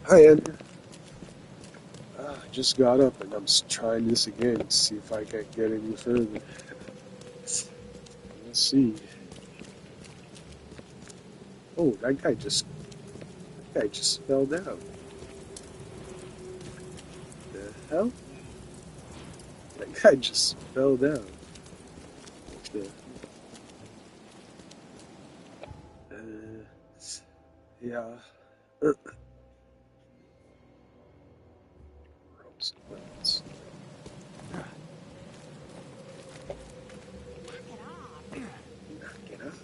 Hi, Andrew. I just got up and I'm trying this again to see if I can get any further. Let's see. Oh, that guy just fell down. The hell? That guy just fell down. The, uh, yeah. Ropes and weapons. Knock it off.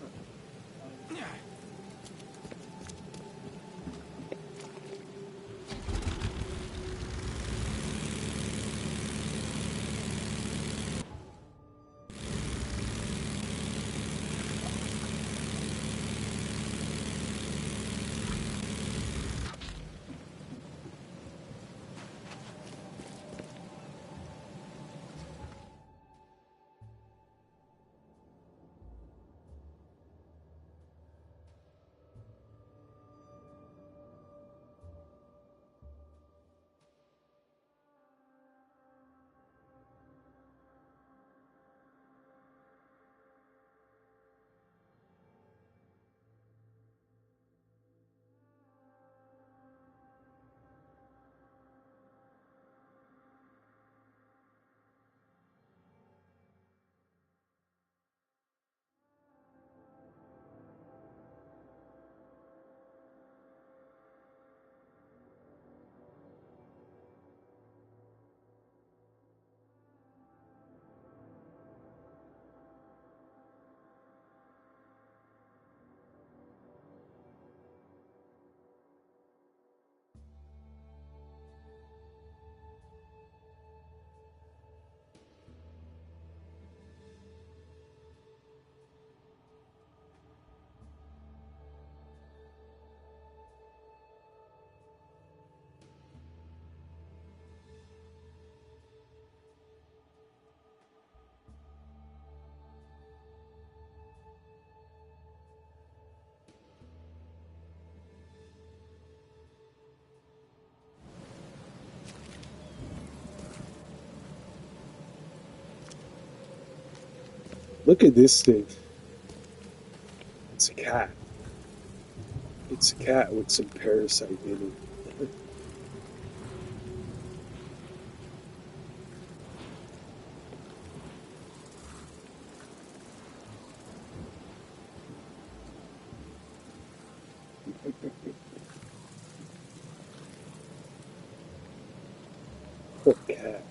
Look at this thing. It's a cat. It's a cat with some parasite in it. Poor cat.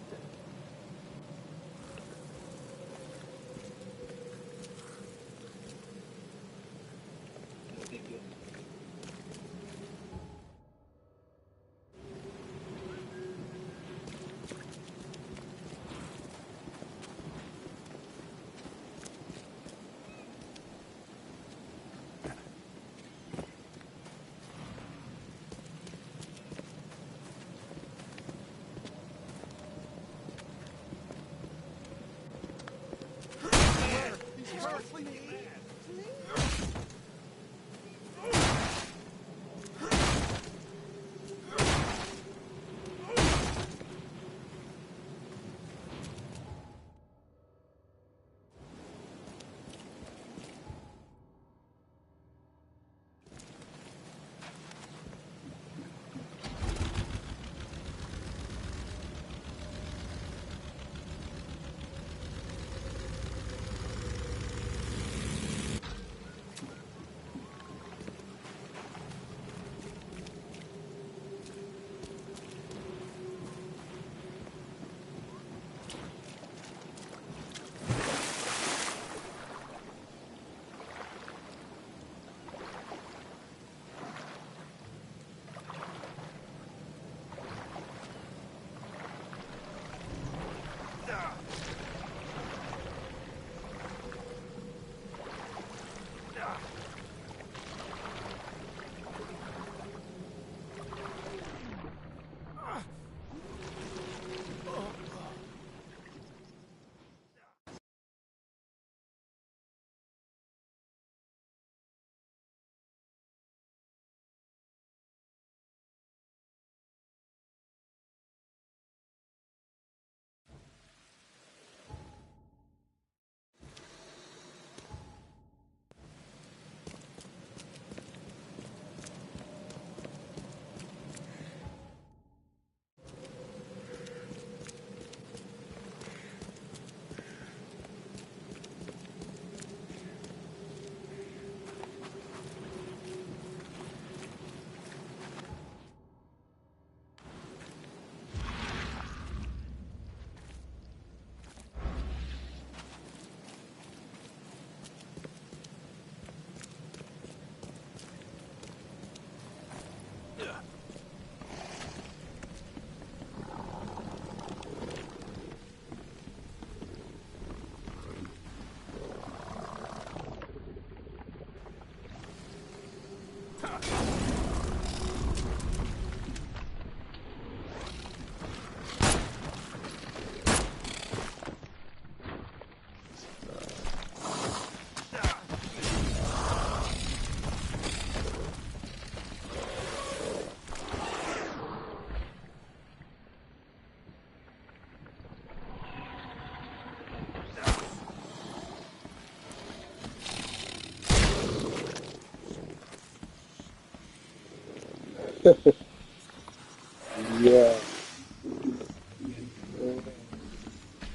Yeah.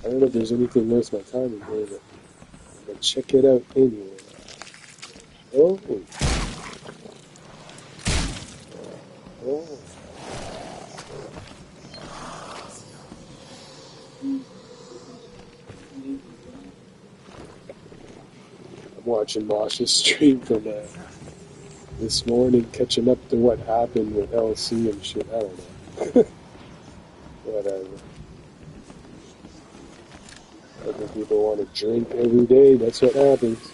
I don't know if there's anything worth my time in here, but I'm gonna check it out anyway. Oh, oh. I'm watching Mosh's stream from this morning, catching up to what happened with LC and shit. I don't know. Whatever. Other people want to drink every day. That's what happens.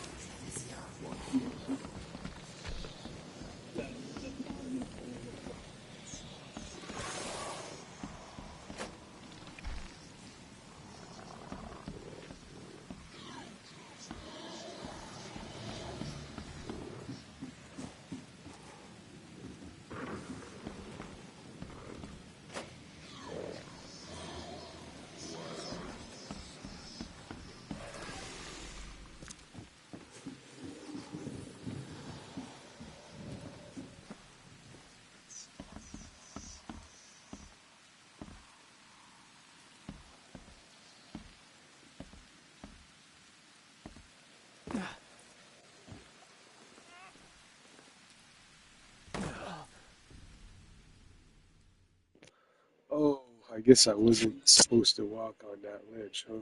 Oh, I guess I wasn't supposed to walk on that ledge, huh?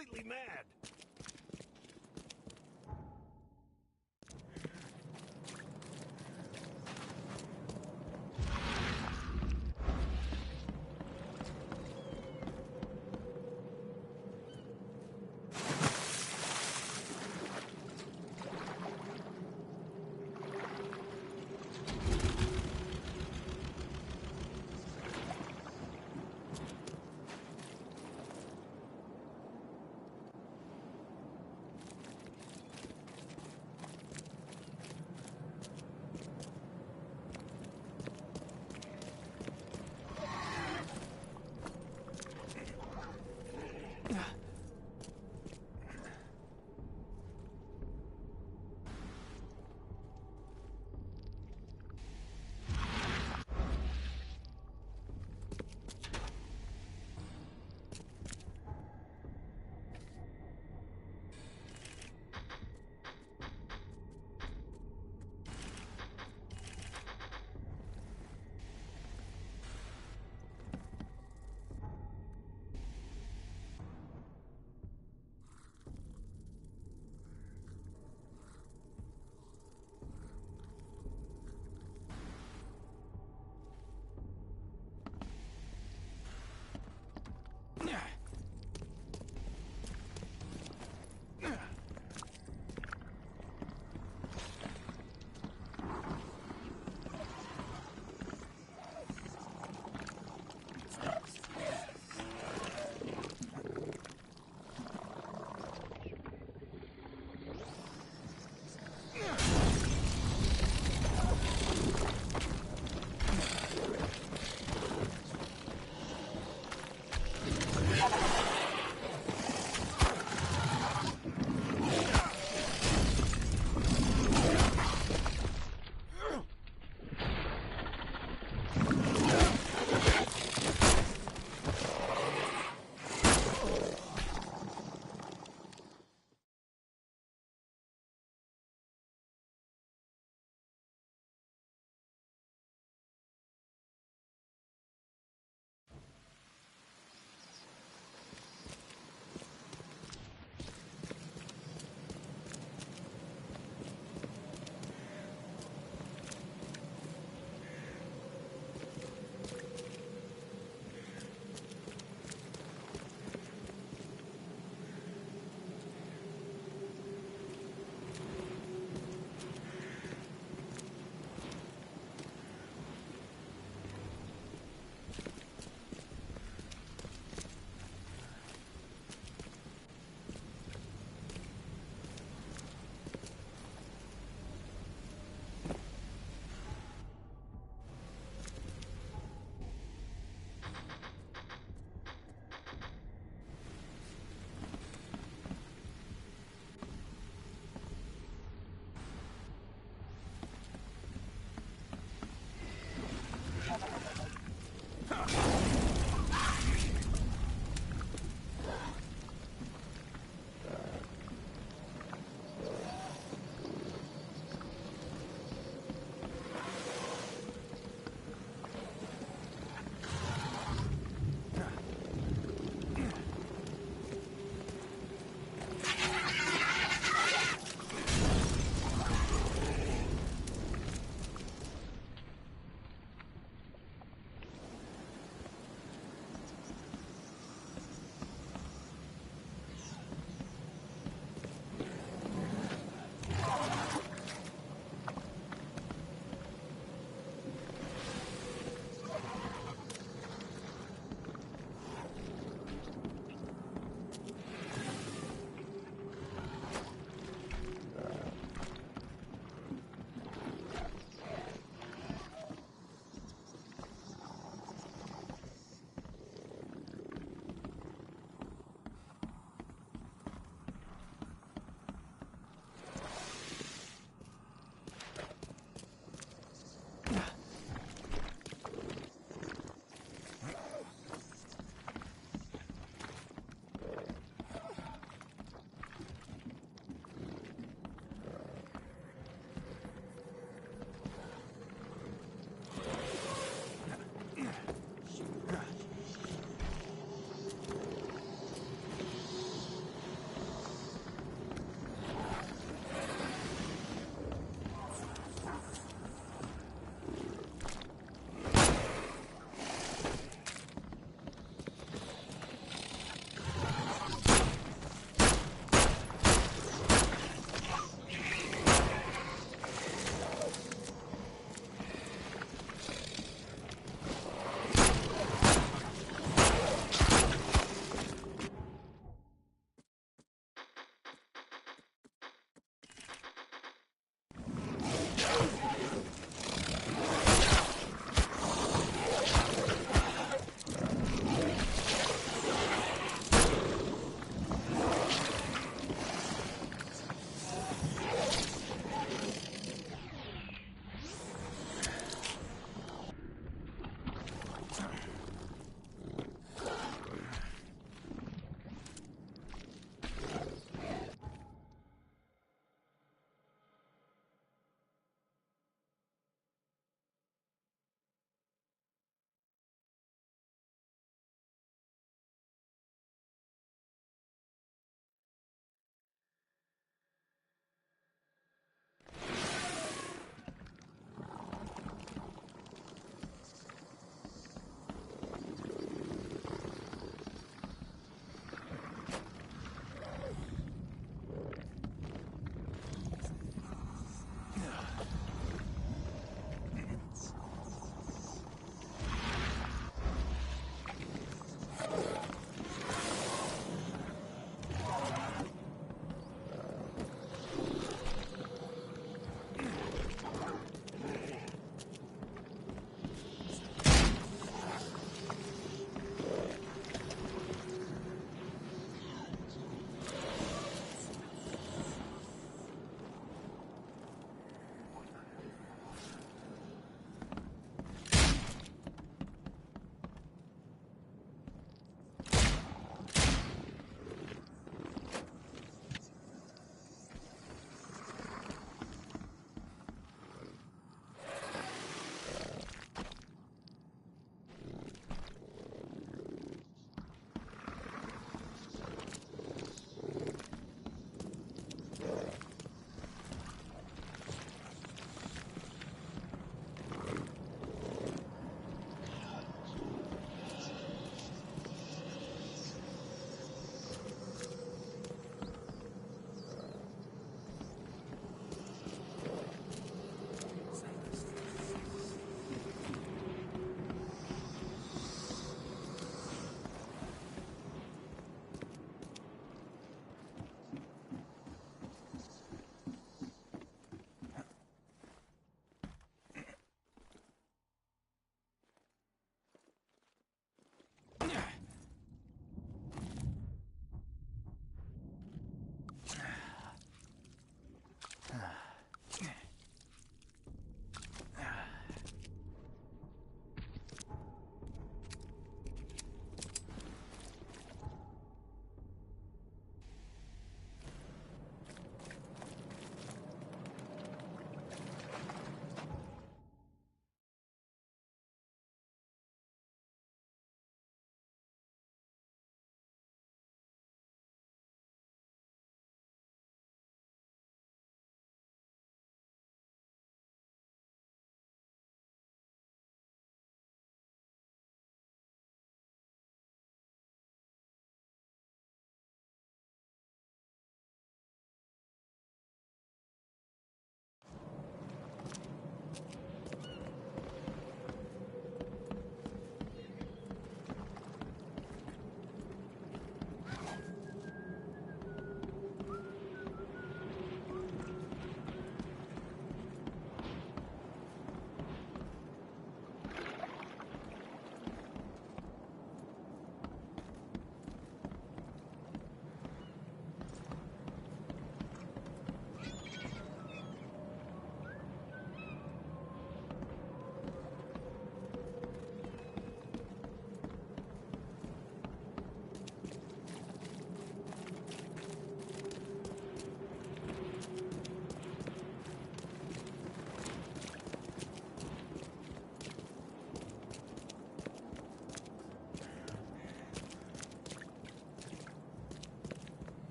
completely mad.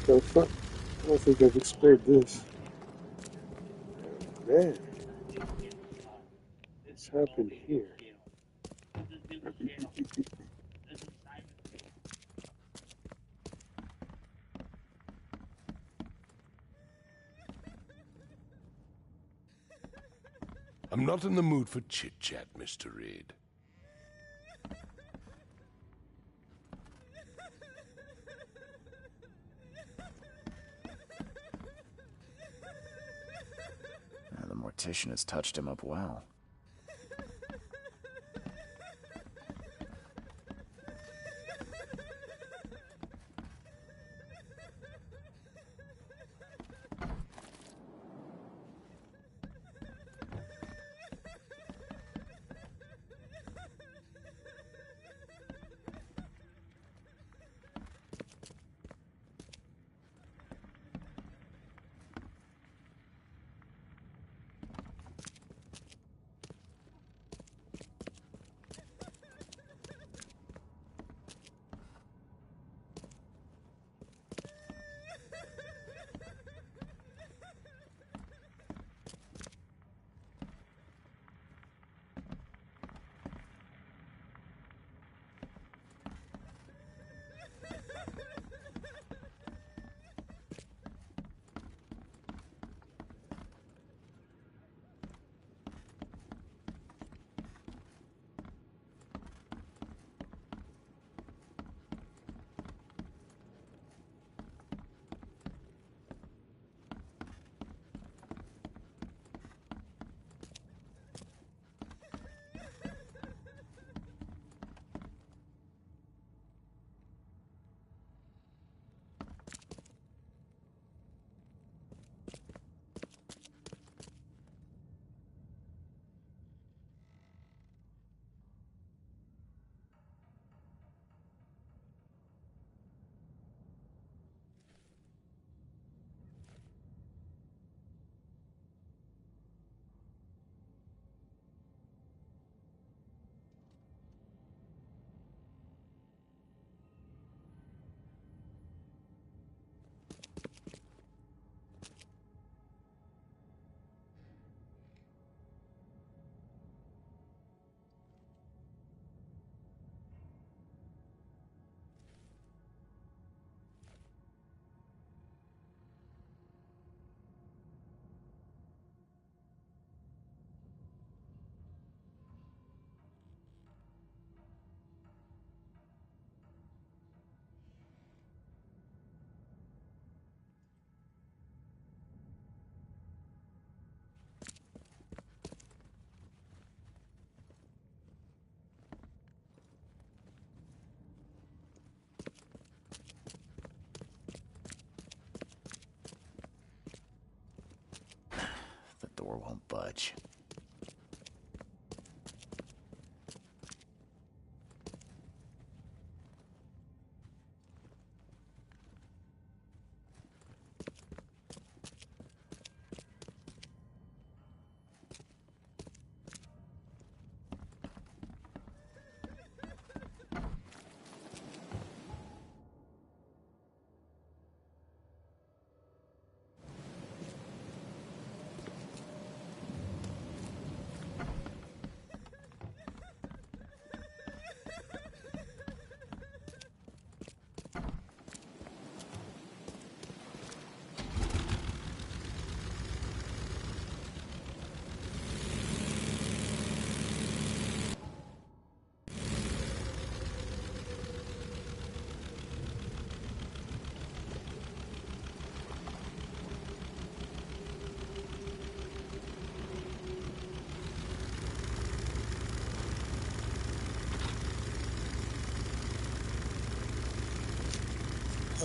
The fuck? I don't think I've explored this. Man, what's happened here? I'm not in the mood for chit-chat, Mr. Reed. The mortician has touched him up well. The door won't budge.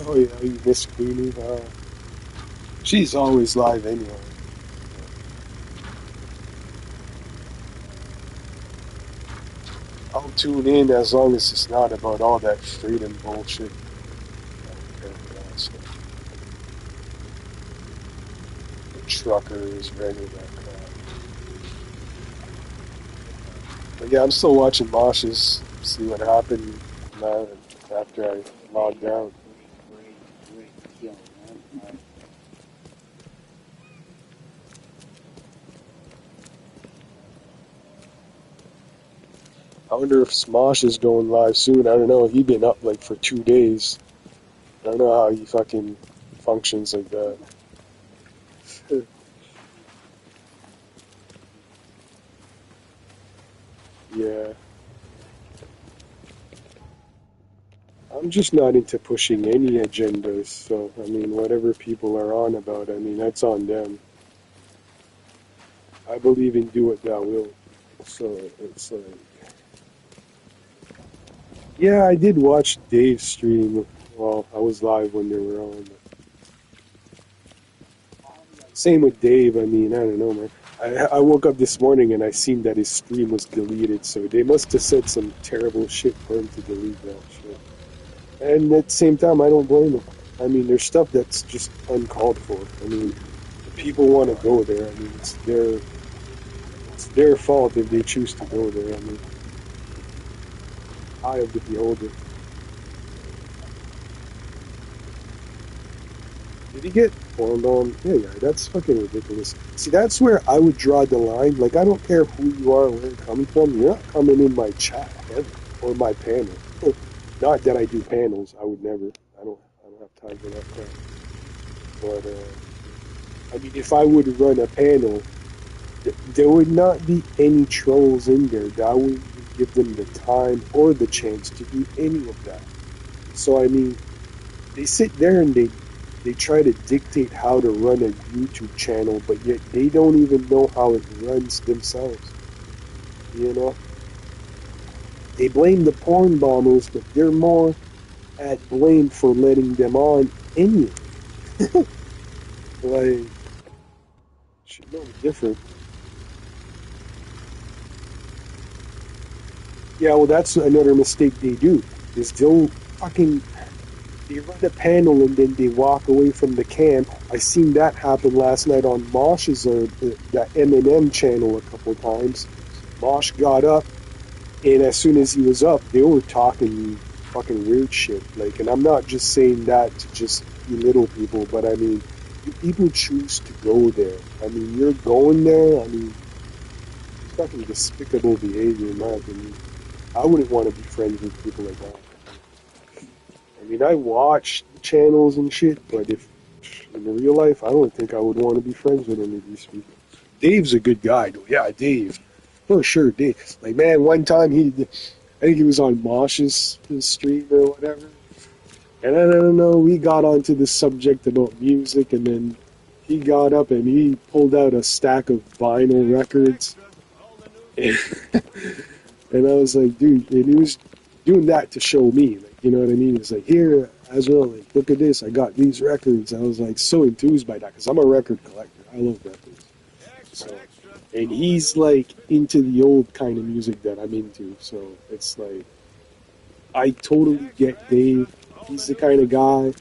Oh yeah, you miss Queenie. She's always live anyway. I'll tune in as long as it's not about all that freedom bullshit. I don't care about that stuff. The truckers, any of that crap. But yeah, I'm still watching Mosh's, see what happened after I logged out. feeling, man. I wonder if Smosh is going live soon. I don't know. He been up like for 2 days. I don't know how he fucking functions like that. Yeah. I'm just not into pushing any agendas, so, I mean, whatever people are on about, I mean, that's on them. I believe in do what thou will. So, it's like... Yeah, I did watch Dave's stream. Well, I was live when they were on. Same with Dave, I mean, I don't know, man. I woke up this morning and I seen that his stream was deleted, so they must have said some terrible shit for him to delete that shit. And at the same time, I don't blame them. I mean, there's stuff that's just uncalled for. I mean, if people want to go there. I mean, it's their fault if they choose to go there. I mean, eye of the beholder. Did he get formed on? Yeah, that's fucking ridiculous. See, that's where I would draw the line. Like, I don't care who you are, where you're coming from. You're not coming in my chat ever, or my panel. Not that I do panels. I would never. I don't have time for that crap. But I mean, if I would run a panel, there would not be any trolls in there. That would give them the time or the chance to do any of that. So I mean, they sit there and they try to dictate how to run a YouTube channel, but yet they don't even know how it runs themselves. You know, they blame the porn bombers, but they're more at blame for letting them on anyway. Like, should know different. Yeah, well, that's another mistake they do. Is they'll fucking they run a panel and then they walk away from the cam. I seen that happen last night on Mosh's that Eminem channel a couple times. Mosh got up, and as soon as he was up, they were talking fucking weird shit. Like, and I'm not just saying that to just belittle people, but I mean, people choose to go there. I mean, you're going there. I mean, it's fucking despicable behavior, in my opinion. I wouldn't want to be friends with people like that. I mean, I watch channels and shit, but if in real life, I don't think I would want to be friends with any of these people. Dave's a good guy, though. Yeah, Dave. For sure, Dave. Like, man, one time I think he was on Mosh's stream or whatever. And I don't know, we got onto the subject about music, and then he got up and he pulled out a stack of vinyl records. And, and I was like, dude, and he was doing that to show me, like, you know what I mean? He's like, here, as well, like, look at this, I got these records. I was like so enthused by that, because I'm a record collector. I love records. So, and he's like into the old kind of music that I'm into, so it's like, I totally get Dave. He's the kind of guy,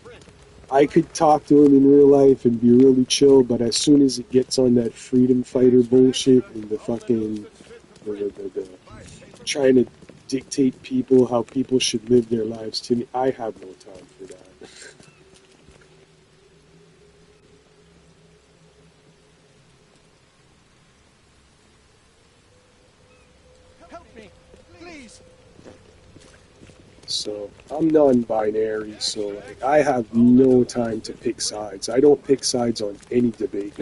I could talk to him in real life and be really chill, but as soon as it gets on that freedom fighter bullshit and the fucking the trying to dictate people how people should live their lives, to me, I have no time for that. Help me, please. So I'm non-binary, so like I have no time to pick sides. I don't pick sides on any debate.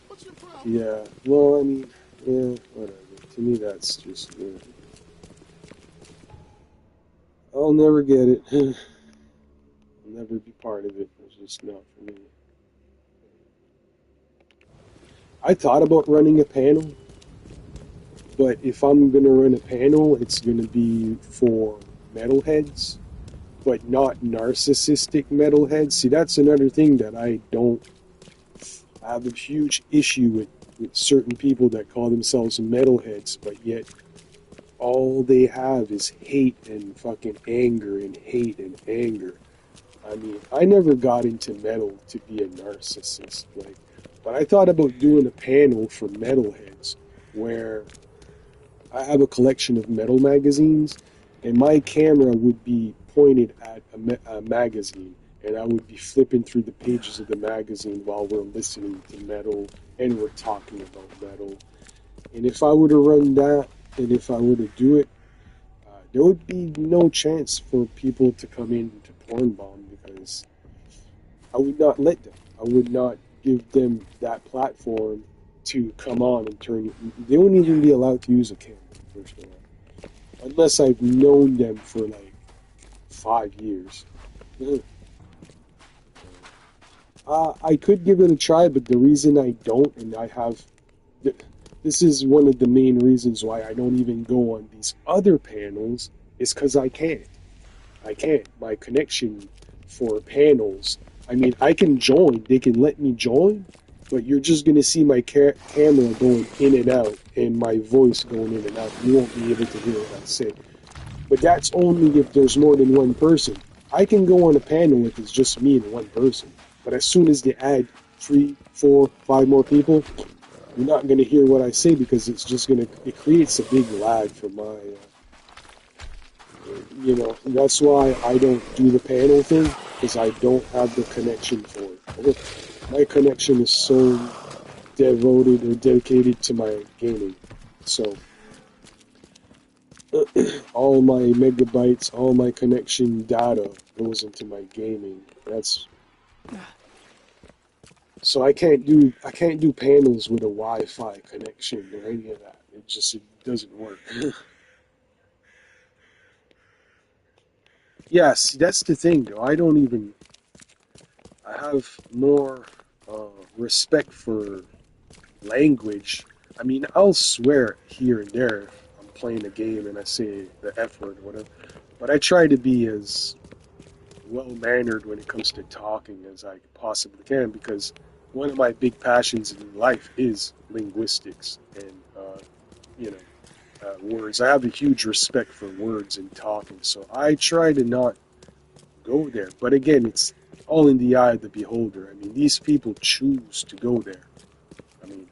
What's your problem? Yeah, well, I mean, yeah, whatever. To me, that's just, I'll never get it. I'll never be part of it. It's just not for me. I thought about running a panel, but if I'm gonna run a panel, it's gonna be for metalheads, but not narcissistic metalheads. See, that's another thing that I don't I have a huge issue with certain people that call themselves metalheads, but yet all they have is hate and fucking anger and hate and anger. I mean, I never got into metal to be a narcissist, like, but I thought about doing a panel for metalheads where I have a collection of metal magazines, and my camera would be pointed at a magazine, and I would be flipping through the pages of the magazine while we're listening to metal and we're talking about metal. And if I were to run that, and if I were to do it, there would be no chance for people to come in to porn bomb because I would not let them. I would not give them that platform to come on and turn it. They wouldn't even be allowed to use a camera, first of all. Unless I've known them for like 5 years. I could give it a try, but the reason I don't, and I have, this is one of the main reasons why I don't even go on these other panels, is because I can't. I can't. My connection for panels, I mean, I can join, they can let me join, but you're just going to see my camera going in and out and my voice going in and out. You won't be able to hear what I say. But that's only if there's more than one person. I can go on a panel if it's just me and one person. But as soon as they add 3, 4, 5 more people, you're not going to hear what I say because it's just going to, it creates a big lag for my, that's why I don't do the panel thing, because I don't have the connection for it. My connection is so devoted or dedicated to my gaming. So, all my megabytes, all my connection data goes into my gaming. So I can't do panels with a Wi-Fi connection or any of that. It doesn't work. Yes, that's the thing though. I have more respect for language. I mean, I'll swear here and there if I'm playing a game and I say the F word or whatever. But I try to be as well-mannered when it comes to talking as I possibly can because one of my big passions in life is linguistics and, words. I have a huge respect for words and talking, so I try to not go there. But again, it's all in the eye of the beholder. I mean, these people choose to go there. I mean,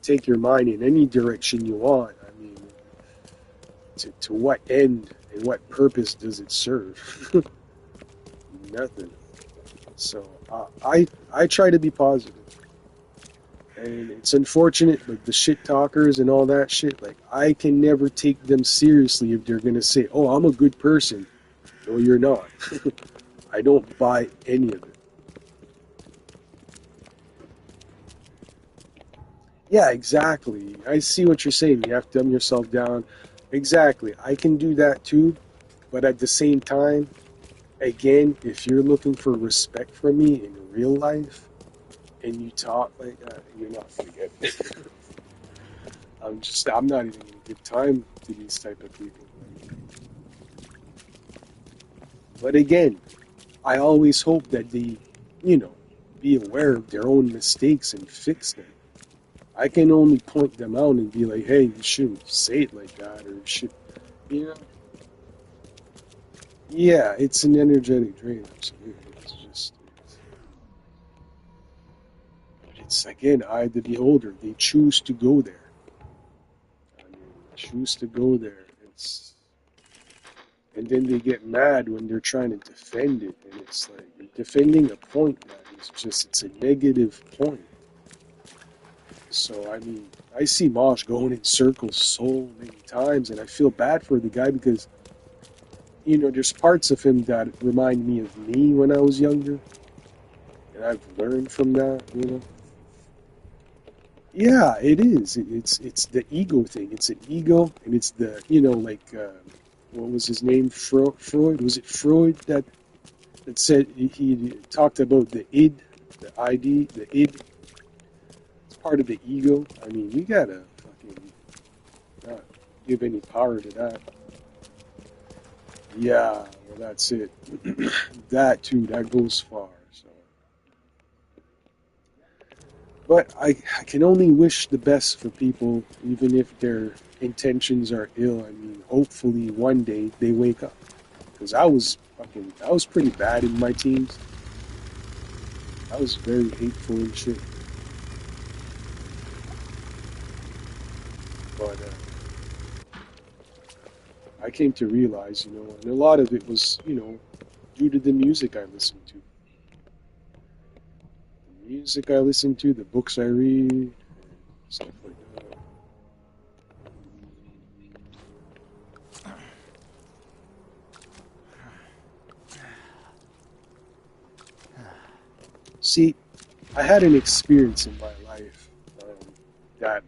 take your mind in any direction you want. I mean, to what end and what purpose does it serve? Nothing. So I try to be positive. And it's unfortunate, but the shit talkers and all that shit, like, I can never take them seriously if they're going to say, oh, I'm a good person. No, you're not. I don't buy any of it. Yeah, exactly. I see what you're saying. You have to dumb yourself down. Exactly. I can do that too. But at the same time, again, if you're looking for respect from me in real life and you talk like that, you're not going to get it. I'm not even going to give time to these type of people. But again, I always hope that they, be aware of their own mistakes and fix them. I can only point them out and be like, hey, you shouldn't say it like that, or you should, you know. Yeah, it's an energetic drain, absolutely. It's again, eye of the beholder. They choose to go there. I mean, choose to go there. And then they get mad when they're trying to defend it, and it's like defending a point that is it's a negative point. So I mean, I see Mosh going in circles so many times, and I feel bad for the guy because there's parts of him that remind me of me when I was younger, and I've learned from that. Yeah, it is. It's the ego thing. It's an ego, and it's the what was his name? Freud. Was it Freud that said he talked about the id, the ID, the id? It's part of the ego. I mean, you gotta fucking not give any power to that. Yeah, well, that's it. That too, that goes far. So, but I can only wish the best for people, even if their intentions are ill. I mean, hopefully one day they wake up. Because I was pretty bad in my teens. I was very hateful and shit. But I came to realize, and a lot of it was, due to the music I listened to. The music I listened to, the books I read, and stuff like that. See, I had an experience in my life that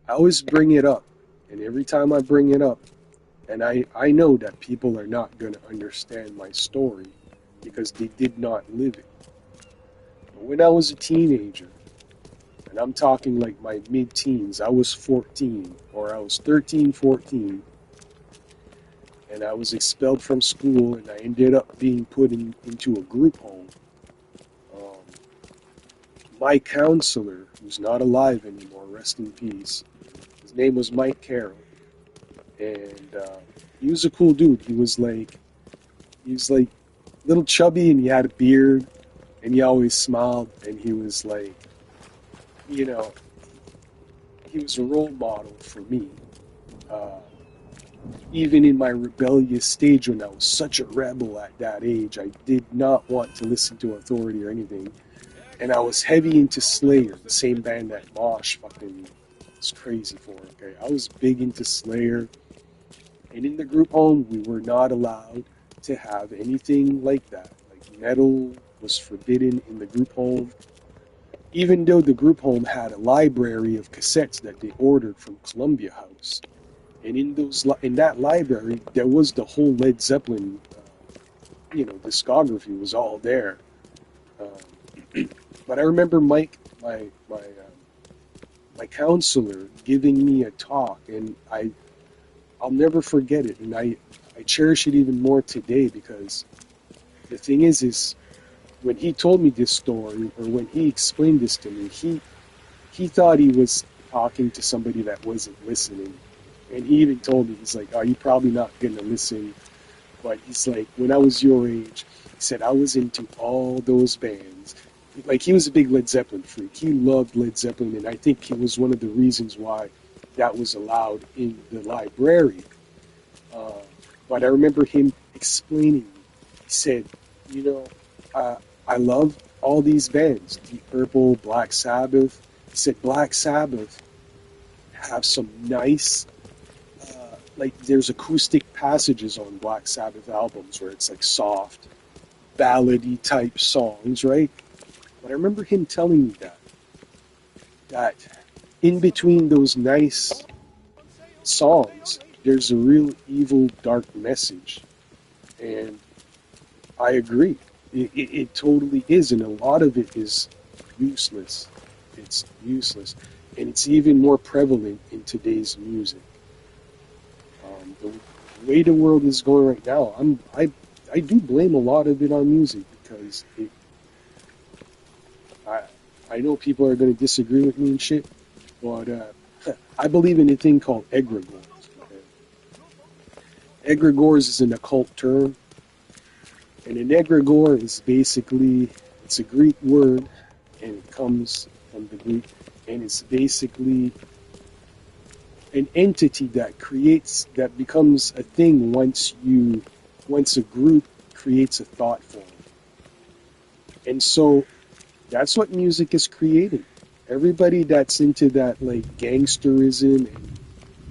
I always bring it up. And every time I bring it up, and I know that people are not going to understand my story because they did not live it. But when I was a teenager, and I'm talking like my mid-teens, I was 14, or I was 13, 14, and I was expelled from school, and I ended up being put into a group home. Um, my counselor, who's not alive anymore, rest in peace, his name was Mike Carroll, and he was a cool dude. He was like little chubby, and he had a beard, and he always smiled, and he was like, you know, he was a role model for me. Uh, Even in my rebellious stage when I was such a rebel at that age, I did not want to listen to authority or anything. And I was heavy into Slayer, the same band that Mosh fucking was crazy for, okay? I was big into Slayer. And in the group home, we were not allowed to have anything like that. Like, metal was forbidden in the group home. Even though the group home had a library of cassettes that they ordered from Columbia House. And in that library, there was the whole Led Zeppelin, discography was all there. But I remember Mike, my counselor, giving me a talk, and I'll never forget it, and I cherish it even more today because the thing is when he told me this story, or when he explained this to me, he thought he was talking to somebody that wasn't listening. And he even told me, he's like, "Oh, you're probably not going to listen." But he's like, when I was your age, he said, I was into all those bands. Like, he was a big Led Zeppelin freak. He loved Led Zeppelin, and I think he was one of the reasons why that was allowed in the library. Uh, but I remember him explaining, he said, you know, I love all these bands, Deep Purple, Black Sabbath. He said Black Sabbath have some nice like there's acoustic passages on Black Sabbath albums where it's like soft, ballady type songs, right? But I remember him telling me that in between those nice songs, there's a real evil, dark message. And I agree. It totally is, and a lot of it is useless. It's useless. And it's even more prevalent in today's music. The way the world is going right now, I do blame a lot of it on music because I know people are going to disagree with me and shit, but I believe in a thing called egregores. Okay? Egregores is an occult term, and an egregore is basically, it's a Greek word, and it comes from the Greek, and it's basically an entity that becomes a thing once a group creates a thought form. And so that's what music is creating. Everybody that's into that like gangsterism and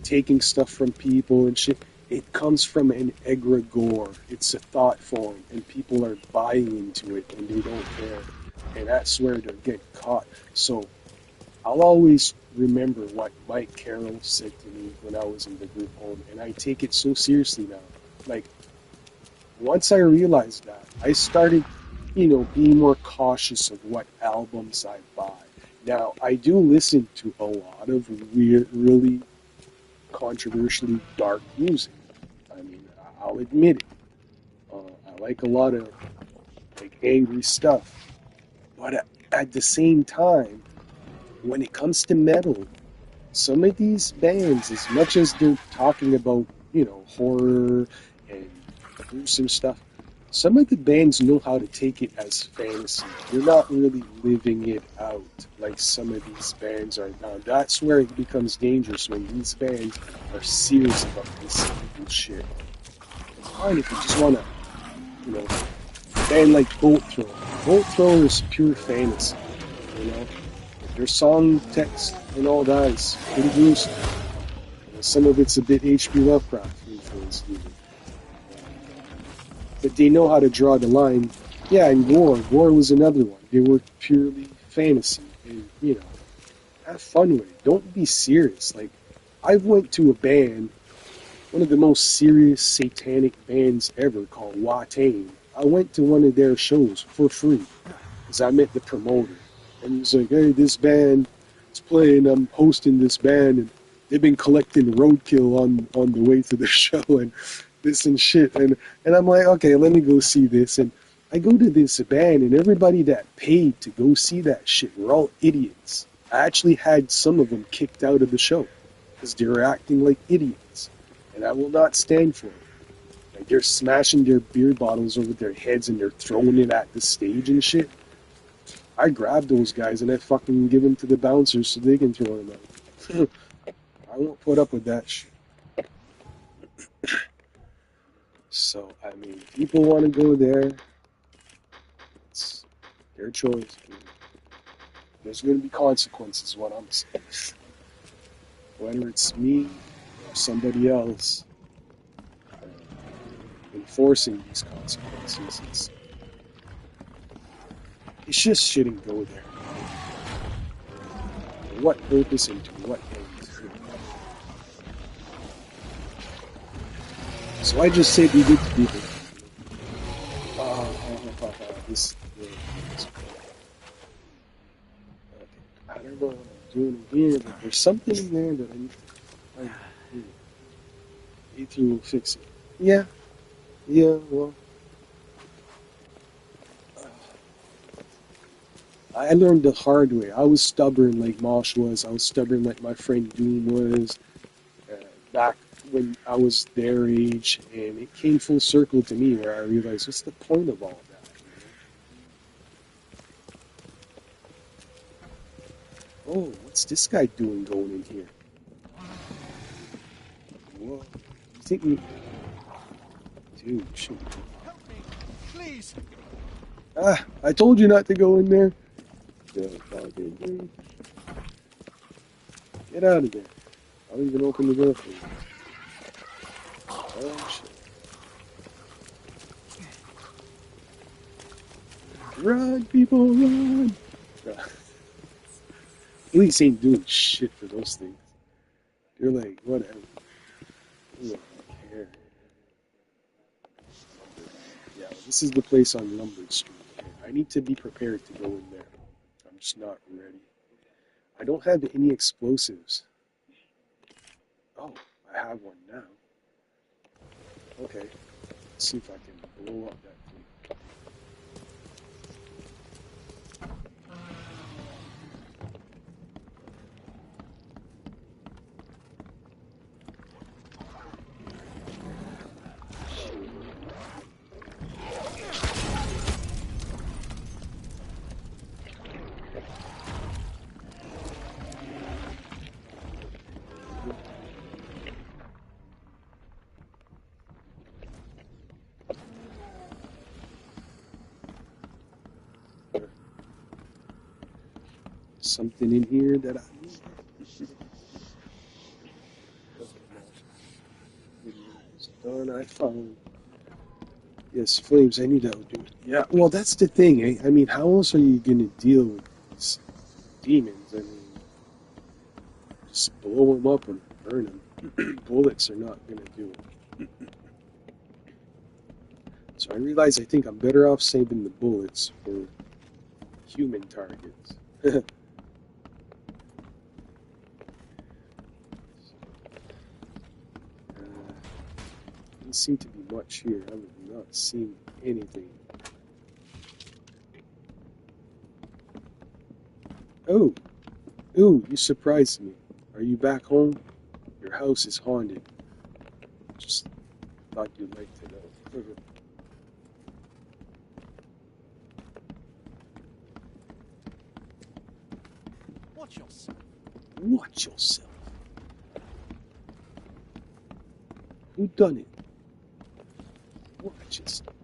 taking stuff from people and shit, it comes from an egregore. It's a thought form, and people are buying into it and they don't care. And that's where they're getting caught. So I'll always remember what Mike Carroll said to me when I was in the group home, and I take it so seriously now. Like, once I realized that, I started, being more cautious of what albums I buy. Now, I do listen to a lot of weird, really controversially dark music. I mean, I'll admit it. I like a lot of, like, angry stuff. But at the same time, when it comes to metal, some of these bands, as much as they're talking about, horror and gruesome stuff, some of the bands know how to take it as fantasy. They're not really living it out like some of these bands are now. That's where it becomes dangerous when these bands are serious about this evil shit. It's fine if you just want to, you know, band like Bolt Thrower. Bolt Thrower is pure fantasy, you know. Their song text and all that is pretty gruesome. You know, some of it's a bit H.P. Lovecraft influenced even. But they know how to draw the line. Yeah, and War. War was another one. They were purely fantasy. And, you know, have fun with it. Don't be serious. Like, I went to a band, one of the most serious satanic bands ever called Watain. I went to one of their shows for free because I met the promoter. And he was like, hey, this band is playing, I'm hosting this band, and they've been collecting roadkill on the way to the show, and this and shit. And I'm like, okay, let me go see this. And I go to this band, and everybody that paid to go see that shit were all idiots. I actually had some of them kicked out of the show because they were acting like idiots. And I will not stand for it. Like, they're smashing their beer bottles over their heads and they're throwing it at the stage and shit. I grab those guys and I fucking give them to the bouncers so they can throw them out. I won't put up with that shit. So, I mean, people want to go there. It's their choice. There's going to be consequences, what I'm saying. Whether it's me or somebody else enforcing these consequences, it just shouldn't go there. For what purpose and to what end? So I just say be good to people. This. Okay. I don't know what I'm doing here, but there's something in there that I need to find. Ethan will fix it. Yeah. Well, I learned the hard way. I was stubborn like Mosh was. I was stubborn like my friend Doom was. Back when I was their age, and it came full circle to me where I realized, what's the point of all that? Oh, what's this guy doing going in here? Whoa, you think me? Dude, shoot. Help me, please. Ah, I told you not to go in there. Get out of there. I'll even open the door for you. Oh, shit. Run, people, run! Police ain't doing shit for those things. They're like, whatever. They don't care. Yeah, this is the place on Lombard Street. I need to be prepared to go in there. I'm just not ready. I don't have any explosives. Oh, I have one now. Okay, let's see if I can blow up that thing. Something in here that I need. Done, I found. Yes, flames, I need to outdo it. Yeah, well, that's the thing, eh? I mean, how else are you gonna deal with these demons? I mean, just blow them up and burn them. Bullets are not gonna do it. So I realize I think I'm better off saving the bullets for human targets. Doesn't seem to be much here. I have not seen anything. Oh, ooh, you surprised me. Are you back home? Your house is haunted. Just thought you'd like to know. Watch yourself. Watch yourself. Who done it? Watch yourself.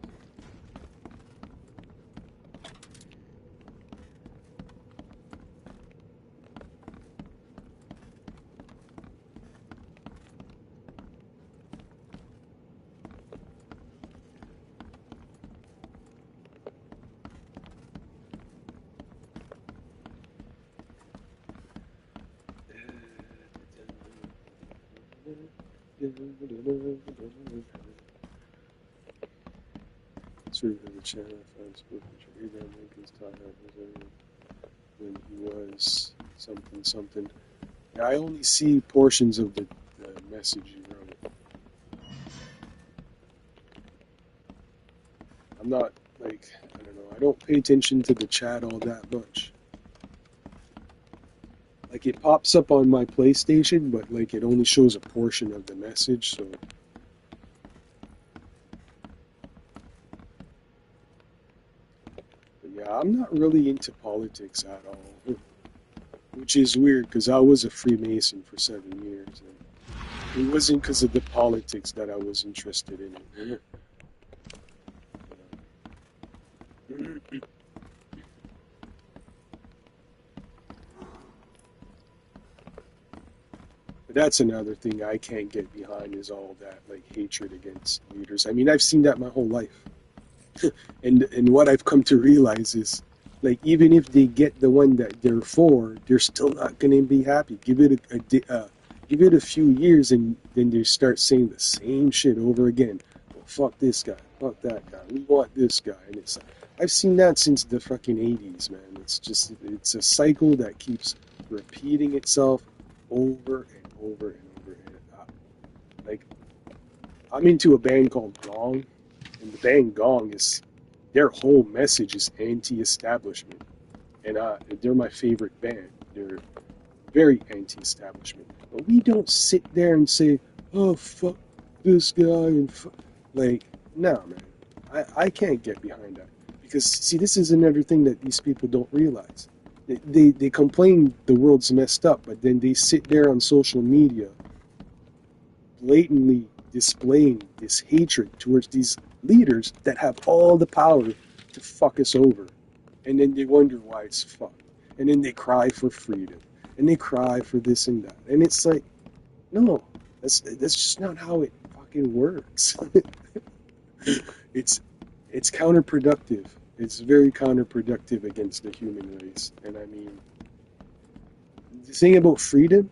Through the channel, found spoken to Abraham Lincoln's taught when he was something. Yeah, I only see portions of the message you wrote. I'm not, like, I don't know, I don't pay attention to the chat all that much. Like, it pops up on my PlayStation, but, like, it only shows a portion of the message, so... But yeah, I'm not really into politics at all. Which is weird, because I was a Freemason for 7 years, and it wasn't because of the politics that I was interested in it. But that's another thing I can't get behind is all that like hatred against leaders. I mean, I've seen that my whole life, and what I've come to realize is like even if they get the one that they're for, they're still not going to be happy. Give it give it a few years, and then they start saying the same shit over again. Well, fuck this guy, fuck that guy. We want this guy, and it's. I've seen that since the fucking 80s, man. It's a cycle that keeps repeating itself over and over and over. And like, I'm into a band called Gong, and the band Gong is their whole message is anti-establishment, and they're my favorite band. They're very anti-establishment, but we don't sit there and say, "Oh fuck this guy," and like, no, man, I can't get behind that. Because, see, this is another thing that these people don't realize. They complain the world's messed up, but then they sit there on social media blatantly displaying this hatred towards these leaders that have all the power to fuck us over. And then they wonder why it's fucked. And then they cry for freedom. And they cry for this and that. And it's like, no, that's just not how it fucking works. It's counterproductive. It's very counterproductive against the human race. And I mean, the thing about freedom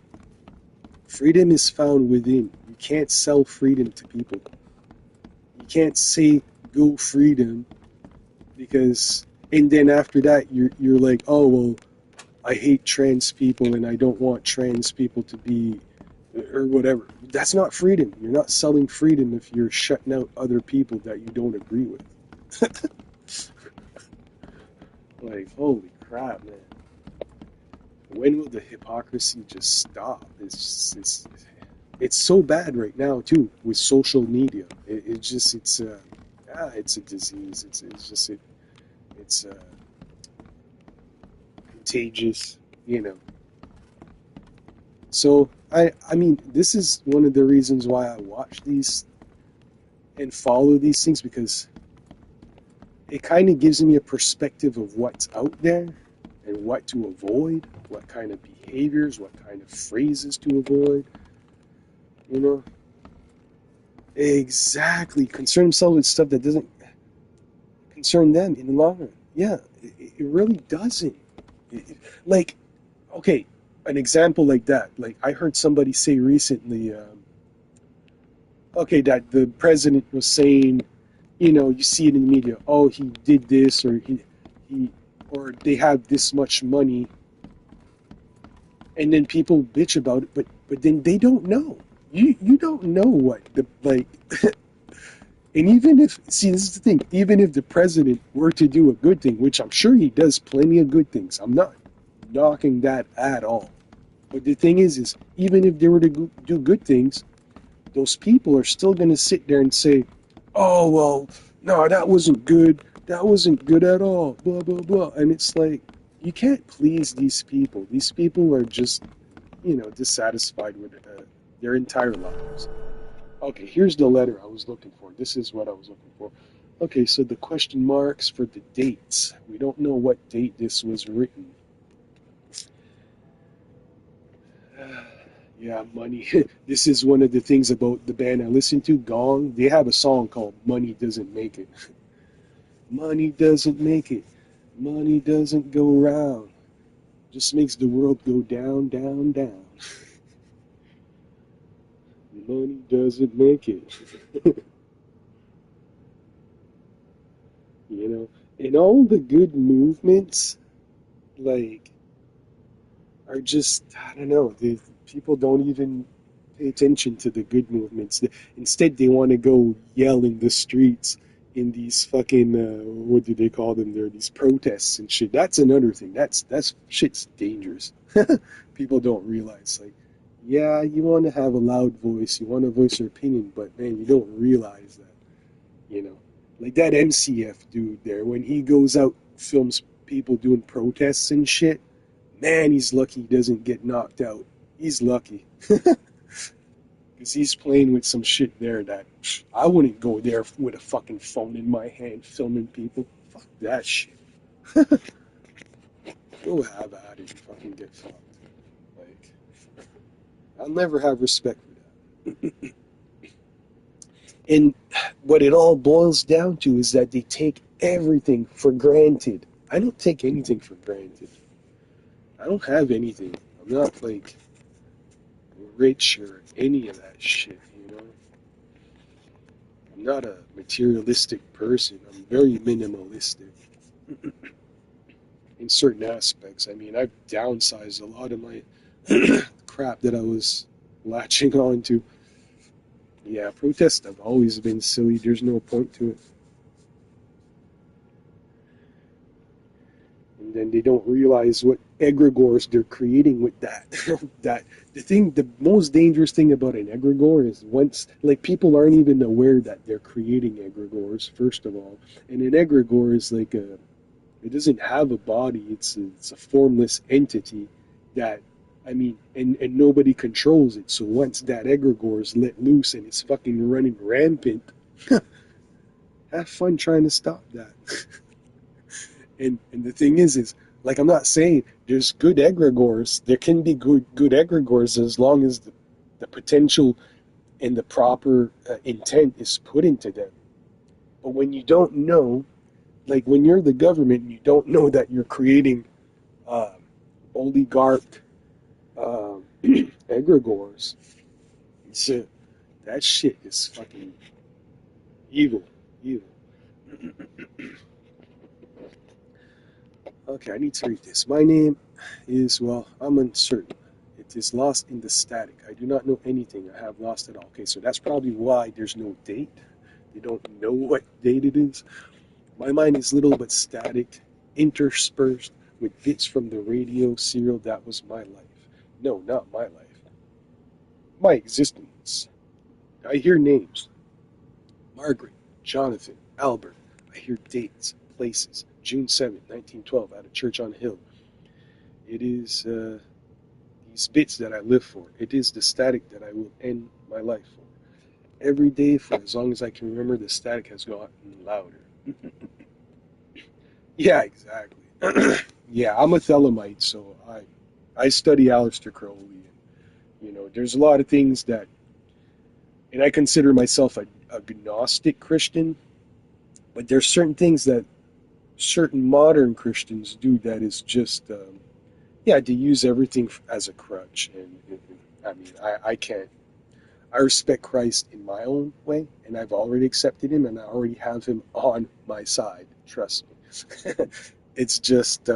is found within. You can't sell freedom to people. You can't say, go freedom, because, and then after that, you're like, oh, well, I hate trans people and I don't want trans people to be, or whatever. That's not freedom. You're not selling freedom if you're shutting out other people that you don't agree with. Like, holy crap, man. When will the hypocrisy just stop? It's so bad right now, too, with social media. It's a disease. It's contagious, you know. So, I mean, this is one of the reasons why I watch these and follow these things, because it kind of gives me a perspective of what's out there and what to avoid, what kind of behaviors, what kind of phrases to avoid, you know? Exactly. Concern themselves with stuff that doesn't concern them in the long run. Yeah, it really doesn't. Like, okay, an example like that. Like, I heard somebody say recently, okay, that the president was saying, you know, you see it in the media, oh, he did this, or or they have this much money, and then people bitch about it, but then they don't know. You don't know what the, like, and even if, see, this is the thing, even if the president were to do a good thing, which I'm sure he does plenty of good things, I'm not knocking that at all, but the thing is even if they were to do good things, those people are still going to sit there and say, oh, well, no, that wasn't good at all, blah, blah, blah. And it's like, you can't please these people. These people are just, dissatisfied with their entire lives. Okay, here's the letter I was looking for. This is what I was looking for. Okay, so the question marks for the dates. We don't know what date this was written. Yeah, money. This is one of the things about the band I listen to, Gong. They have a song called Money Doesn't Make It. Money doesn't make it. Money doesn't go round. Just makes the world go down, down, down. Money doesn't make it. you know, and all the good movements, like, are just, I don't know, people don't even pay attention to the good movements. Instead, they want to go yell in the streets in these fucking, what do they call them there? These protests and shit. That's another thing. That's shit's dangerous. People don't realize, like, yeah, you want to have a loud voice, you want to voice your opinion, but man, you don't realize that, like that MCF dude there, when he goes out, films people doing protests and shit. Man, he's lucky he doesn't get knocked out. He's lucky. Because he's playing with some shit there that I wouldn't go there with a fucking phone in my hand filming people. Fuck that shit. Go have at it and fucking get fucked. Like, I'll never have respect for that. And what it all boils down to is that they take everything for granted. I don't take anything for granted. I don't have anything. I'm not like rich or any of that shit. I'm not a materialistic person. I'm very minimalistic in certain aspects. I mean, I've downsized a lot of my crap that I was latching on to. Yeah, protests have always been silly. There's no point to it. And then they don't realize what egregores they're creating with that. The most dangerous thing about an egregore is once, like, people aren't even aware that they're creating egregores, first of all. And an egregore is like it doesn't have a body. It's a formless entity that, I mean, and nobody controls it. So once that egregore is let loose and it's fucking running rampant, have fun trying to stop that. And the thing is like, I'm not saying there's good egregores. There can be good egregores as long as the potential and the proper intent is put into them. But when you don't know, like when you're the government and you don't know that you're creating uh, oligarch egregores, so that shit is fucking evil. Evil. Okay, I need to read this. My name is, well, I'm uncertain. It is lost in the static. I do not know anything. I have lost it all. Okay, so that's probably why there's no date. They don't know what date it is. My mind is little but static, interspersed with bits from the radio serial that was my life. No, not my life. My existence. I hear names. Margaret, Jonathan, Albert. I hear dates, places. June 7th, 1912, at a church on a hill. It is these bits that I live for. It is the static that I will end my life for. Every day, for as long as I can remember, the static has gotten louder. Yeah, exactly. Yeah, I'm a Thelemite, so I study Aleister Crowley. There's a lot of things that, and I consider myself a agnostic Christian, but there's certain things that certain modern Christians do that is just, yeah, to use everything as a crutch. And I mean, I can't. I respect Christ in my own way, and I've already accepted him, and I already have him on my side. Trust me. It's just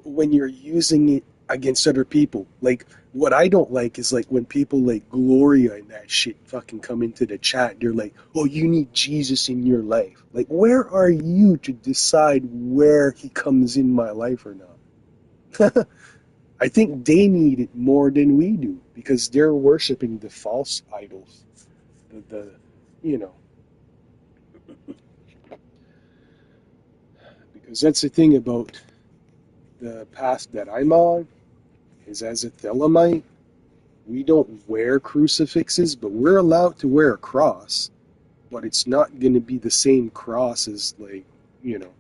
when you're using it against other people. Like, what I don't like is like when people like Gloria and that shit fucking come into the chat. They're like, "Oh, you need Jesus in your life." Like, where are you to decide where he comes in my life or not? I think they need it more than we do because they're worshiping the false idols. The you know, because that's the thing about the path that I'm on is as a Thelemite, we don't wear crucifixes, but we're allowed to wear a cross. But it's not going to be the same cross as, like, you know.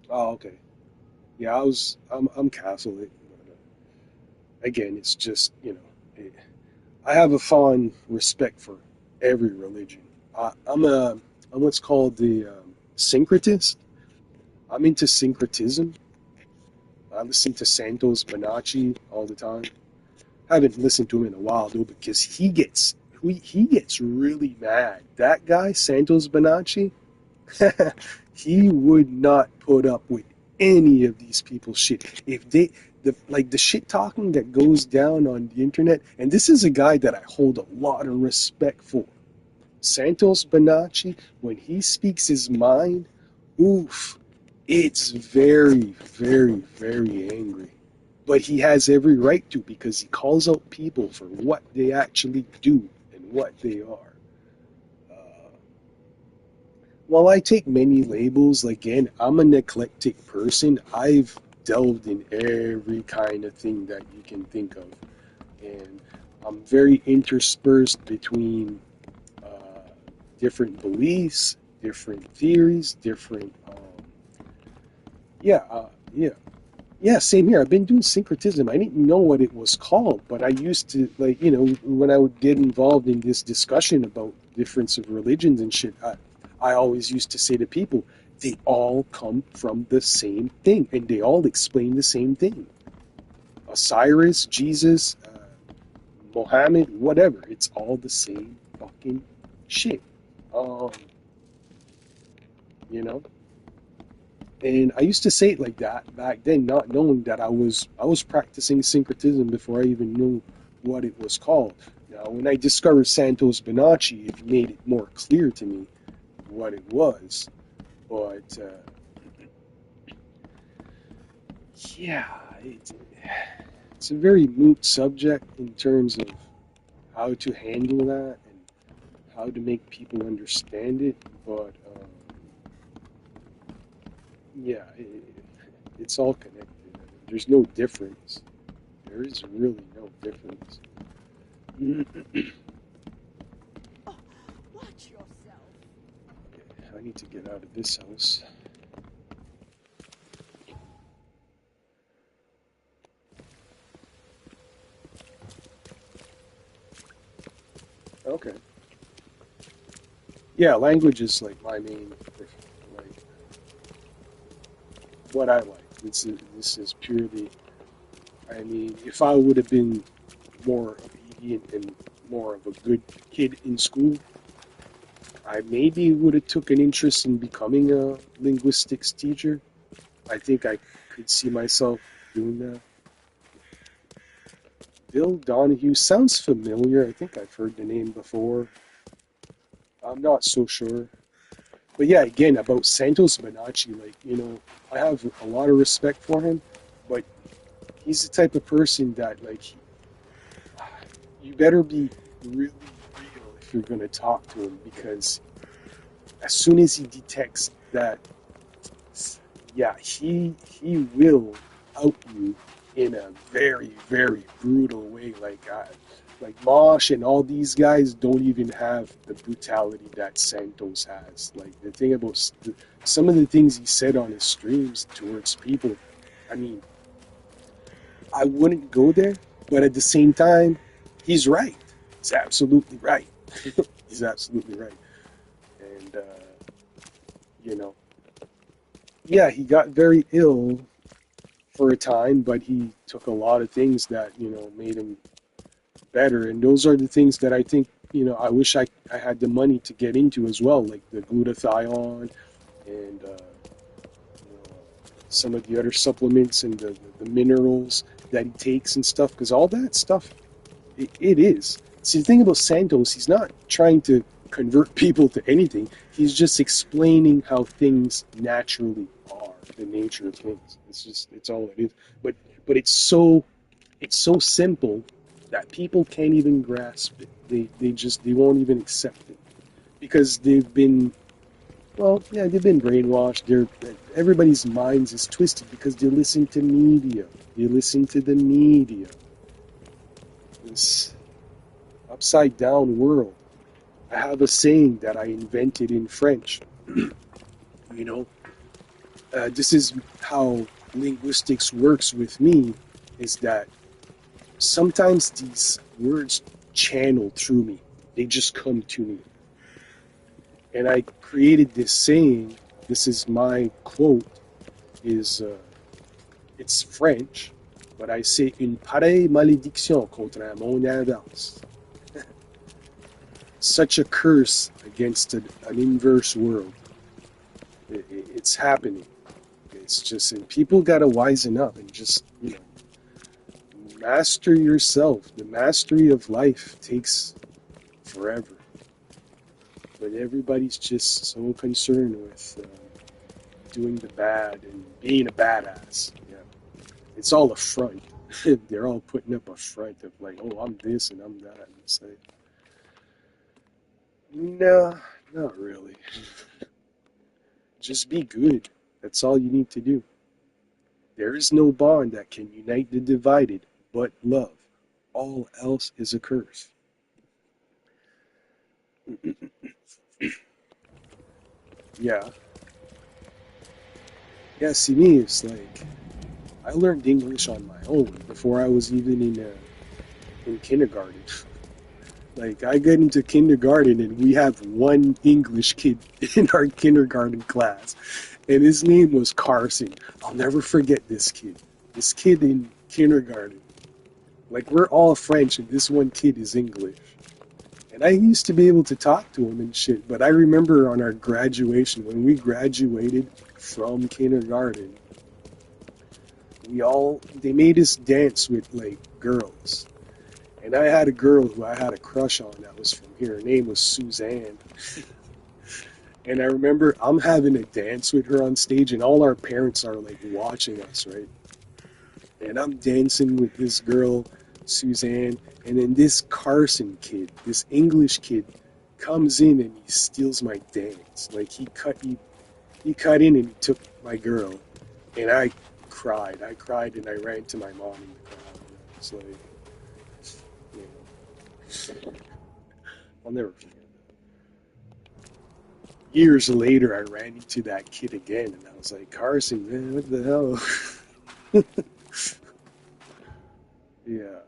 Oh, okay. Yeah, I'm Catholic. But, again, it's just, I have a fond respect for every religion. I'm what's called the syncretist. I'm into syncretism. I listen to Santos Bonacci all the time. I haven't listened to him in a while though because he gets really mad. That guy Santos Bonacci, he would not put up with any of these people's shit. If they the shit talking that goes down on the internet, and this is a guy that I hold a lot of respect for. Santos Bonacci, when he speaks his mind, oof, it's very, very, very angry. But he has every right to because he calls out people for what they actually do and what they are. Uh, while I take many labels, again, I'm an eclectic person. I've delved in every kind of thing that you can think of. And I'm very interspersed between uh, different beliefs, different theories, different. Yeah, yeah. Yeah, same here. I've been doing syncretism. I didn't know what it was called, but I used to, like, when I would get involved in this discussion about difference of religions and shit, I always used to say to people, they all come from the same thing, and they all explain the same thing. Osiris, Jesus, Mohammed, whatever. It's all the same fucking shit. Um, you know? And I used to say it like that back then, not knowing that I was practicing syncretism before I even knew what it was called. Now, when I discovered Santos Bonacci, it made it more clear to me what it was. But yeah, it's a very moot subject in terms of how to handle that and how to make people understand it. But yeah, it's all connected. There's no difference. There is really no difference. Oh, watch yourself. I need to get out of this house. Okay. Yeah, language is like my main, like what I like. This is purely. I mean, if I would have been more obedient and more of a good kid in school, I maybe would have took an interest in becoming a linguistics teacher. I think I could see myself doing that. Bill Donahue sounds familiar. I think I've heard the name before. I'm not so sure. But yeah, again, about Santos Bonacci, like, I have a lot of respect for him, but he's the type of person that, like, you better be really real if you're going to talk to him because as soon as he detects that, yeah, he will out you in a very, very brutal way. Like Mosh and all these guys don't even have the brutality that Santos has. Like the thing about some of the things he said on his streams towards people, I mean, I wouldn't go there, but at the same time, he's right. He's absolutely right. He's absolutely right. And you know, yeah, he got very ill for a time, but he took a lot of things that made him better, and those are the things that I think I wish I had the money to get into as well, like the glutathione and some of the other supplements and the minerals that he takes and stuff, because all that stuff it is. See, the thing about Santos, he's not trying to convert people to anything. He's just explaining how things naturally are, the nature of things. It's all it is. But it's so simple that people can't even grasp it. They won't even accept it because they've been Well, yeah, they've been brainwashed. Everybody's minds is twisted because they listen to media. They listen to the media. This upside down world. I have a saying that I invented in French. You know, this is how linguistics works with me. Is that sometimes these words channel through me. They just come to me. And I created this saying. This is my quote. Is It's French, but I say une pareille malédiction contre un monde inverse. Such a curse against an inverse world. It's happening. It's just, and people gotta wisen up and just, master yourself. The mastery of life takes forever, but everybody's just so concerned with doing the bad and being a badass. Yeah, it's all a front. They're all putting up a front of like, oh, I'm this and I'm that. And it's like, no, not really. Just be good. That's all you need to do. There is no bond that can unite the divided but love. All else is a curse. Yeah. Yeah, see me, it's like I learned English on my own before I was even in kindergarten. Like I get into kindergarten and we have one English kid in our kindergarten class, and his name was Carson. I'll never forget this kid. This kid in kindergarten. Like we're all French and this one kid is English. And I used to be able to talk to him and shit, but I remember on our graduation, when we graduated from kindergarten, they made us dance with like girls. And I had a girl who I had a crush on that was from here. Her name was Suzanne. And I remember I'm having a dance with her on stage, and all our parents are like watching us, right? And I'm dancing with this girl, Suzanne, and then this Carson kid, this English kid, comes in and he steals my dance. Like he cut in and he took my girl, and I cried. I cried and I ran to my mom in the crowd. And I was like, you know, I'll never forget that. Years later, I ran into that kid again, and I was like, Carson, man, what the hell? Yeah,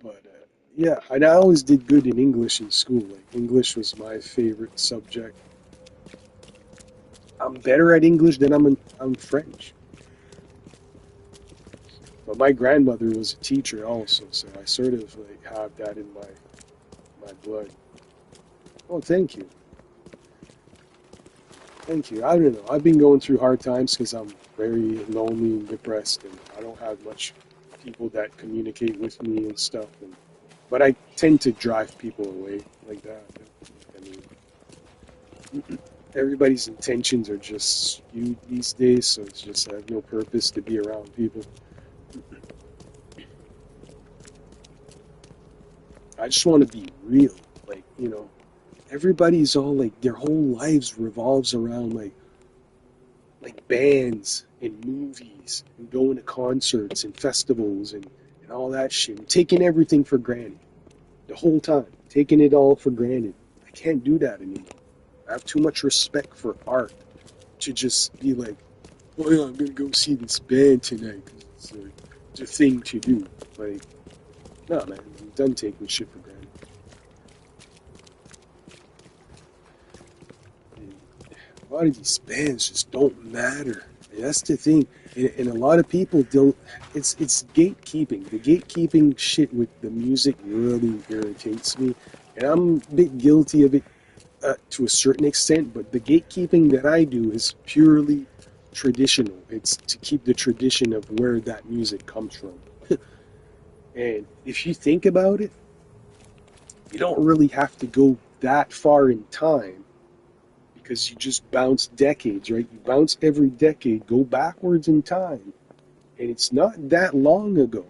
but yeah, and I always did good in English in school. Like English was my favorite subject. I'm better at English than I'm French. But my grandmother was a teacher also, so I sort of like have that in my blood. Oh, thank you, thank you. I don't know. I've been going through hard times because I'm very lonely and depressed, and I don't have much people that communicate with me and stuff. But I tend to drive people away like that. I mean, everybody's intentions are just skewed these days, so it's just I have no purpose to be around people. I just want to be real. Like, everybody's all like their whole lives revolves around like bands and movies and going to concerts and festivals and all that shit. And taking everything for granted. The whole time. Taking it all for granted. I can't do that anymore. I have too much respect for art to just be like, oh yeah, I'm gonna go see this band tonight because it's a thing to do. Like, no, man, I'm done taking shit for granted. And a lot of these bands just don't matter. And that's the thing. And a lot of people don't. It's gatekeeping. The gatekeeping shit with the music really irritates me, and I'm a bit guilty of it to a certain extent, but the gatekeeping that I do is purely traditional. It's to keep the tradition of where that music comes from. And if you think about it, you don't really have to go that far in time because you just bounce decades, right? You bounce every decade, go backwards in time. And it's not that long ago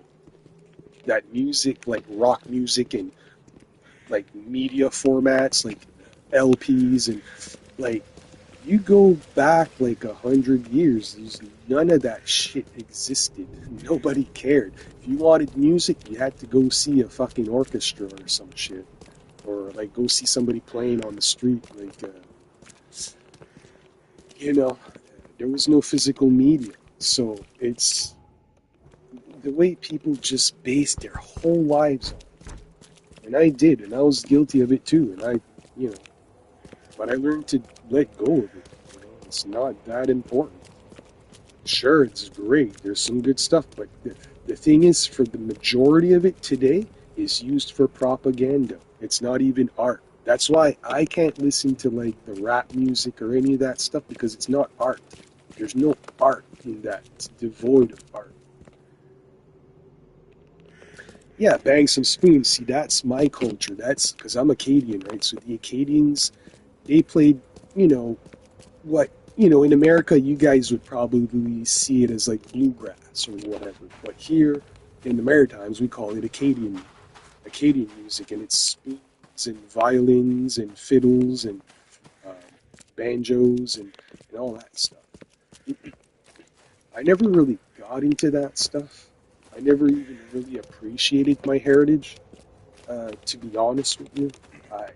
that music, like rock music and like media formats, like LPs and like you go back like 100 years, none of that shit existed. Nobody cared. If you wanted music, you had to go see a fucking orchestra or some shit, or like go see somebody playing on the street. Like, you know, there was no physical media, so it's the way people just base their whole lives on. And I did, and I was guilty of it too. And you know, but I learned to let go of it. You know, it's not that important. Sure, it's great. There's some good stuff, but the thing is, for the majority of it today, is used for propaganda. It's not even art. That's why I can't listen to like the rap music or any of that stuff because it's not art. There's no art in that. It's devoid of art. Yeah, bang some spoons. See, that's my culture. That's because I'm Acadian, right? So the Acadians, they played, you know, what in America you guys would probably see it as like bluegrass or whatever, but here in the Maritimes we call it Acadian music, and it's spoons and violins and fiddles and uh, banjos and all that stuff. I never really got into that stuff. I never even really appreciated my heritage, to be honest with you.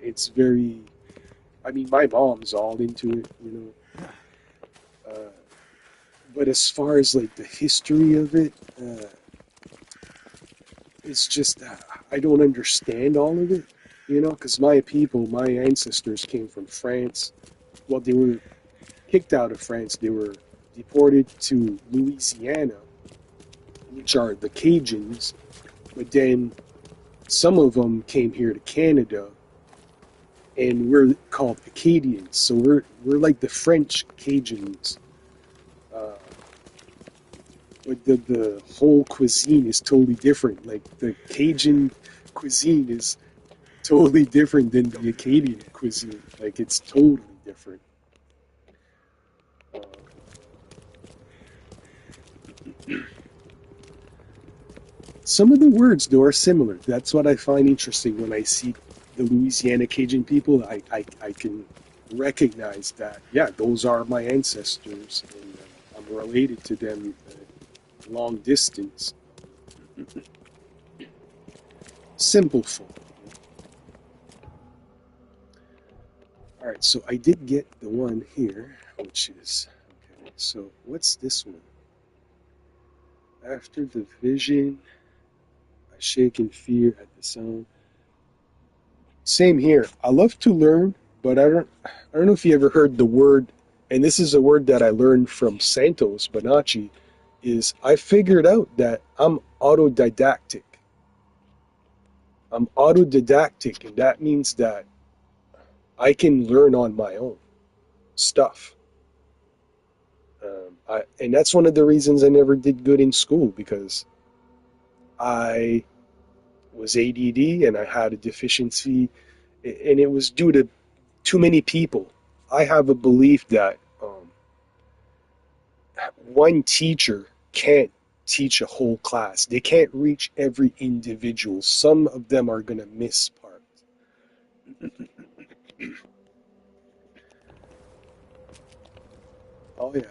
It's very, I mean, my mom's all into it, uh, but as far as like the history of it, it's just I don't understand all of it, because my people, my ancestors came from France. Well, they were kicked out of France. They were deported to Louisiana, which are the Cajuns. But then some of them came here to Canada, and we're called Acadians. So we're like the French Cajuns. Uh, But the whole cuisine is totally different. Like the Cajun cuisine is totally different than the Acadian cuisine. Like it's totally different. Uh, some of the words though are similar. That's what I find interesting when I see the Louisiana Cajun people. I can recognize that. Yeah, those are my ancestors, and I'm related to them long distance. Simple folk. All right, so I did get the one here, which is okay. So what's this one? After the vision, I shake in fear at the sound. Same here. I love to learn, but I don't know if you ever heard the word, and this is a word that I learned from Santos Bonacci, is I figured out that I'm autodidactic. I'm autodidactic, and that means that I can learn on my own stuff. And that's one of the reasons I never did good in school because I was ADD and I had a deficiency, and it was due to too many people. I have a belief that one teacher can't teach a whole class. They can't reach every individual. Some of them are going to miss parts. Oh, yeah.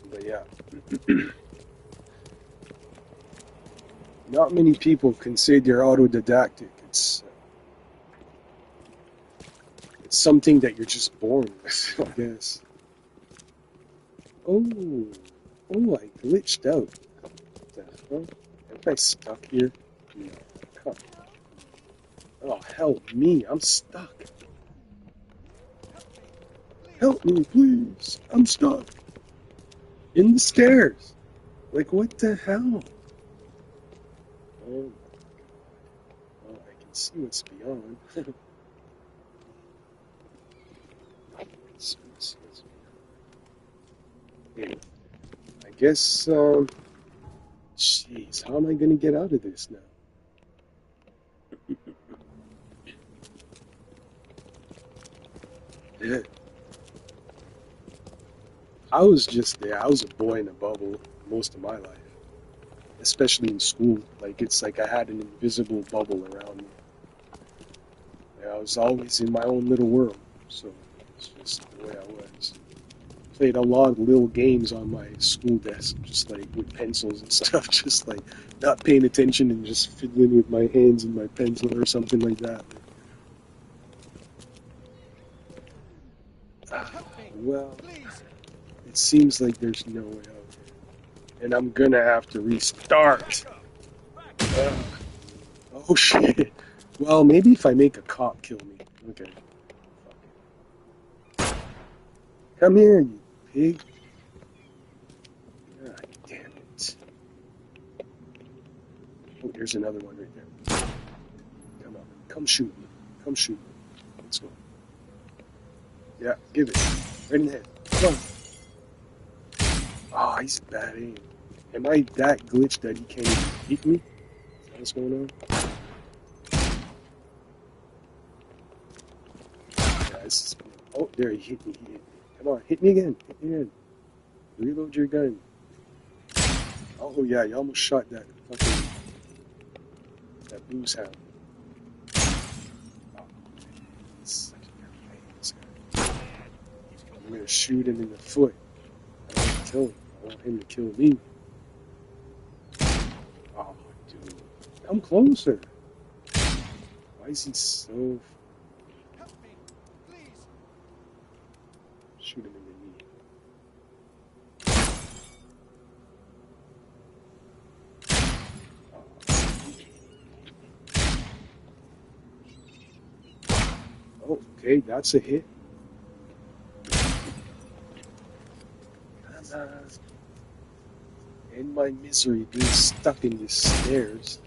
But yeah, not many people can say they're autodidactic. It's something that you're just born with, I guess. Oh, oh, I glitched out. What the hell? Am I stuck here? No. Come. Oh, help me. I'm stuck. Help me, please. I'm stuck. In the stairs. Like, what the hell? Oh, well, I can see what's beyond. What's beyond. I guess, jeez, how am I going to get out of this now? Yeah. I was just there. I was a boy in a bubble most of my life, especially in school. Like, it's like I had an invisible bubble around me. I was always in my own little world, so it's just the way I was. Played a lot of little games on my school desk, just like with pencils and stuff, just like not paying attention and just fiddling with my hands and my pencil or something like that. Well, it seems like there's no way out, and I'm gonna have to restart. Oh shit. Well, maybe if I make a cop kill me. Okay. Come here, you pig. God damn it. Oh, here's another one right there. Come on. Come shoot me. Come shoot me. Let's go. Yeah, give it. Right in the head. Come on. Oh, he's bad aim. Am I that glitched that he can't even hit me? Is that what's going on? Yeah, this is... Oh, there, he hit me. He hit me. Come on, hit me again. Hit me again. Reload your gun. Oh, yeah, you almost shot that fucking... that booze hound. Oh, he's such a pain, this guy. I'm gonna shoot him in the foot. I don't want to kill him. I want him to kill me. Oh, dude. Come closer. Why is he so... Help me, please. Shoot him in the knee. Oh, okay, that's a hit. Come on. In my misery, being stuck in these stairs.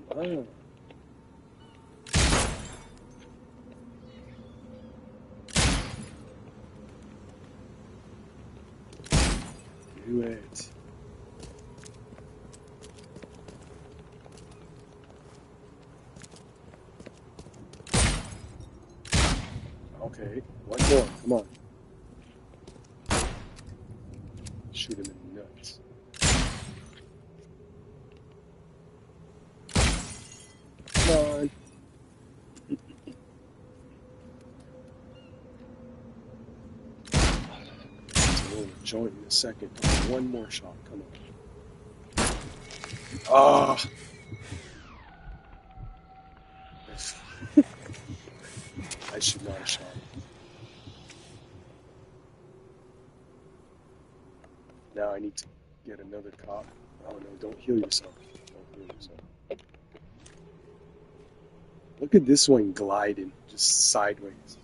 Come on. Do it. Okay, one more. Come on. Shoot him in the nuts. Come on. It's a little joint in a second. One more shot. Come on. Ah. I should not have shot him. Now I need to get another cop. Oh no, don't heal yourself. Don't heal yourself. Look at this one gliding, just sideways.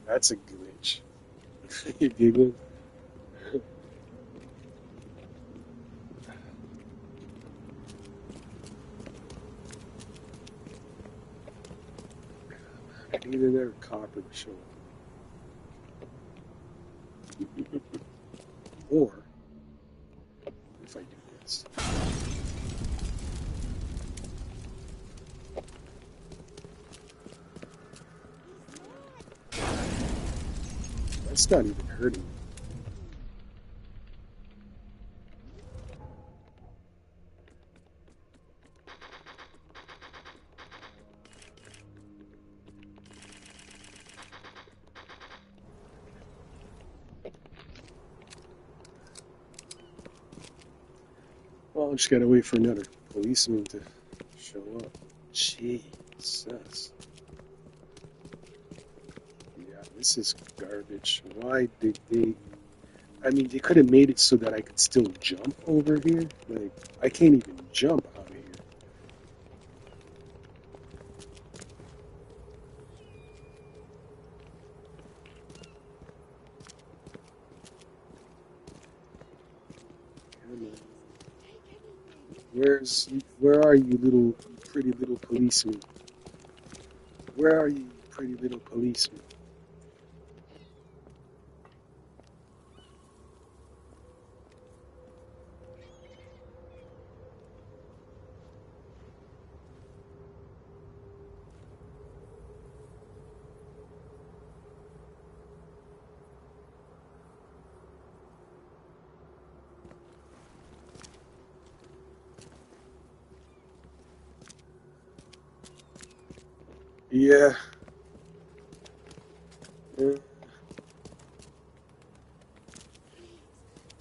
That's a glitch. You giggling? I need another copper to show up. Or, if I do this. That's not even hurting me. Well, I just gotta wait for another policeman to show up. Jesus. Yeah, this is garbage. Why did they... I mean, they could have made it so that I could still jump over here. Like, I can't even jump out of here. Come on. Where are you, little, pretty little policeman? Where are you, pretty little policeman? Yeah. Yeah.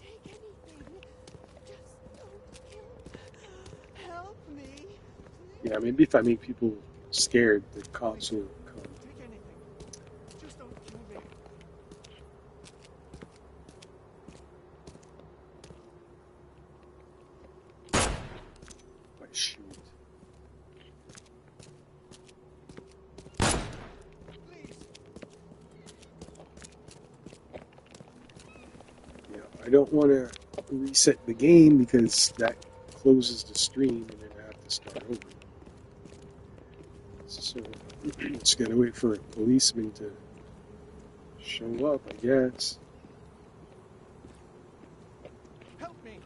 Take anything. Just don't kill. Help me. Yeah, Please. maybe if I make people scared, the cops will come. Take anything. Just don't kill me. I shoot. Please. Yeah, I don't want to reset the game because that closes the stream and then I have to start over. So just gotta wait for a policeman to show up, I guess. Help me.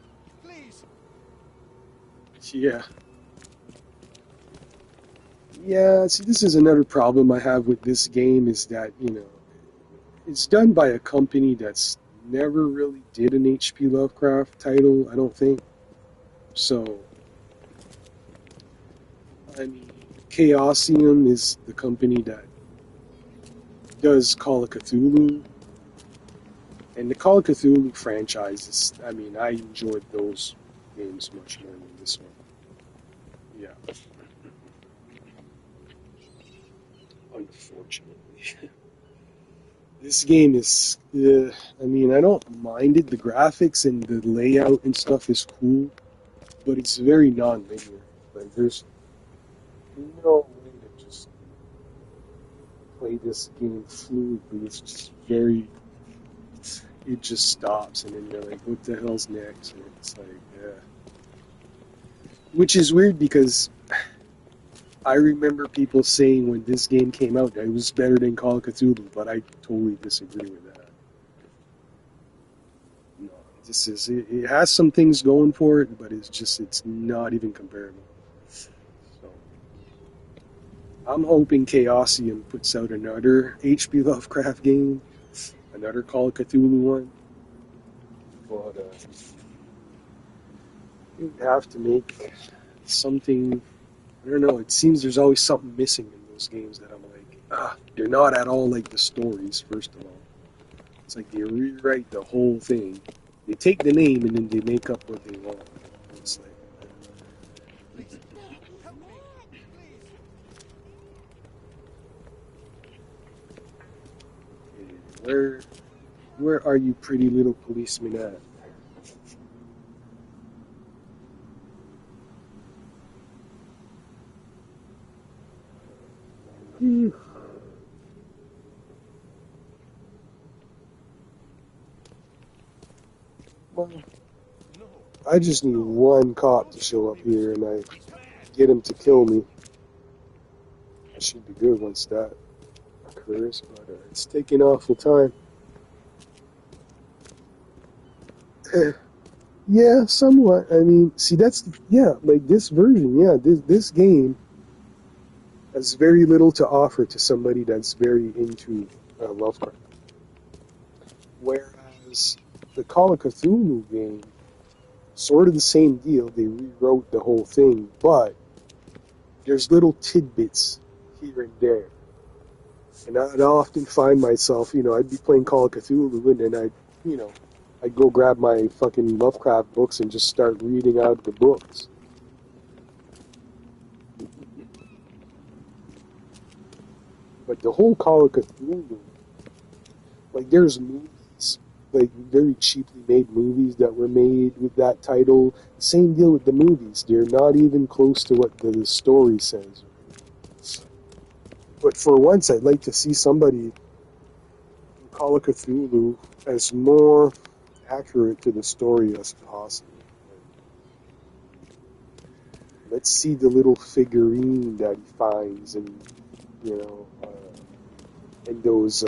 Please. Yeah. Yeah, see, this is another problem I have with this game is that, it's done by a company that's never really did an HP Lovecraft title, I don't think. So, I mean, Chaosium is the company that does Call of Cthulhu. And the Call of Cthulhu franchises, I mean, I enjoyed those games much more than this one. Yeah. Unfortunately. This game is, I mean, I don't mind it. The graphics and the layout and stuff is cool, but it's very non-linear. Like, there's no way to just play this game fluidly. It's just very, it just stops, and then you're like, what the hell's next? And it's like, yeah. Which is weird because I remember people saying when this game came out that it was better than Call of Cthulhu, but I totally disagree with that. No, it has some things going for it, but it's not even comparable. So I'm hoping Chaosium puts out another HP Lovecraft game, another Call of Cthulhu one, but you have to make something. I don't know. It seems there's always something missing in those games that I'm like, they're not at all like the stories. First of all, it's like they rewrite the whole thing. They take the name and then they make up what they want. It's like, Please. Help me. Please. where are you, pretty little policeman at? Hmm. Well, No. I just need one cop to show up here and I get him to kill me. I should be good once that occurs, but it's taking awful time. Yeah, somewhat. I mean, see, like this version, yeah, this game has very little to offer to somebody that's very into Lovecraft. Whereas the Call of Cthulhu game, sort of the same deal. They rewrote the whole thing, but there's little tidbits here and there. And I'd often find myself, I'd be playing Call of Cthulhu, and then I'd go grab my fucking Lovecraft books and just start reading out the books. But the whole Call of Cthulhu, like there's movies, like very cheaply made movies that were made with that title. Same deal with the movies. They're not even close to what the story says. But for once, I'd like to see somebody Call of Cthulhu as more accurate to the story as possible. Let's see the little figurine that he finds, and and those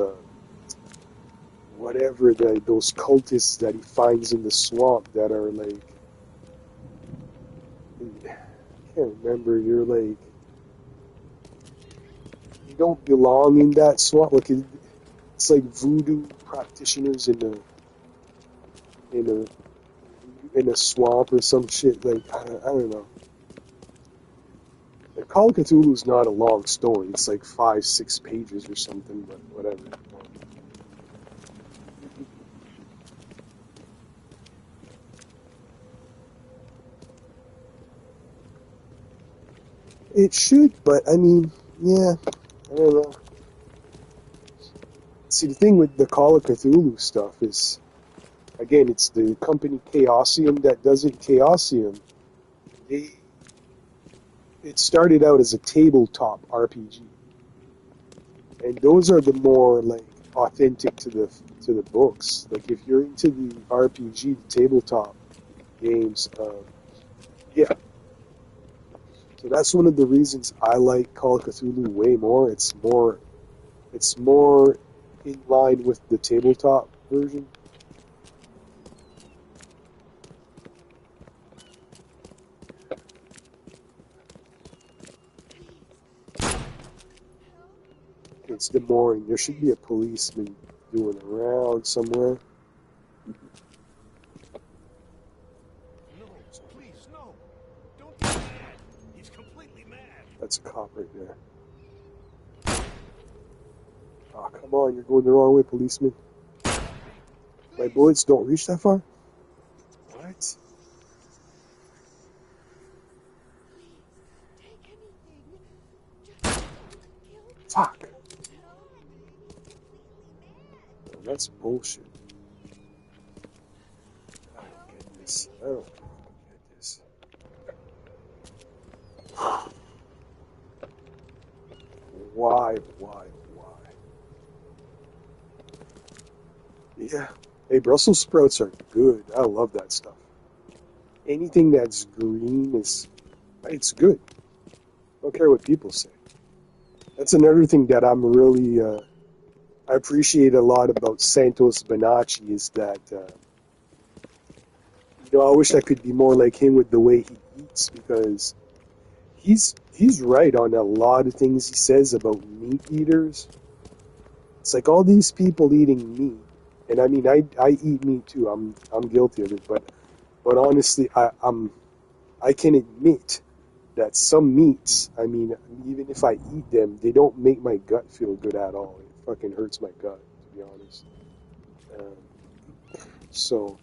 those cultists that he finds in the swamp that are like, I can't remember. You're like, you don't belong in that swamp. Like it's like voodoo practitioners in a swamp or some shit. Like I don't know. Call of Cthulhu's not a long story. It's like 5-6 pages or something, but whatever. It should, but I mean, yeah, I don't know. See, the thing with the Call of Cthulhu stuff is, again, it's the company Chaosium that does it. Chaosium, it started out as a tabletop RPG, and those are the more like authentic to the books. Like if you're into the RPG, the tabletop games, yeah. So that's one of the reasons I like Call of Cthulhu way more. It's more in line with the tabletop version. It's the mooring. There should be a policeman doing around somewhere. No, please, no. Don't be mad. He's completely mad. That's a cop right there. Oh, come on, you're going the wrong way, policeman. My bullets don't reach that far? What? Fuck. Oh, that's bullshit. I don't get this. I don't get this. Why? Yeah. Hey, Brussels sprouts are good. I love that stuff. Anything that's green it's good. I don't care what people say. That's another thing that I'm really, I appreciate a lot about Santos Bonacci is that, I wish I could be more like him with the way he eats, because he's right on a lot of things he says about meat eaters. It's like all these people eating meat, and I mean, I eat meat too. I'm guilty of it, but honestly, I can admit that some meats, I mean, even if I eat them, they don't make my gut feel good at all. It fucking hurts my gut, to be honest. So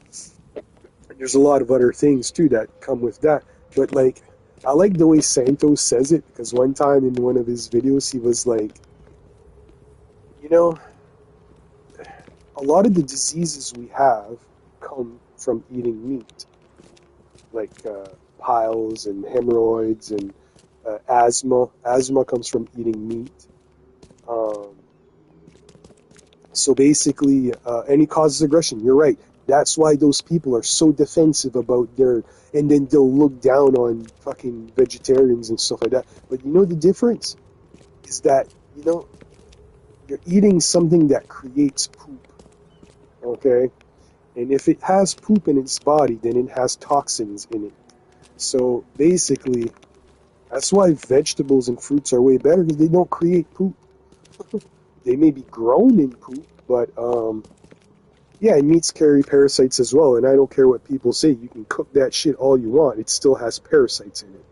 there's a lot of other things too that come with that. But like, I like the way Santos says it, because one time in one of his videos, he was like, a lot of the diseases we have come from eating meat, like piles and hemorrhoids and asthma. Asthma comes from eating meat. So basically, any causes aggression. You're right. That's why those people are so defensive about and then they'll look down on fucking vegetarians and stuff like that. But you know the difference is that, you're eating something that creates poop, okay? And if it has poop in its body, then it has toxins in it. So basically, that's why vegetables and fruits are way better, because they don't create poop. They may be grown in poop, but yeah, and meats carry parasites as well, and I don't care what people say. You can cook that shit all you want. It still has parasites in it.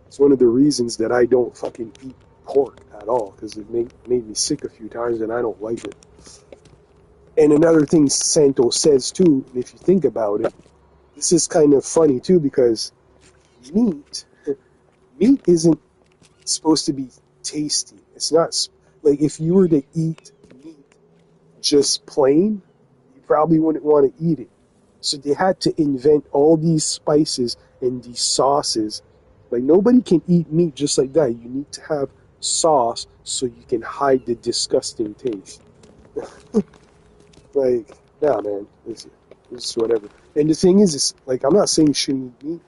It's one of the reasons that I don't fucking eat pork at all, because it made me sick a few times, and I don't like it. And another thing Santos says, too, if you think about it, this is kind of funny, too, because meat isn't supposed to be tasty. It's not, like, if you were to eat meat just plain, probably wouldn't want to eat it. So they had to invent all these spices and these sauces. Like, nobody can eat meat just like that. You need to have sauce so you can hide the disgusting taste. Like, nah, man, it's whatever. And the thing is, like, I'm not saying you shouldn't eat meat.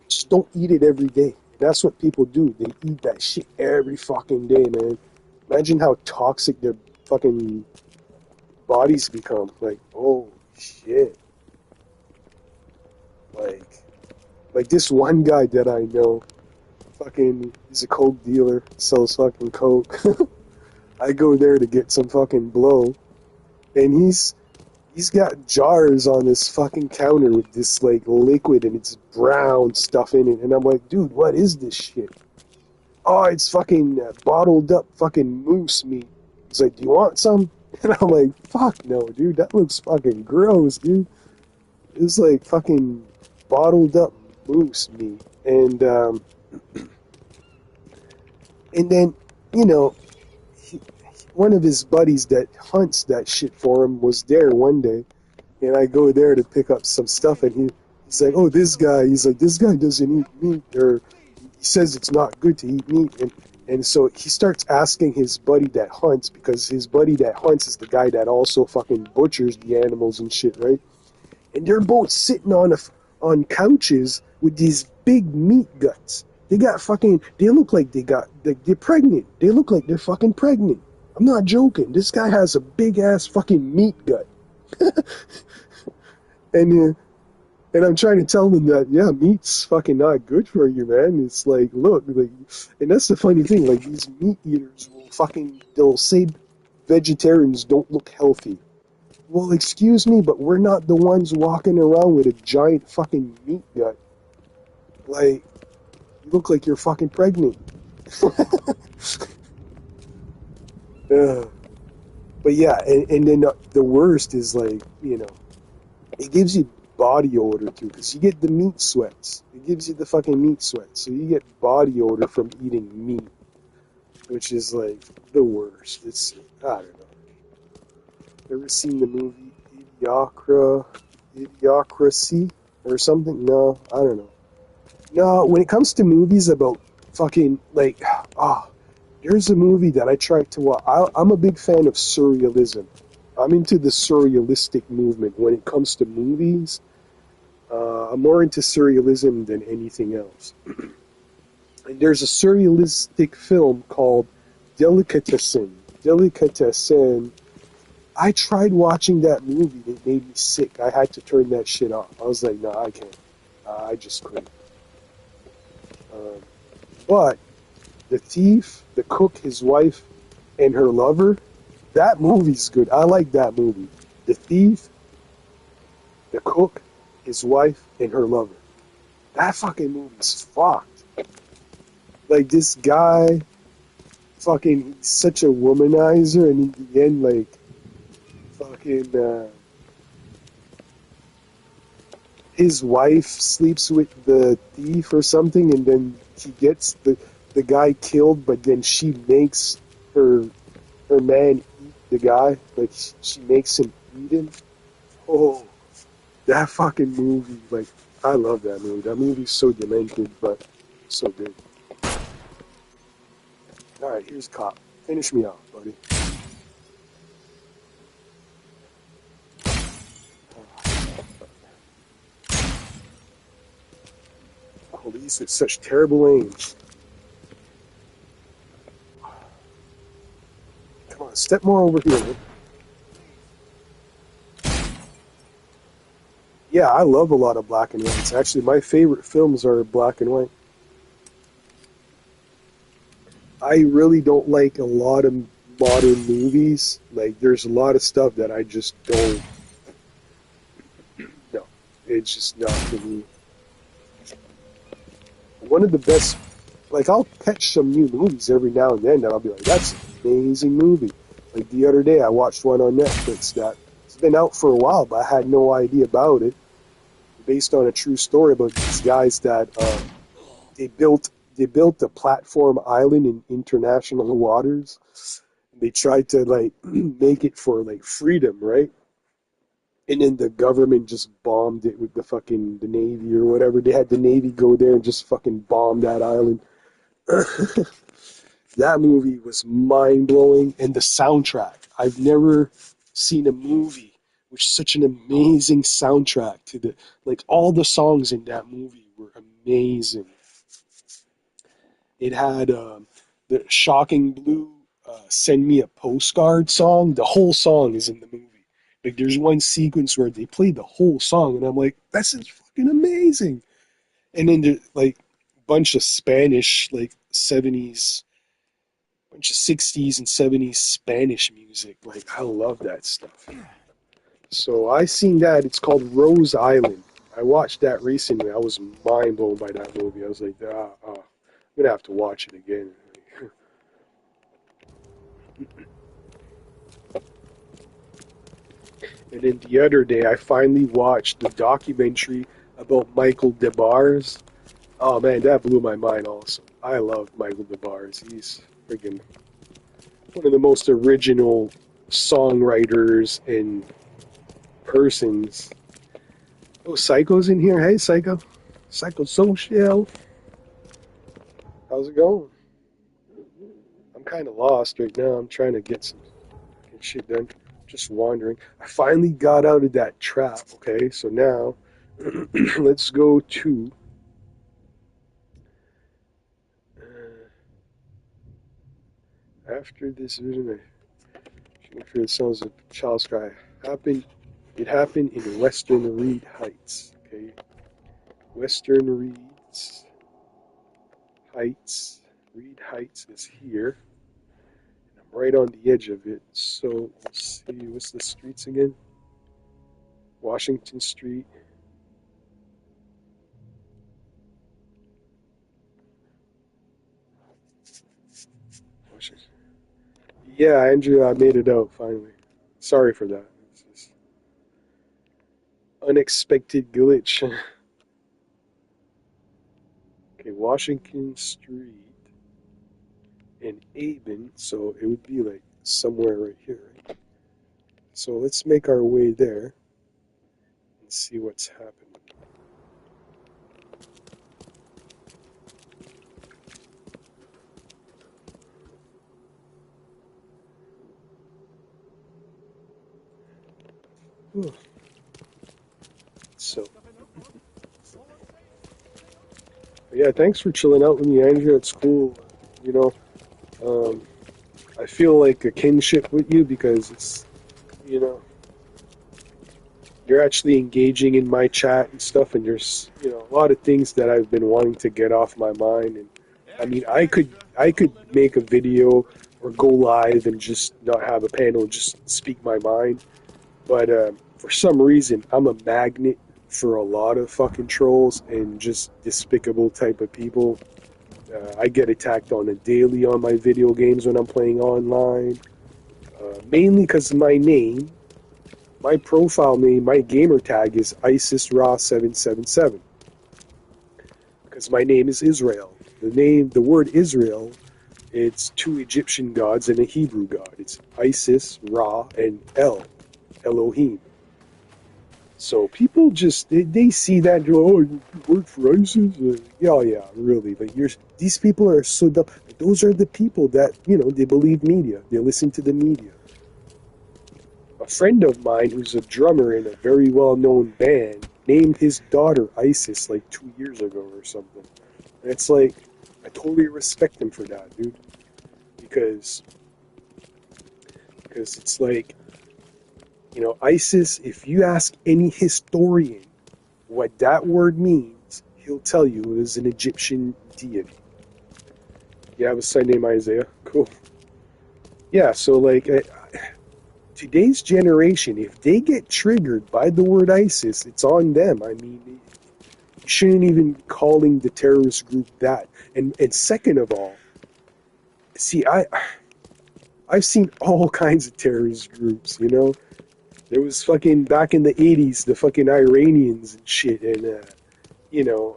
Just don't eat it every day. That's what people do. They eat that shit every fucking day, man. Imagine how toxic their fucking bodies become. Like, oh shit. Like this one guy that I know, fucking, he's a coke dealer, sells fucking coke. I go there to get some fucking blow, and He's got jars on this fucking counter with this like liquid and it's brown stuff in it, and I'm like, dude, what is this shit? Oh, it's fucking bottled up fucking moose meat. He's like, do you want some? And I'm like, fuck no, dude, that looks fucking gross, dude. It's like fucking bottled up moose meat, and then you know he, one of his buddies that hunts that shit for him was there one day, and I go there to pick up some stuff, and he's like, oh, he's like, this guy doesn't eat meat, or he says it's not good to eat meat, and so he starts asking his buddy that hunts, because his buddy that hunts is the guy that also fucking butchers the animals and shit, right? And they're both sitting on couches with these big meat guts. They got fucking. They look like they're pregnant. They look like they're fucking pregnant. I'm not joking. This guy has a big ass fucking meat gut, and and I'm trying to tell them that yeah, meat's fucking not good for you, man. It's like look, like, and that's the funny thing. Like these meat eaters they'll say vegetarians don't look healthy. Well, excuse me, but we're not the ones walking around with a giant fucking meat gut. Like, you look like you're fucking pregnant. uh, but yeah, and then the worst is like, it gives you body odor too, because you get the meat sweats. It gives you the fucking meat sweats. So you get body odor from eating meat, which is like the worst. I don't know. Ever seen the movie Idiocracy or something? No, I don't know. No, when it comes to movies about fucking like, ah, there's a movie that I tried to watch. I'm a big fan of surrealism. I'm into the surrealistic movement when it comes to movies. I'm more into surrealism than anything else. And there's a surrealistic film called Delicatessen. Delicatessen. I tried watching that movie. It made me sick. I had to turn that shit off. I was like, no, I can't. I just couldn't. Um, but the thief, the cook, his wife, and her lover, that movie's good. I like that movie. The thief, the cook, his wife, and her lover. That fucking movie's fucked. Like this guy, fucking, he's such a womanizer, and in the end, like, fucking, his wife sleeps with the thief or something, and then he gets the guy killed, but then she makes her her man eat the guy. Like she makes him eat him. Oh, that fucking movie! Like I love that movie. That movie's so demented, but so good. All right, here's Cop. Finish me off, buddy. Police with such terrible aim. Come on, step more over here. Man. Yeah, I love a lot of black and whites. Actually, my favorite films are black and white. I really don't like a lot of modern movies. Like, there's a lot of stuff that I just don't. No, it's just not for me. One of the best. Like, I'll catch some new movies every now and then that I'll be like, that's an amazing movie. Like the other day, I watched one on Netflix that it's been out for a while, but I had no idea about it. Based on a true story about these guys that they built they built a platform island in international waters. They tried to like make it for like freedom, right? And then the government just bombed it with the navy or whatever. They had the navy go there and just fucking bomb that island. That movie was mind blowing, and the soundtrack. I've never seen a movie with such an amazing soundtrack to the like all the songs in that movie were amazing. It had the Shocking Blue "Send Me a Postcard" song. The whole song is in the movie. Like there's one sequence where they play the whole song, and I'm like, this is fucking amazing. And then there's like a bunch of Spanish like '70s, bunch of '60s and '70s Spanish music. Like I love that stuff. So I seen that. It's called Rose Island. I watched that recently. I was mind blown by that movie. I was like, I'm gonna have to watch it again. And then the other day, I finally watched the documentary about Michael DeBars. Oh man, that blew my mind. Also, I love Michael DeBars. He's friggin' one of the most original songwriters and persons. Oh, Psycho's in here. Hey, Psycho. Psycho Social. How's it going? I'm kind of lost right now. I'm trying to get shit done. Just wandering. I finally got out of that trap. Okay, so now let's go to. After this vision, I for the sounds of child's cry happened. It happened in Western Reed Heights. Okay, Western Reed Heights is here. I'm right on the edge of it. So let's see. What's the streets again? Washington Street. Washington. Yeah, Andrew, I made it out finally. Sorry for that. It's just unexpected glitch. Okay, Washington Street and Aben, so it would be like somewhere right here. Right? So let's make our way there and see what's happening. Whew. So, yeah, thanks for chilling out with me, Andrew. It's cool. You know, I feel like a kinship with you because it's, you know, you're actually engaging in my chat and stuff, and there's, you know, a lot of things that I've been wanting to get off my mind. And I mean, I could make a video or go live and just not have a panel, just speak my mind. But for some reason, I'm a magnet for a lot of fucking trolls and just despicable type of people. I get attacked on a daily on my video games when I'm playing online, mainly because my profile name, my gamer tag is IsisRaw777 because my name is Israel. The word Israel, it's two Egyptian gods and a Hebrew god. It's Isis, Ra, and Elohim. So people just they see that and go, oh, you work for ISIS? Yeah, really. Like these people are so dumb. Those are the people that, you know, they believe media. They listen to the media. A friend of mine who's a drummer in a very well-known band named his daughter Isis like 2 years ago or something. And it's like, I totally respect him for that, dude. Because it's like, you know, ISIS, if you ask any historian what that word means, he'll tell you it was an Egyptian deity. You have a son named Isaiah? Cool. Yeah, so like, today's generation, if they get triggered by the word ISIS, it's on them. I mean, you shouldn't even calling the terrorist group that. And second of all, see, I've seen all kinds of terrorist groups, you know? There was fucking, back in the 80s, the fucking Iranians and shit, and, you know,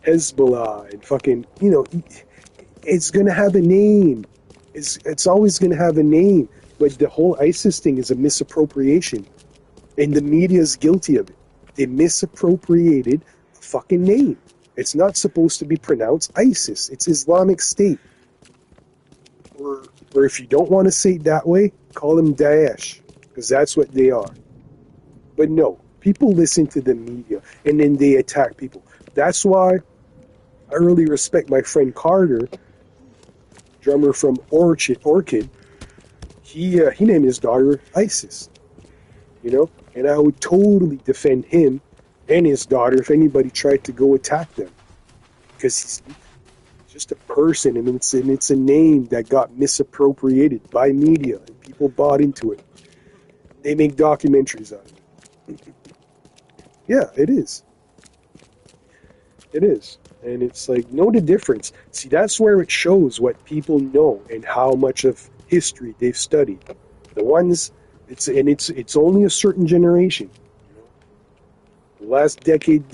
Hezbollah, and fucking, you know, it's gonna have a name. It's always gonna have a name. But the whole ISIS thing is a misappropriation. And the media is guilty of it. They misappropriated a fucking name. It's not supposed to be pronounced ISIS. It's Islamic State. Or if you don't want to say it that way, call them Daesh. Because that's what they are. But no, people listen to the media and then they attack people. That's why I really respect my friend Carter, drummer from Orchid. He named his daughter Isis, you know? And I would totally defend him and his daughter if anybody tried to go attack them. Because he's just a person, and it's a name that got misappropriated by media, and people bought into it. they make documentaries out of it. Yeah, it is. It is. And it's like, know the difference. See, that's where it shows what people know and how much of history they've studied. The ones, it's only a certain generation. The last decade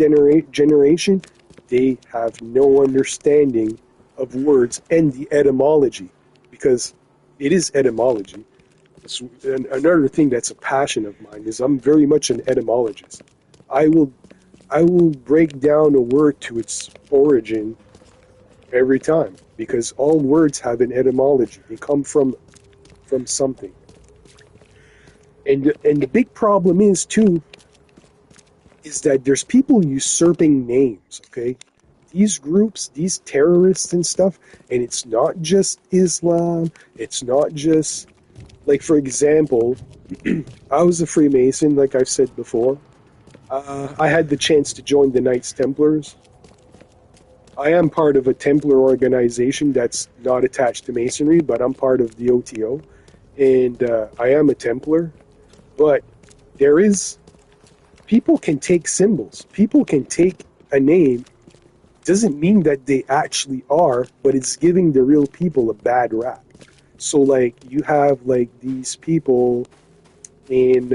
generation, they have no understanding of words and the etymology, because it is etymology. Another thing that's a passion of mine is I'm very much an etymologist. I will I will break down a word to its origin every time, because all words have an etymology. They come from something. And the big problem is too is that there's people usurping names, okay? These groups, these terrorists and stuff, and it's not just Islam, it's not just, like, for example, I was a Freemason, like I've said before. I had the chance to join the Knights Templars. I am part of a Templar organization that's not attached to Masonry, but I'm part of the OTO, and I am a Templar. But there is, people can take symbols, people can take a name. Doesn't mean that they actually are, but it's giving the real people a bad rap. So, like, you have, like, these people in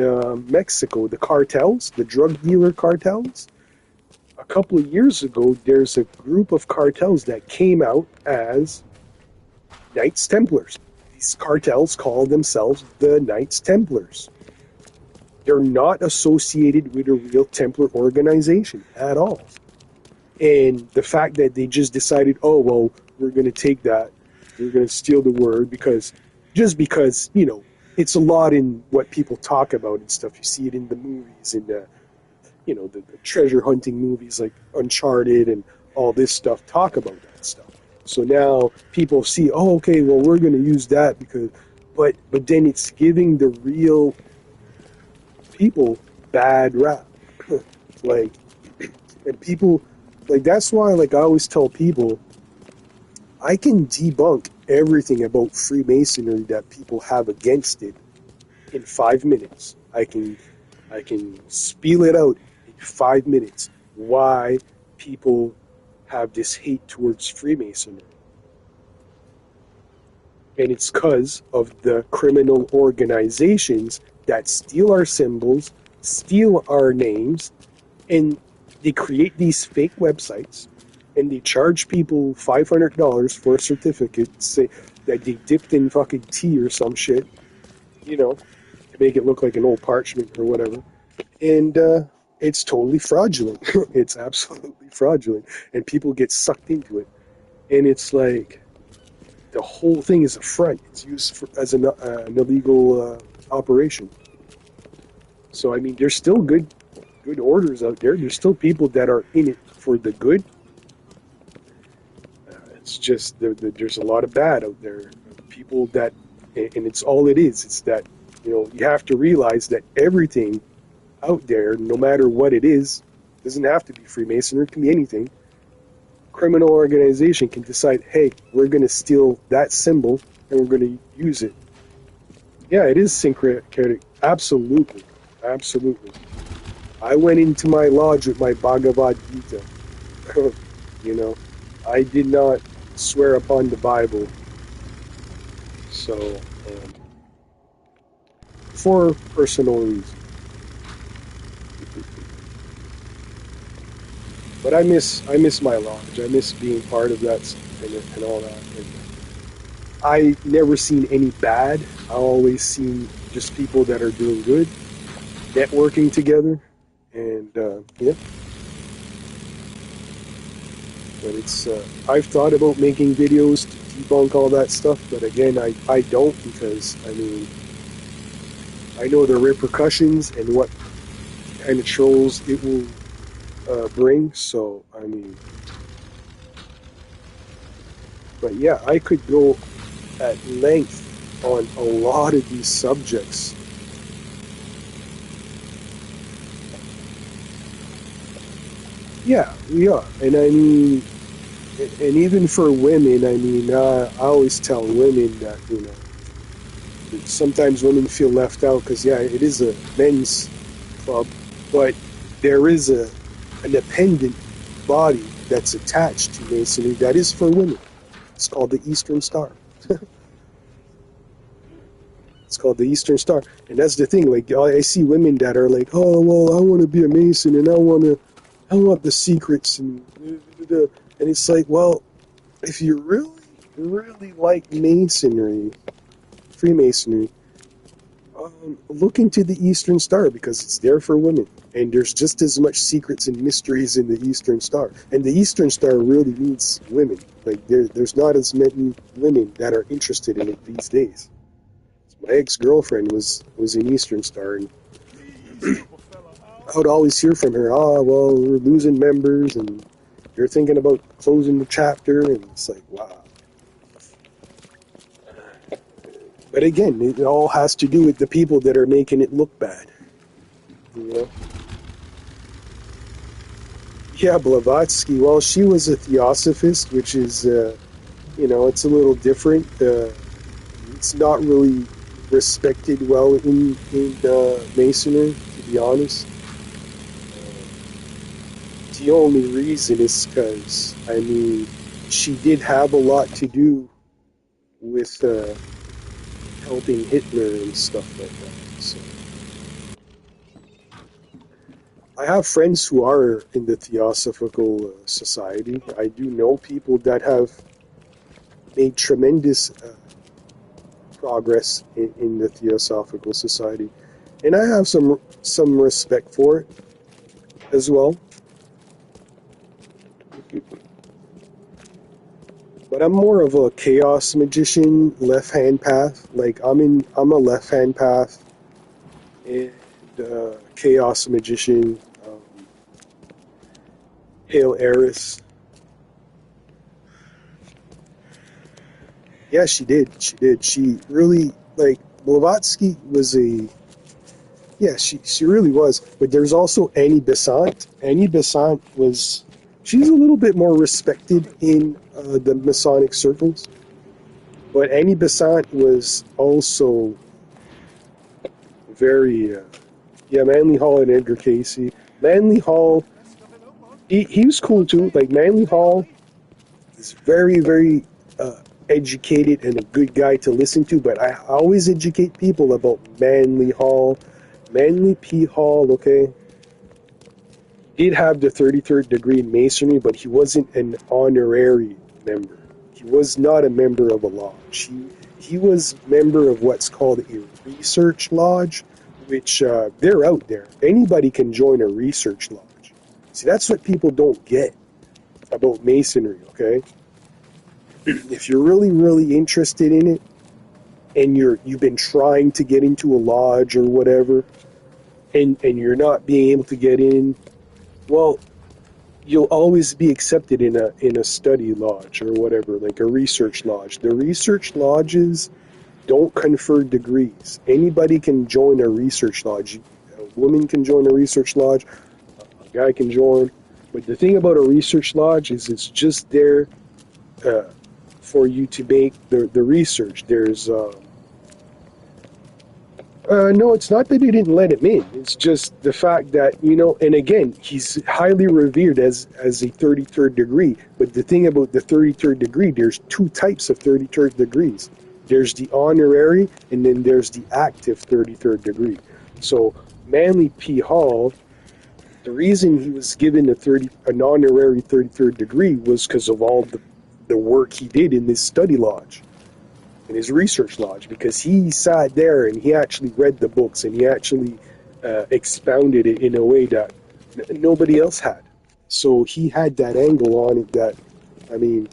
Mexico, the cartels, the drug dealer cartels. A couple of years ago, there's a group of cartels that came out as Knights Templars. These cartels call themselves the Knights Templars. They're not associated with a real Templar organization at all. And the fact that they just decided, oh, well, we're going to take that, we're going to steal the word, because, you know, it's a lot in what people talk about and stuff. You see it in the movies, and you know, the treasure hunting movies like Uncharted and all this stuff talk about that stuff. So now people see, oh, okay, well, we're going to use that because, but then it's giving the real people bad rap. Like, and people, like, that's why, like, I always tell people, I can debunk everything about Freemasonry that people have against it in 5 minutes. I can spiel it out in 5 minutes why people have this hate towards Freemasonry. And it's because of the criminal organizations that steal our symbols, steal our names, and they create these fake websites, and they charge people $500 for a certificate, say that they dipped in fucking tea or some shit, you know, to make it look like an old parchment or whatever. And it's totally fraudulent. It's absolutely fraudulent. And people get sucked into it. And it's like, the whole thing is a front. It's used as an illegal operation. So, I mean, there's still good orders out there. There's still people that are in it for the good. It's just there's a lot of bad out there. People that, and it's all it is. It's that, you know, you have to realize that everything out there, no matter what it is, doesn't have to be Freemasonry. It can be anything. Criminal organization can decide, hey, we're going to steal that symbol and we're going to use it. Yeah, it is syncretic. Absolutely. Absolutely. I went into my lodge with my Bhagavad Gita. You know, I did not swear upon the Bible. So, for personal reasons. But I miss my lodge. I miss being part of that and all that. And I never seen any bad. I always seen just people that are doing good, networking together, and yeah. But it's I've thought about making videos to debunk all that stuff, but again, I don't, because I mean, I know the repercussions and what kind of trolls it will bring. So I mean, but yeah, I could go at length on a lot of these subjects. Yeah, we are, and I mean, and even for women, I mean, I always tell women that, you know, sometimes women feel left out because, yeah, it is a men's club, but there is an independent body that's attached to Masonry that is for women. It's called the Eastern Star. It's called the Eastern Star, and that's the thing. Like, I see women that are like, "Oh, well, I want to be a Mason, and I want the secrets," and it's like, well, if you really, really like Masonry, Freemasonry, look into the Eastern Star because it's there for women, and there's just as much secrets and mysteries in the Eastern Star, and the Eastern Star really needs women. Like, there's not as many women that are interested in it these days. My ex-girlfriend was in Eastern Star, and I would always hear from her, "Oh, well, we're losing members, and you're thinking about closing the chapter," and it's like, wow. But again, it all has to do with the people that are making it look bad, you know? Yeah, Blavatsky, well, she was a theosophist, which is, it's a little different. It's not really respected well in Masonry, to be honest. The only reason is because, I mean, she did have a lot to do with helping Hitler and stuff like that. So, I have friends who are in the Theosophical Society. I do know people that have made tremendous progress in the Theosophical Society, and I have some respect for it as well. But I'm more of a chaos magician, left-hand path. Like, I'm a left-hand path and chaos magician. Hail Eris. Yeah, she did. She did. She really, like, Blavatsky was a, yeah, she really was. But there's also Annie Besant. Annie Besant was, she's a little bit more respected in the Masonic circles. But Annie Besant was also very, yeah, Manly Hall and Edgar Casey. Manly Hall, he was cool too. Like, Manly Hall is very, very educated and a good guy to listen to, but I always educate people about Manly Hall. Manly P. Hall, okay, did have the 33rd degree in Masonry, but he wasn't an honorary member. He was not a member of a lodge. He was member of what's called a research lodge, which they're out there. Anybody can join a research lodge. See, that's what people don't get about Masonry, okay? If you're really, really interested in it, and you've been trying to get into a lodge or whatever, and you're not being able to get in, well, you'll always be accepted in a study lodge or whatever, like a research lodge. The research lodges don't confer degrees. Anybody can join a research lodge. A woman can join a research lodge, a guy can join. But the thing about a research lodge is it's just there for you to make the research. There's no, it's not that they didn't let him in. It's just the fact that, and again, he's highly revered as a 33rd degree. But the thing about the 33rd degree, there's two types of 33rd degrees. There's the honorary, and then there's the active 33rd degree. So Manly P. Hall, the reason he was given an honorary 33rd degree was because of all the work he did in this study lodge, in his research lodge, because he sat there and he actually read the books and he actually expounded it in a way that nobody else had. So he had that angle on it that, I mean,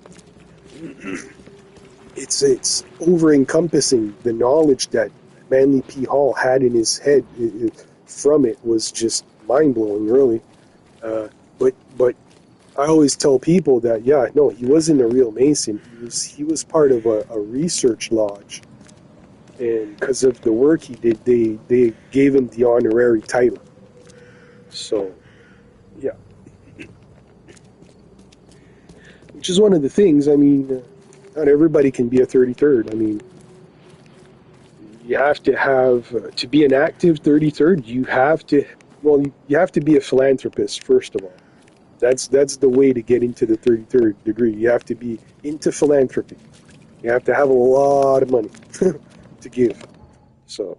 it's over-encompassing. The knowledge that Manly P. Hall had in his head from it was just mind-blowing, really. But I always tell people that, yeah, no, he wasn't a real Mason. He was part of a research lodge, and because of the work he did, they gave him the honorary title. So, yeah, which is one of the things. I mean, not everybody can be a 33rd. I mean, You have to have to be an active 33rd. You have to you have to be a philanthropist first of all. That's the way to get into the 33rd degree. You have to be into philanthropy. You have to have a lot of money to give. So,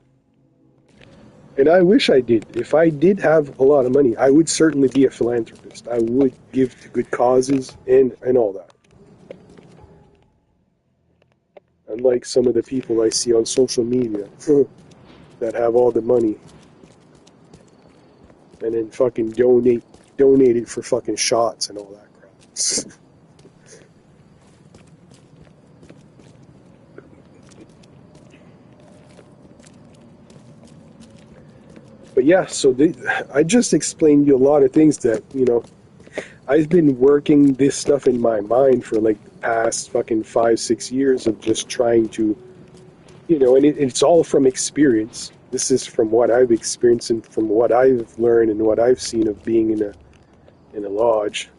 and I wish I did. If I did have a lot of money, I would certainly be a philanthropist. I would give to good causes and all that. Unlike some of the people I see on social media that have all the money and then fucking donate it for fucking shots and all that crap. But yeah, so I just explained you a lot of things that, I've been working this stuff in my mind for like the past fucking 5-6 years of just trying to, and it's all from experience. This is from what I've experienced and from what I've learned and what I've seen of being in a lodge.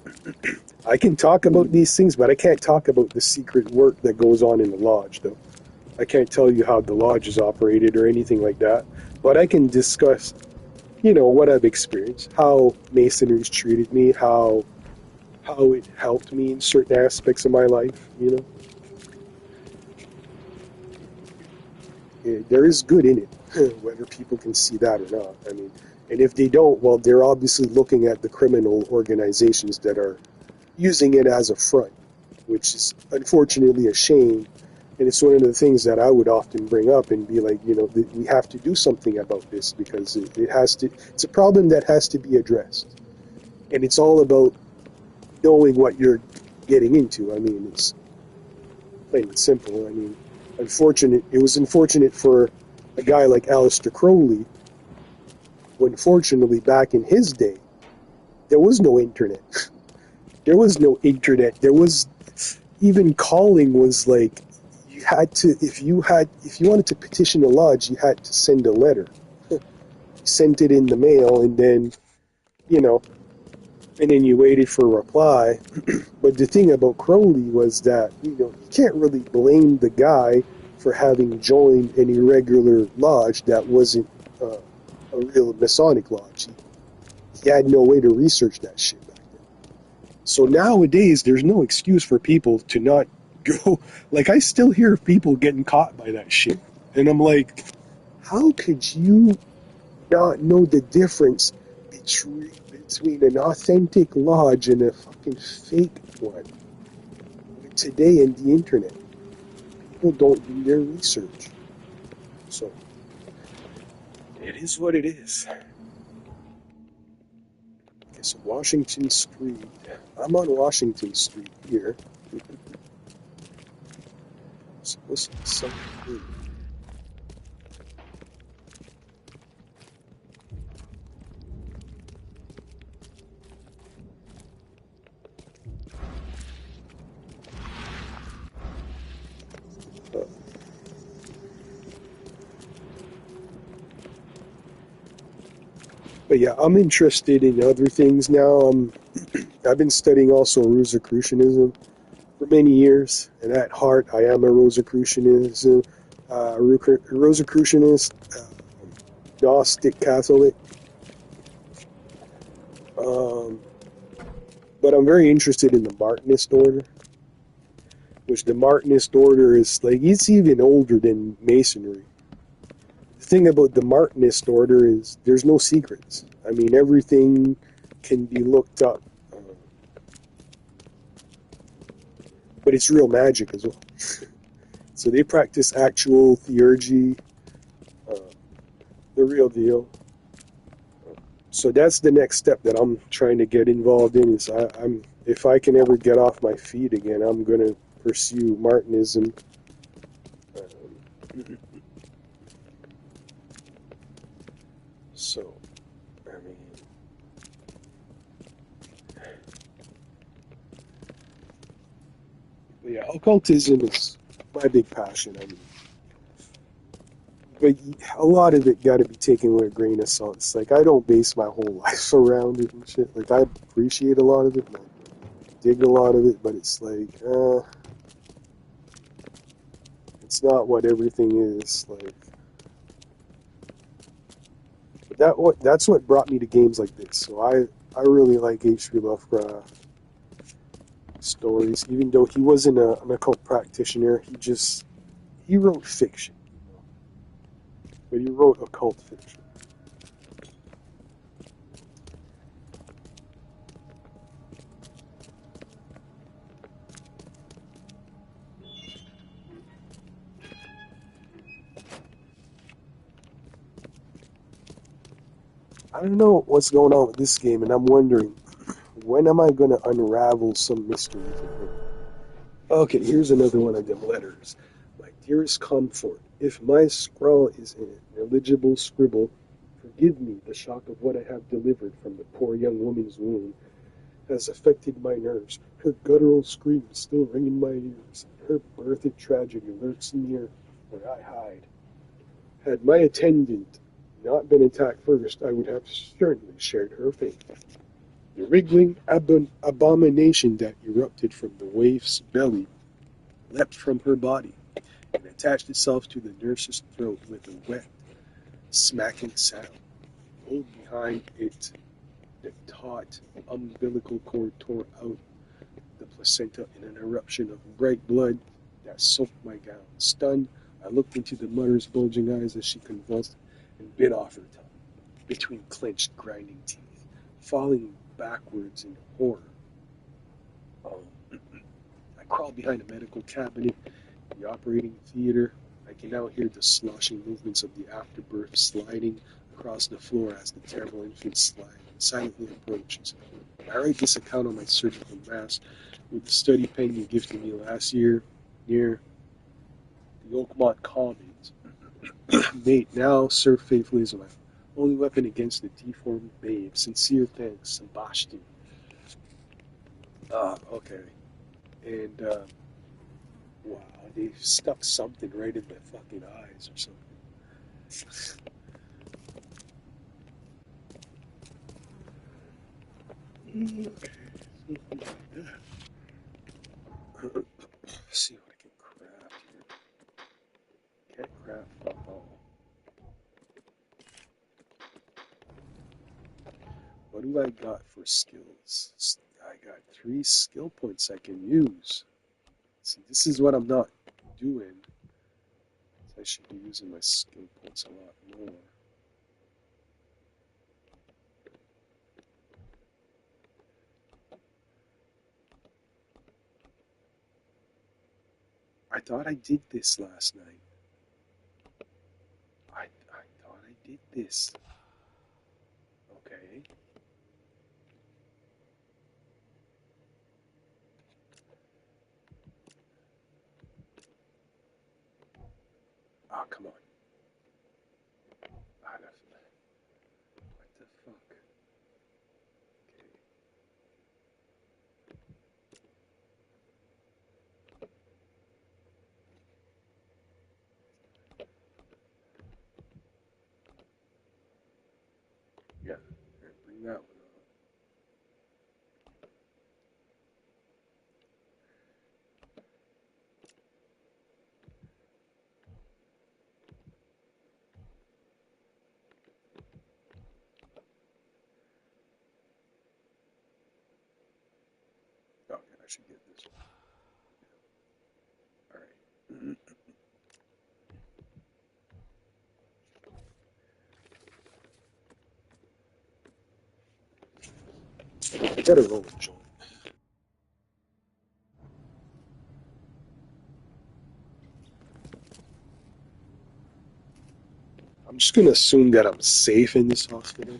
I can talk about these things, but I can't talk about the secret work that goes on in the lodge, though. I can't tell you how the lodge is operated or anything like that, but I can discuss, what I've experienced, how Masonry's treated me, how it helped me in certain aspects of my life. There is good in it, whether people can see that or not. I mean, and if they don't, well, they're obviously looking at the criminal organizations that are using it as a front, which is unfortunately a shame. And it's one of the things that I would often bring up and be like, we have to do something about this because it's a problem that has to be addressed. And it's all about knowing what you're getting into. I mean, it's plain and simple. I mean, it was unfortunate for a guy like Aleister Crowley, when fortunately back in his day, there was no internet. There was no internet. There was, even calling was like, you had to, if you wanted to petition a lodge, you had to send a letter. You sent it in the mail and then, and then you waited for a reply. But the thing about Crowley was that, you can't really blame the guy for having joined an irregular lodge that wasn't a real Masonic lodge. He had no way to research that shit back then. So nowadays, there's no excuse for people to not go. Like, I still hear people getting caught by that shit. And I'm like, how could you not know the difference between an authentic lodge and a fucking fake one? Today in the internet, people don't do their research. So, it is what it is. Okay, so Washington Street. I'm on Washington Street here. Supposed to be something. But yeah, I'm interested in other things now. I've been studying also Rosicrucianism for many years, and at heart, I am a Rosicrucianist, Gnostic Catholic. But I'm very interested in the Martinist order, which the Martinist order is like, it's even older than Masonry. The thing about the Martinist order is there's no secrets. I mean, everything can be looked up. But it's real magic as well. So they practice actual theurgy, the real deal. So that's the next step that I'm trying to get involved in. Is if I can ever get off my feet again, I'm going to pursue Martinism. So, I mean, yeah, occultism is my big passion. I mean, but a lot of it got to be taken with a grain of salt. It's like, I don't base my whole life around it and shit. Like, I appreciate a lot of it, and I dig a lot of it, but it's like, it's not what everything is. Like, That's what brought me to games like this. So I really like H.P. Lovecraft stories, even though he wasn't an occult practitioner. He wrote fiction, but he wrote occult fiction. I don't know what's going on with this game, and I'm wondering when am I going to unravel some mysteries in here? Okay, here's another one of them letters. My dearest comfort, if my scrawl is an illegible scribble, forgive me. The shock of what I have delivered from the poor young woman's womb has affected my nerves. Her guttural screams still ring in my ears. Her birthed tragedy lurks near where I hide. Had my attendant not been attacked first, I would have certainly shared her fate. The wriggling abomination that erupted from the waif's belly leapt from her body and attached itself to the nurse's throat with a wet, smacking sound. Pulled behind it, the taut umbilical cord tore out the placenta in an eruption of bright blood that soaked my gown. Stunned, I looked into the mother's bulging eyes as she convulsed and bit off her tongue between clenched, grinding teeth, falling backwards in horror. I crawled behind a medical cabinet in the operating theater. I can now hear the sloshing movements of the afterbirth sliding across the floor as the terrible infant silently approaches. I write this account on my surgical mask with the study pen you gifted me last year near the Oakmont Commons. Mate, now serve faithfully as my only weapon against the deformed babe. Sincere thanks, Sebastian. Okay. And, wow, they stuck something right in my fucking eyes or something. Okay. Let's see what I can craft here. Can't craft football. What do I got for skills? I got 3 skill points I can use. See, this is what I'm not doing. I should be using my skill points a lot more. I thought I did this last night. I thought I did this. Okay. Oh, come on. What the fuck? Okay. Yeah. Here, bring that one on. Okay, I should get this one. Alright. I gotta roll a joint. I'm just gonna assume that I'm safe in this hospital.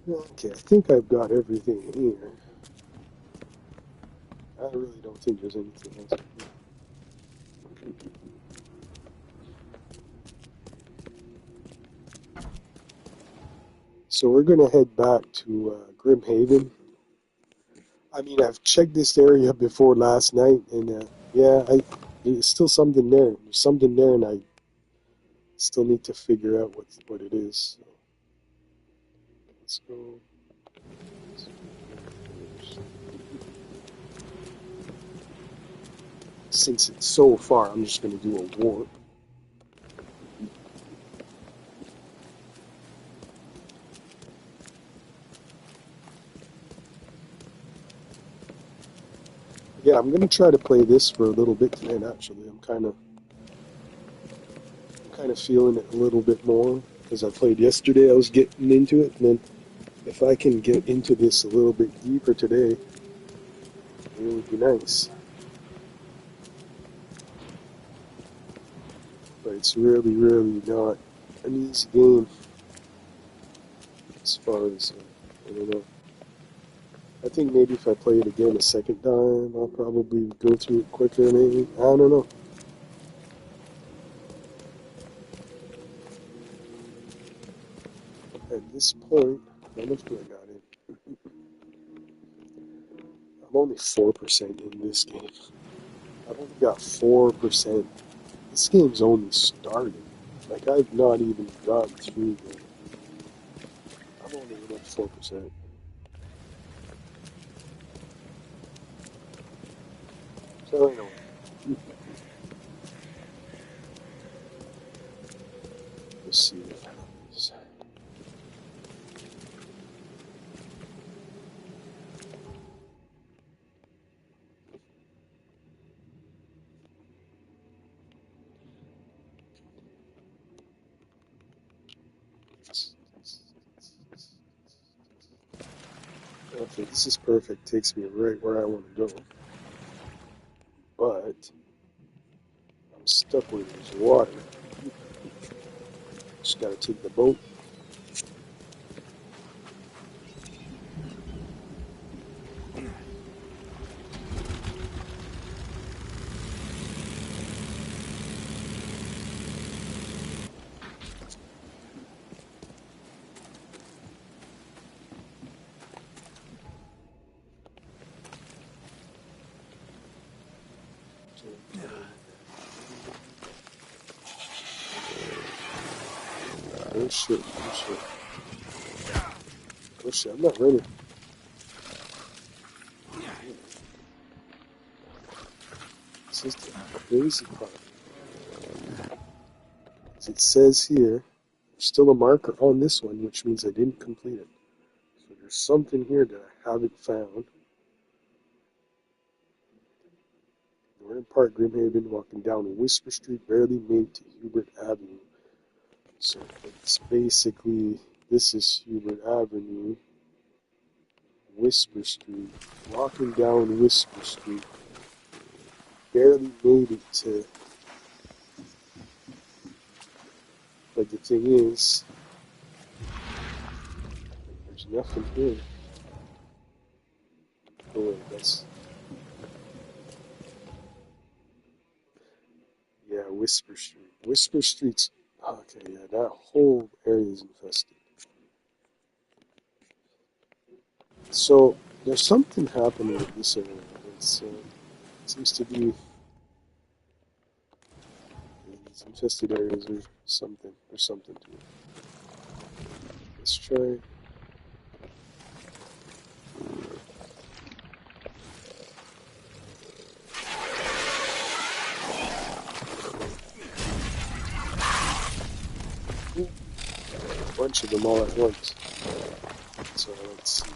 Okay, I think I've got everything here. I really don't think there's anything else. So we're gonna head back to Grimhaven. I mean, I've checked this area before last night, and yeah, there's still something there. There's something there, and I still need to figure out what it is. So let's go. Since it's so far, I'm just gonna do a warp. Yeah, I'm gonna try to play this for a little bit tonight. Actually, I'm kind of feeling it a little bit more because I played yesterday. I was getting into it, and then if I can get into this a little bit deeper today, it would be nice. But it's really, really not an easy game as far as I don't know. I think maybe if I play it again a second time, I'll probably go through it quicker. Maybe I don't know. At this point, how much do I got in? I'm only 4% in this game. I've only got 4%. This game's only started. Like, I've not even got through the... I'm only at 4%. So, anyway. Let's see what happens. Okay, this is perfect. Takes me right where I want to go. But I'm stuck where there's water. Just gotta take the boat. Oh shit, oh shit. Oh shit, I'm not ready. This is the crazy part. As it says here, there's still a marker on this one, which means I didn't complete it. So there's something here that I haven't found. We're in Park Grimhaven, walking down Whisper Street, barely made to Hubert Avenue. So it's basically, this is Hubert Avenue, Whisper Street, walking down Whisper Street, barely made it to, but the thing is, there's nothing here. Oh wait, that's, yeah, Whisper Street. Whisper Street's, okay, yeah, that whole area is infested. So, there's something happening with this area. It's, it seems to be these infested areas or something. There's something to it. Let's try. A bunch of them all at once. So let's see.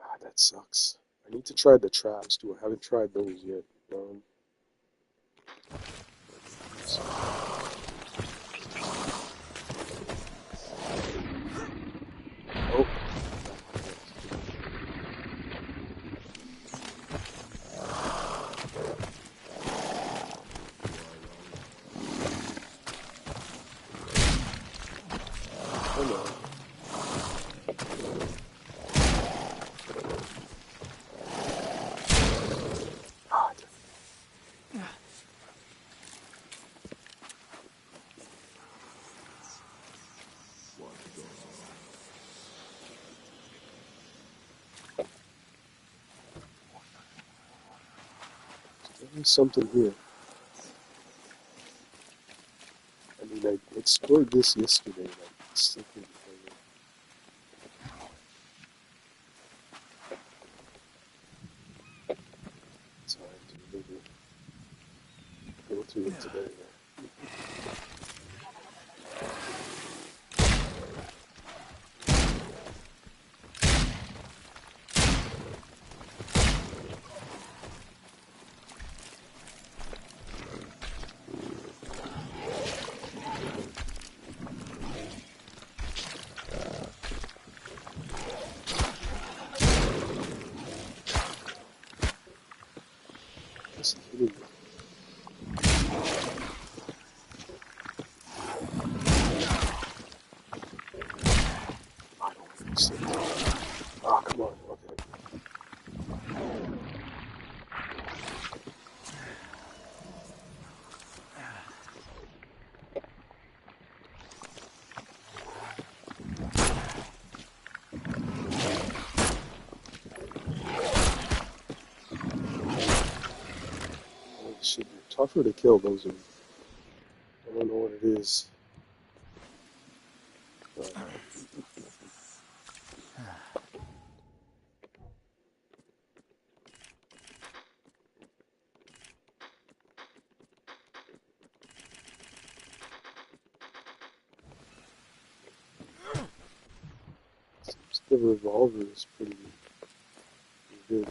Ah, that sucks. I need to try the traps too. I haven't tried those yet. There's something here. I mean, I explored this yesterday, and I still couldn't find it. It's hard to maybe go through it today. What's hitting me? I don't think so. Ah, come on. Okay. Well, it should be tougher to kill those. I don't know what it is. Seems the revolver is pretty good.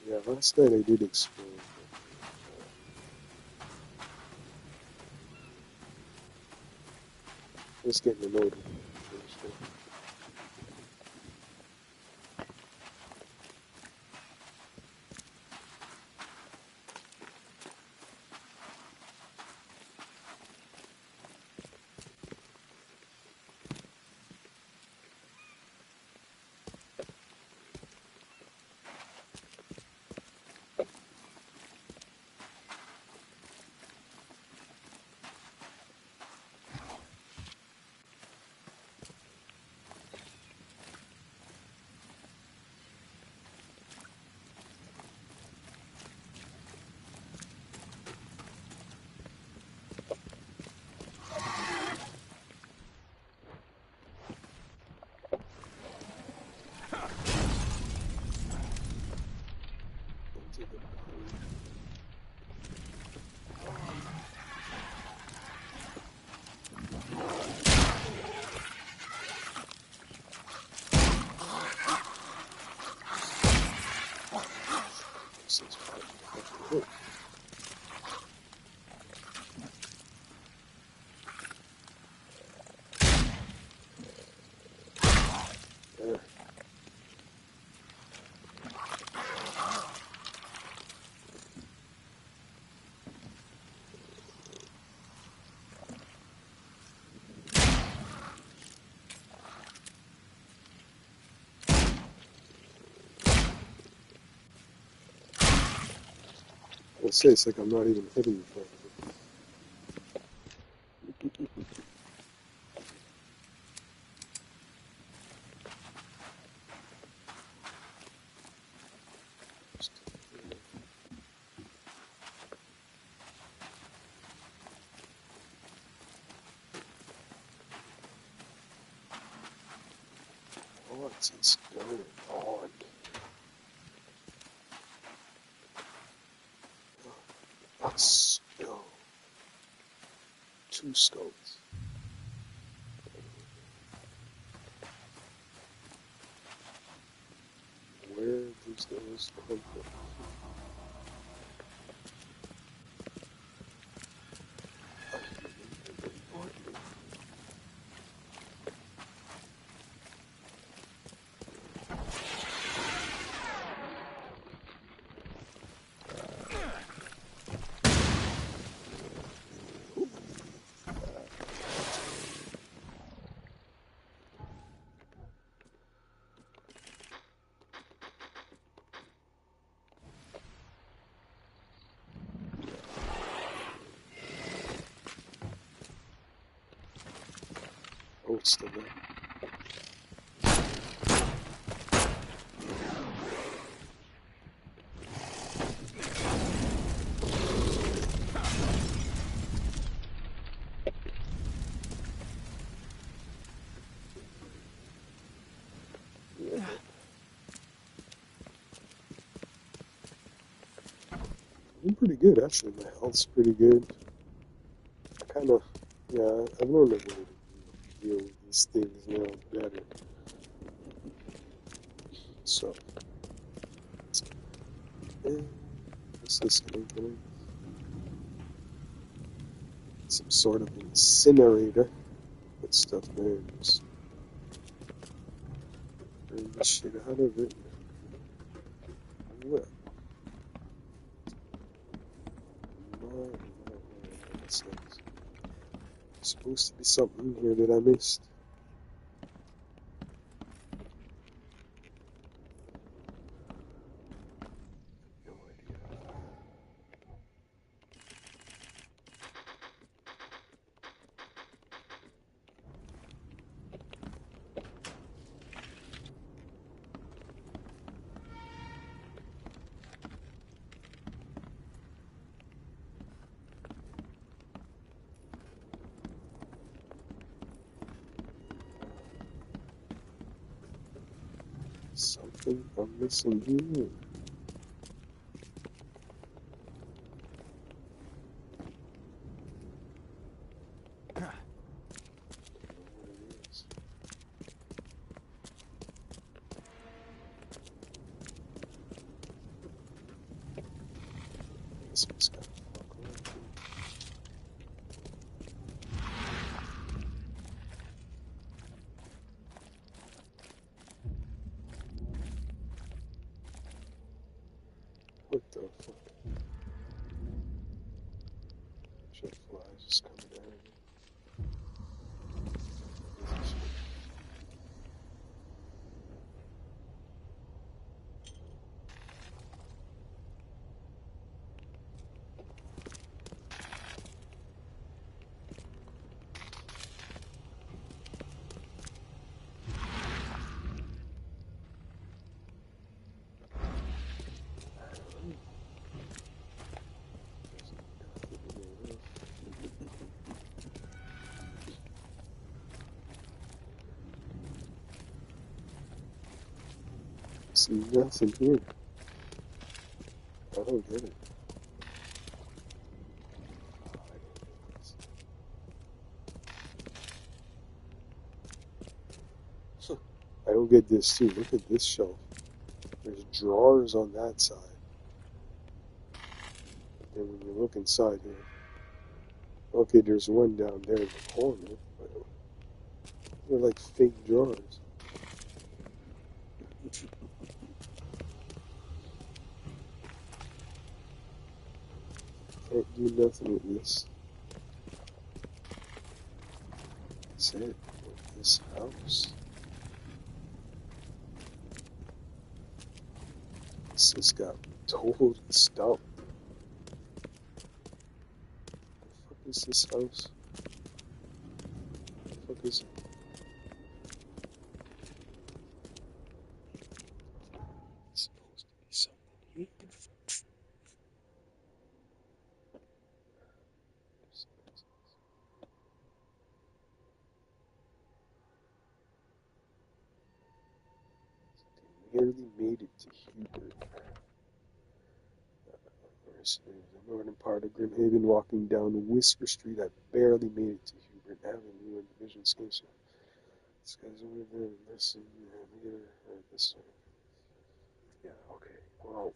Yeah, last night I did explore. Just getting to know it. I'll say it's like I'm not even hitting the front of it. What's going on? A stone. 2 stones. Where does those come from? Oh, it's still there. I'm pretty good, actually. My health's pretty good. I kind of, yeah, I've learned a way to deal with these things now better. So, what's this opening? Some sort of incinerator. Put stuff there. Just bring the shit out of it. Well, what's this? Supposed to be something here that I missed. No idea. Something I'm missing here. This one's got fuck all. What the fuck? Shit flies just coming out of me. See nothing here. I don't get it. I don't get this too. Look at this shelf. There's drawers on that side. But then when you look inside here, okay, there's one down there in the corner, but they're like fake drawers. Can't do nothing with this. That's it. With this house. This just got totally stumped. The fuck is this house? The fuck is it? It's supposed to be something here. They barely made it to Hubert. The northern part of Grimhaven, walking down Whisker Street. I barely made it to Hubert Avenue in Division Station. This guy's over there. Listen, this one. Yeah, okay. Well.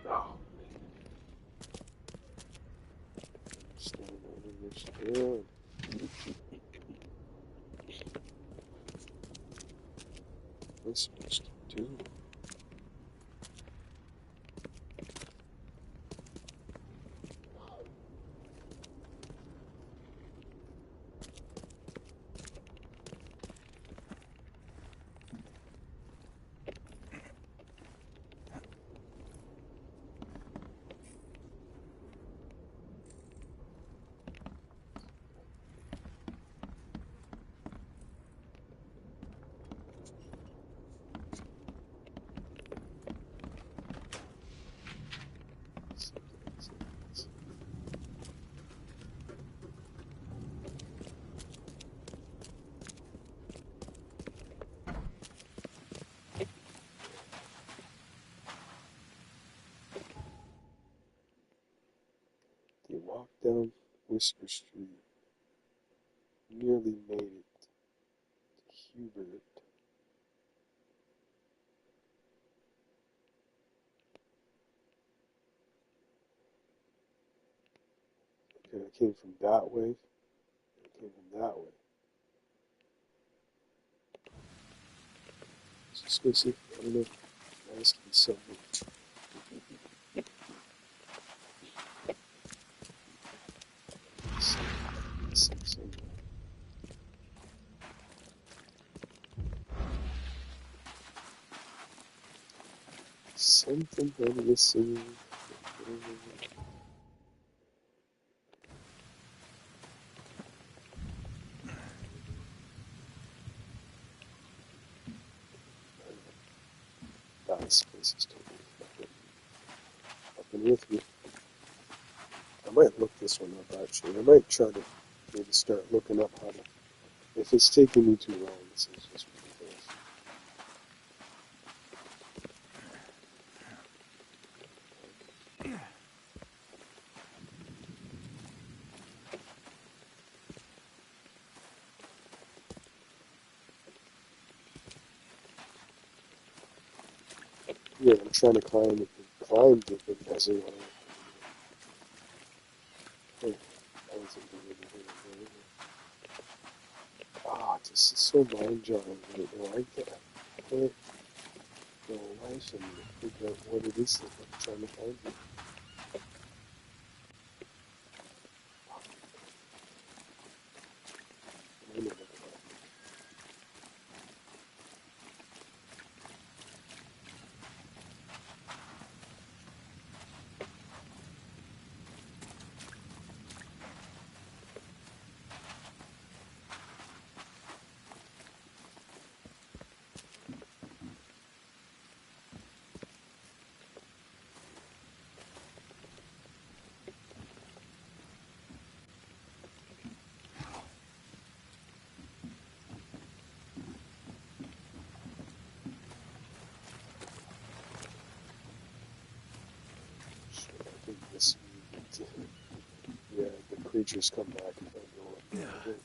Oh, stand over this door. What's supposed to do? down Whisker Street. Nearly made it. Hubert. Okay, I came from that way. I came from that way. Suspicious. I don't know. Asking something. Something. Something I'm missing. This place is totally fucking with me. I might look this one up actually. I might try to maybe start looking up how to. If it's taking me too long, this is just ridiculous. Yeah, I'm trying to climb it. Climb it, but it doesn't want to. Ah, this is so mind-jarring right now. I can't go life and figure out what it is that I'm trying to find. I think this, yeah, the creatures come back if I go up there. I think.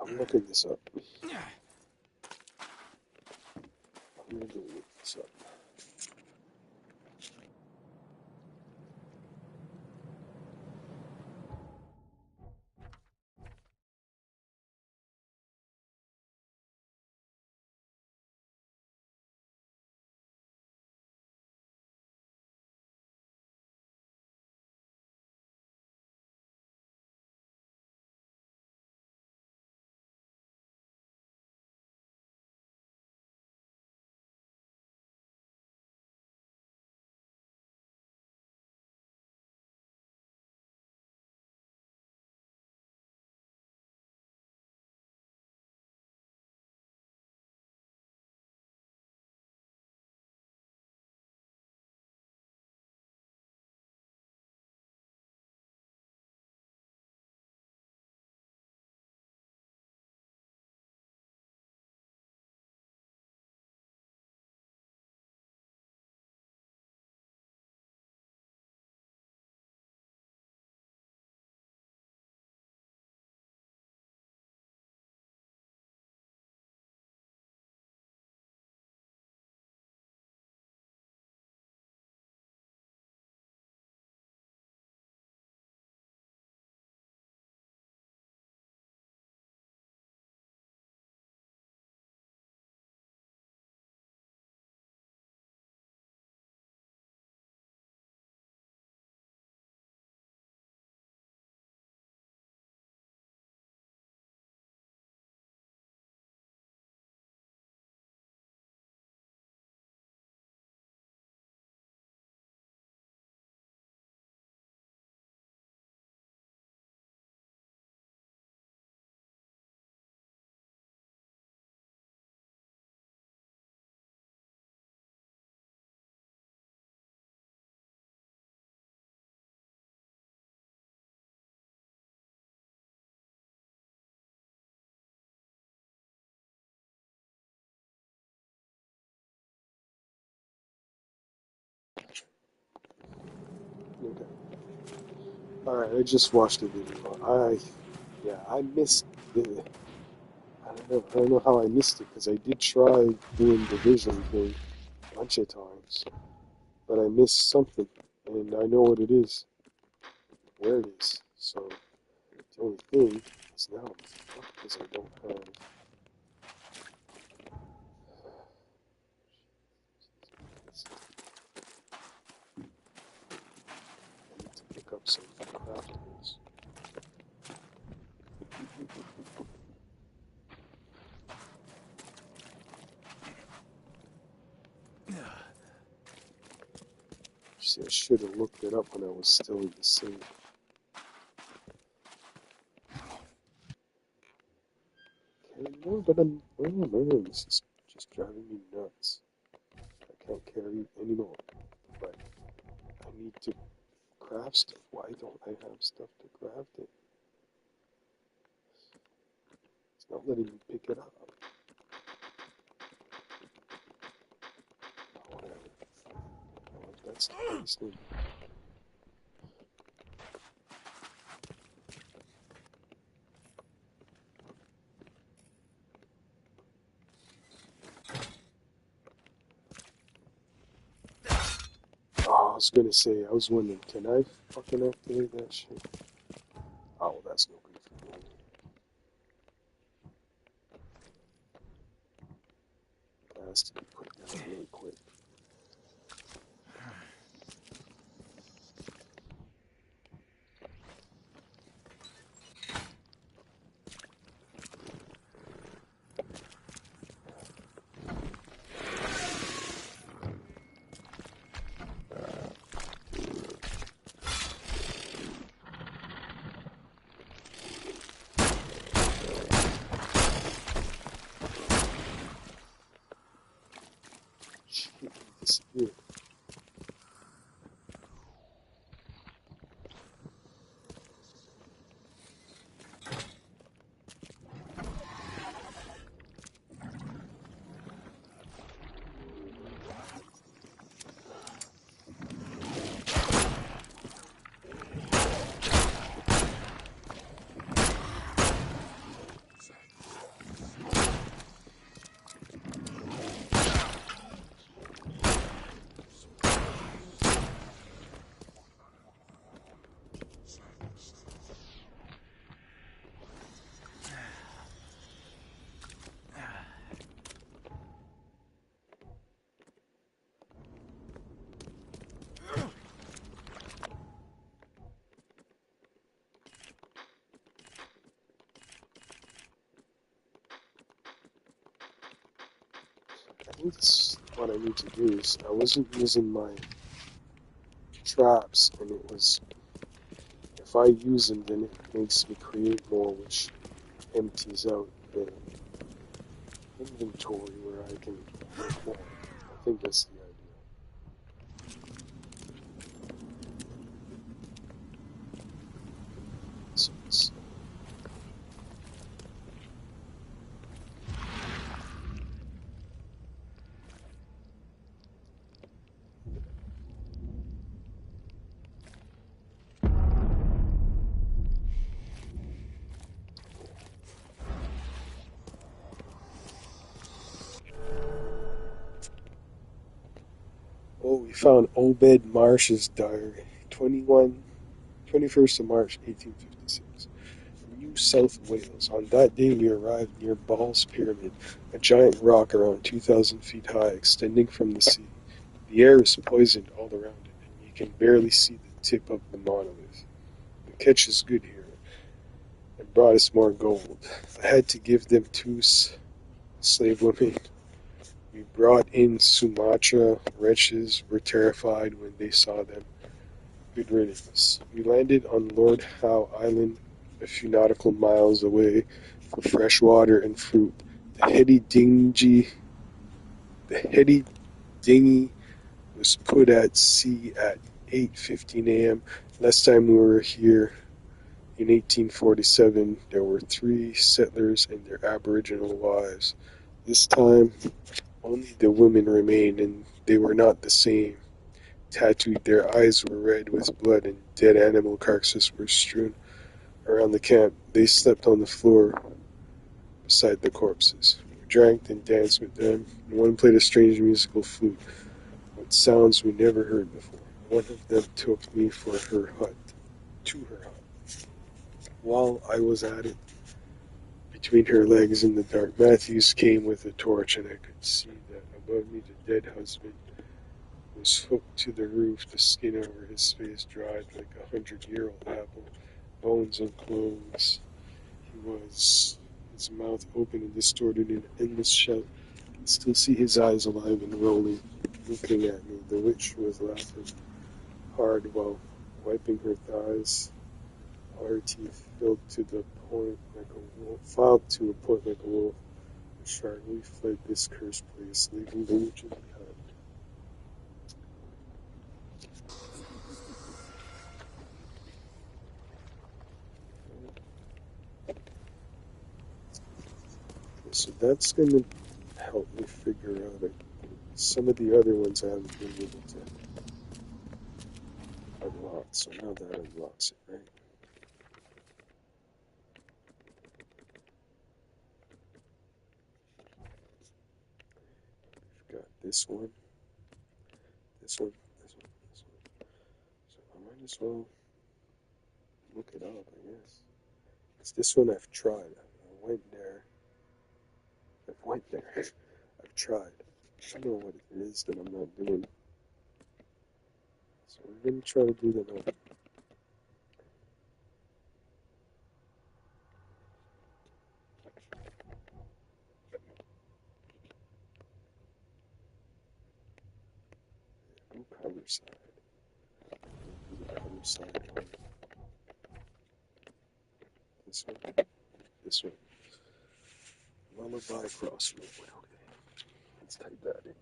I'm looking this up. I'm going to look this up. Alright, I just watched the video. I missed the. I don't know how I missed it because I did try doing the vision thing a bunch of times, but I missed something, and I know what it is, where it is. So the only thing is now I'm fucked because I don't have. I need to pick up some craftables. See, I should have looked it up when I was still in the city. Okay, no, but oh man, this is just driving me nuts. I can't carry anymore, but I need to craft stuff. Why don't I have stuff to craft it? It's not letting me pick it up. Oh, whatever. Oh, if that's the case, then oh, I was gonna say, I was wondering, can I fucking activate that shit? Oh, well, that's no good for me. That has to be put down really quick. Shit, it disappeared. I think this, what I need to do is, I wasn't using my traps, and it was, if I use them, then it makes me create more, which empties out the inventory where I can make more. I think that's the idea. So it's, oh, we found Obed Marsh's diary, 21st of March, 1856. New South Wales. On that day, we arrived near Ball's Pyramid, a giant rock around 2,000 feet high, extending from the sea. The air is poisoned all around it, and you can barely see the tip of the monolith. The catch is good here. It brought us more gold. I had to give them two slave women. We brought in Sumatra. Wretches were terrified when they saw them. Good riddance. We landed on Lord Howe Island, a few nautical miles away, for fresh water and fruit. The heady dinghy was put at sea at 8:15 a.m. Last time we were here in 1847, there were 3 settlers and their Aboriginal wives. This time, only the women remained, and they were not the same. tattooed. Their eyes were red with blood, and dead animal carcasses were strewn around the camp. They slept on the floor beside the corpses. We drank and danced with them, and one played a strange musical flute, with sounds we never heard before. One of them took me to her hut. While I was at it, between her legs in the dark, Matthews came with a torch, and I could see that above me the dead husband was hooked to the roof, the skin over his face dried like 100-year-old apple, bones and clothes. His mouth open and distorted in an endless shout. I can still see his eyes alive and rolling, looking at me. The witch was laughing hard while wiping her thighs. All her teeth filed to a point like a wolf. The shark, we fled this cursed place, leaving the witches behind. So that's going to help me figure out it. Some of the other ones I haven't been able to unlock. So now that unlocks it, right? We've got this one, this one, this one, this one. So I might as well look it up, I guess. Because this one I've tried. I went there. I've tried. I don't know what it is that I'm not doing. So we're going to try to do that now. Go cover side. Do the cover side one. This one. This one. Lullaby crossroad. Okay. Let's type that in.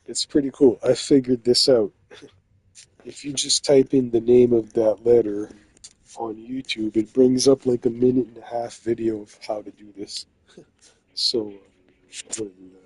It's pretty cool. I figured this out. If you just type in the name of that letter on YouTube, it brings up like a minute and a half video of how to do this. So, I'm gonna do that.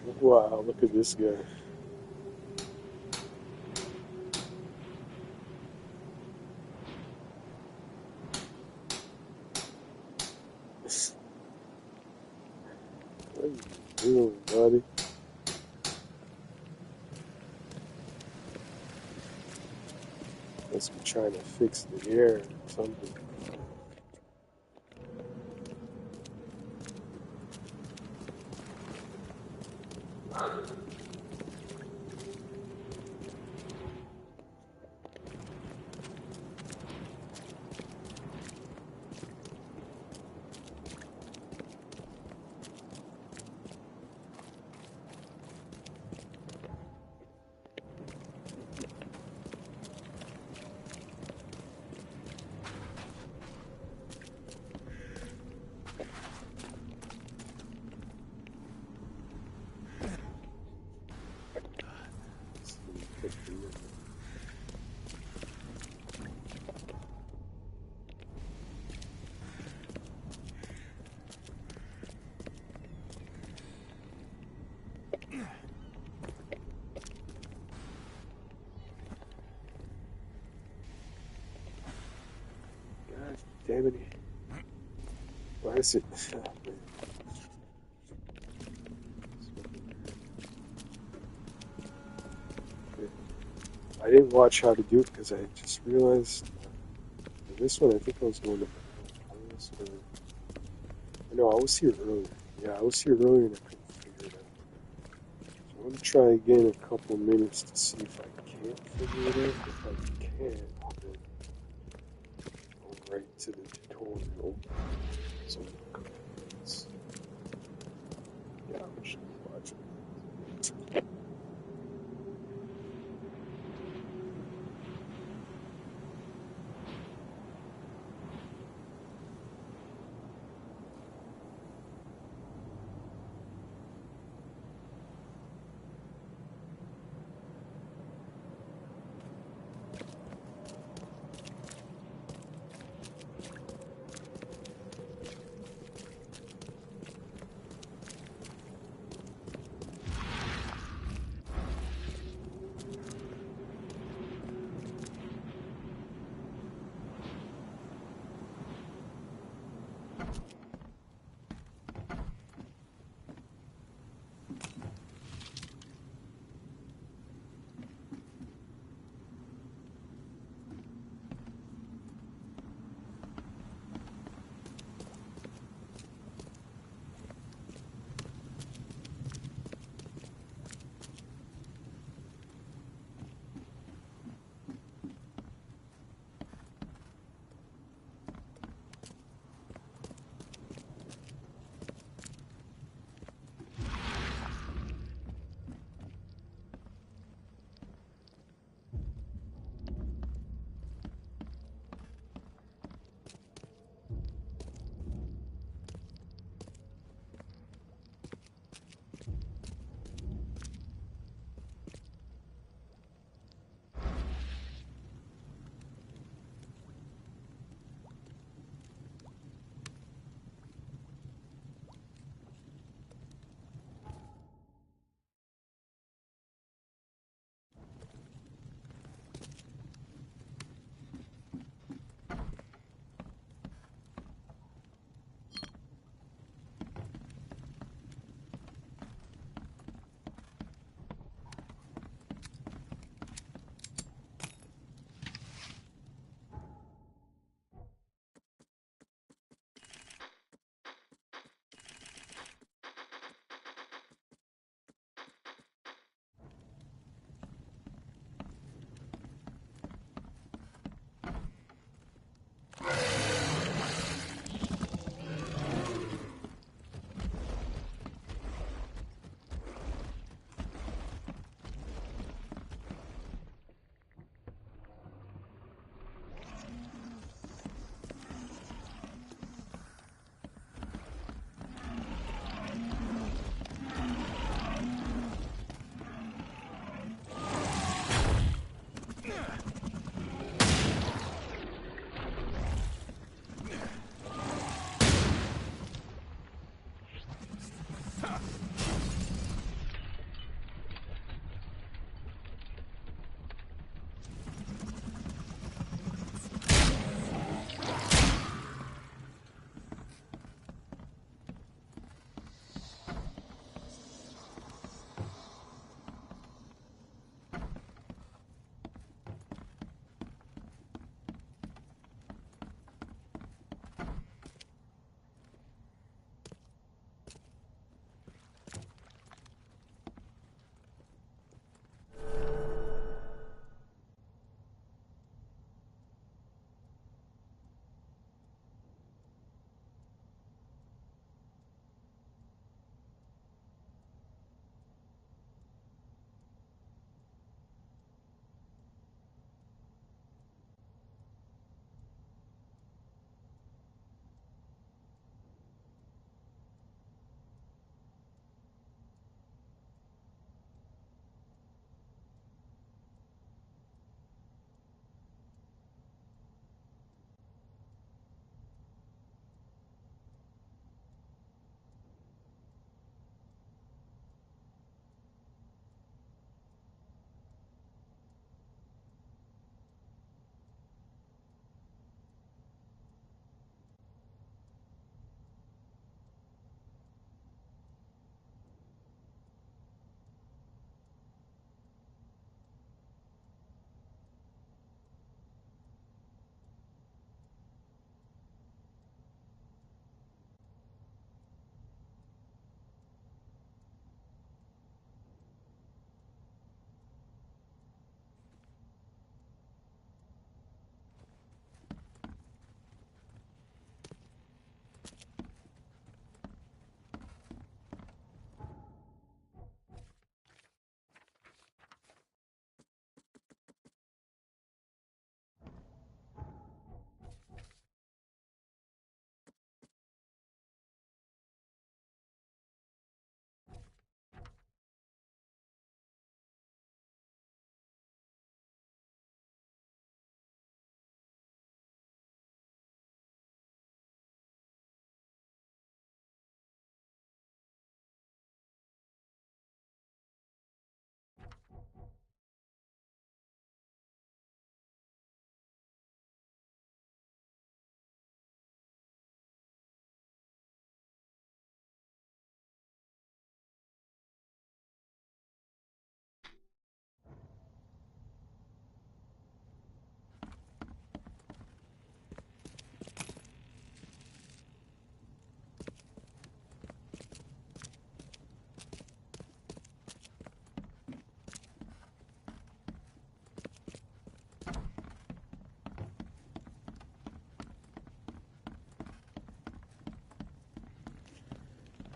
Wow, look at this guy. What are you doing, buddy? Must be trying to fix the air or something. God damn it. Why is it? I didn't watch how to do it because I just realized this one I think I was going to pause or no, I was here earlier. Yeah, I was here earlier and I couldn't figure it out. So I'm going to try again in a couple of minutes to see if I can't figure it out. If I can, then I'll right to the tutorial. So in a couple of minutes. Yeah, I should watch it.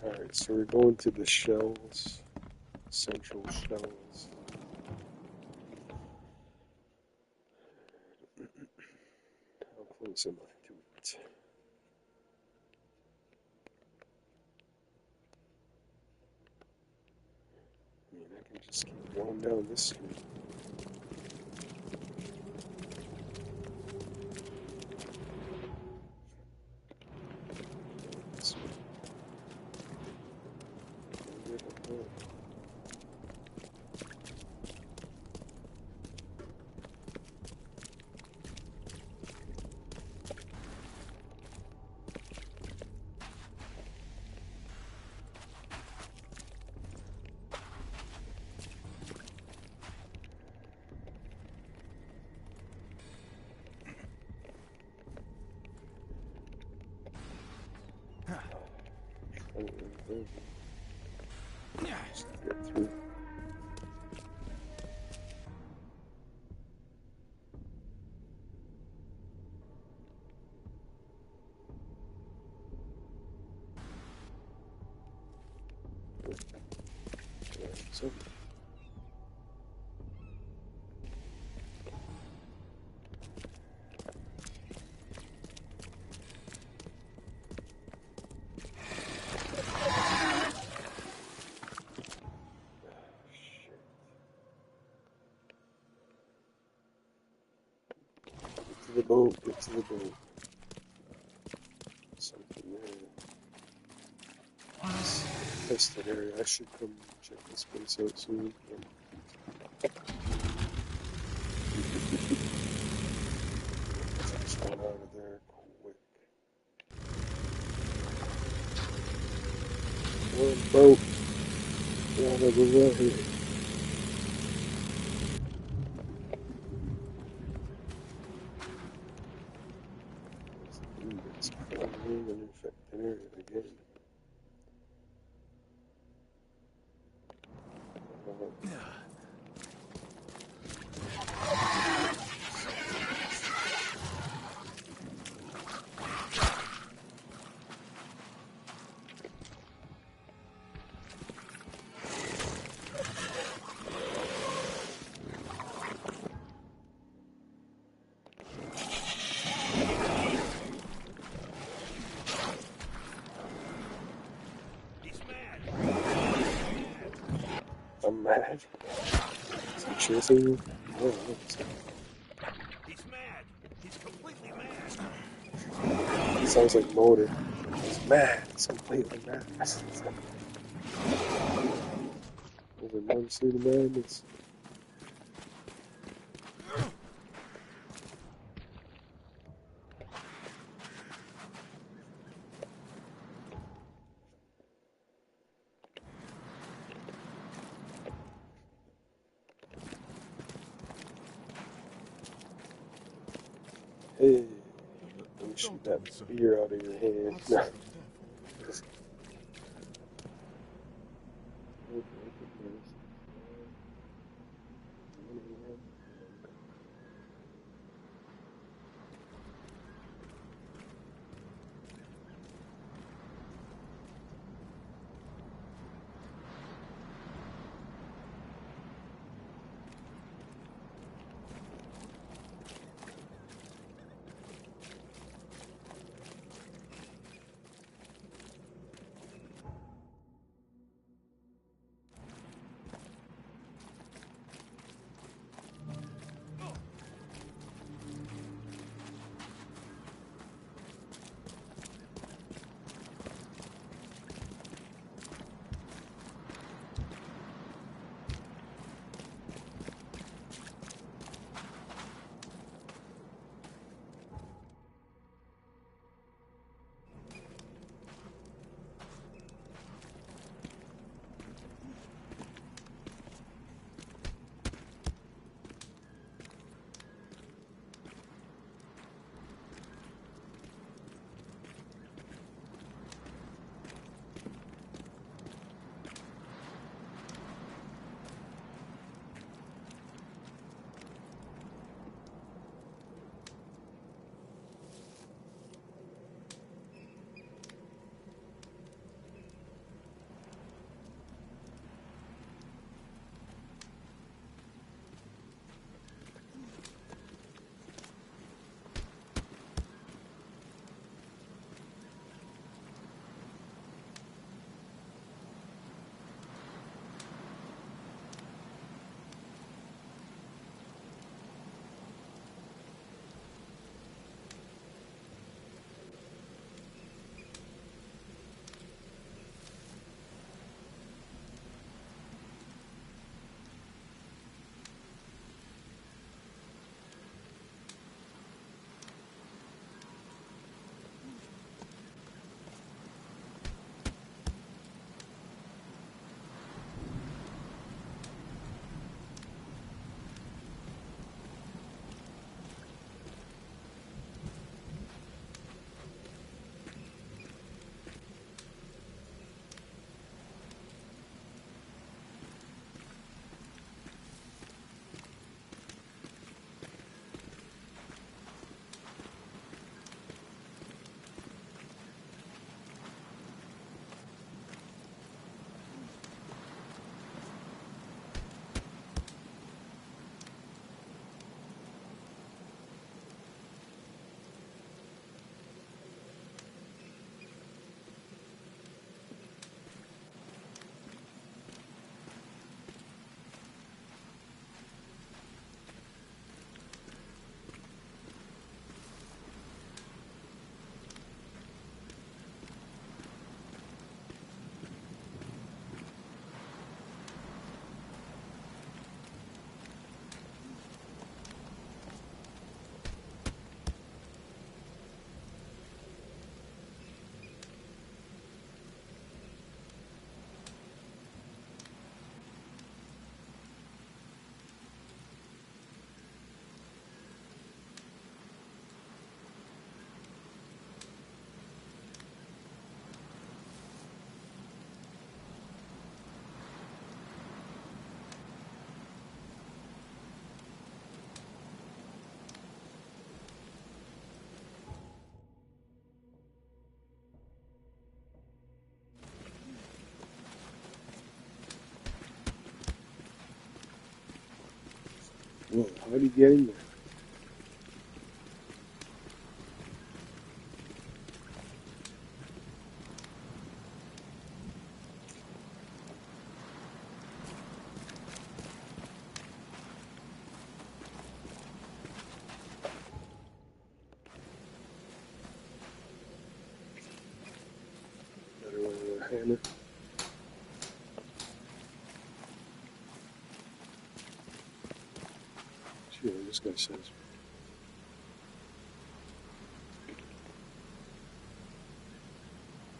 Alright, so we're going to the shells. Central shells. How close am I to it? I mean, I can just keep going down this street. This way. Maybe I don't know. Just get through. So, get to the boat, get to the boat. Something there. Tested area. I should come check this place out soon. Just going out of there quick. One boat. Out of the way. It's probably an infected area again. He's mad. I'm mad. Is he chasing me? Oh, He's mad. He's completely mad. it sounds like motor. He's mad. He's completely mad. Over one state of madness. Hey, let me shoot that beer out of your hand. No. Whoa, how did he get in there? Another one with a hammer. See what this guy says.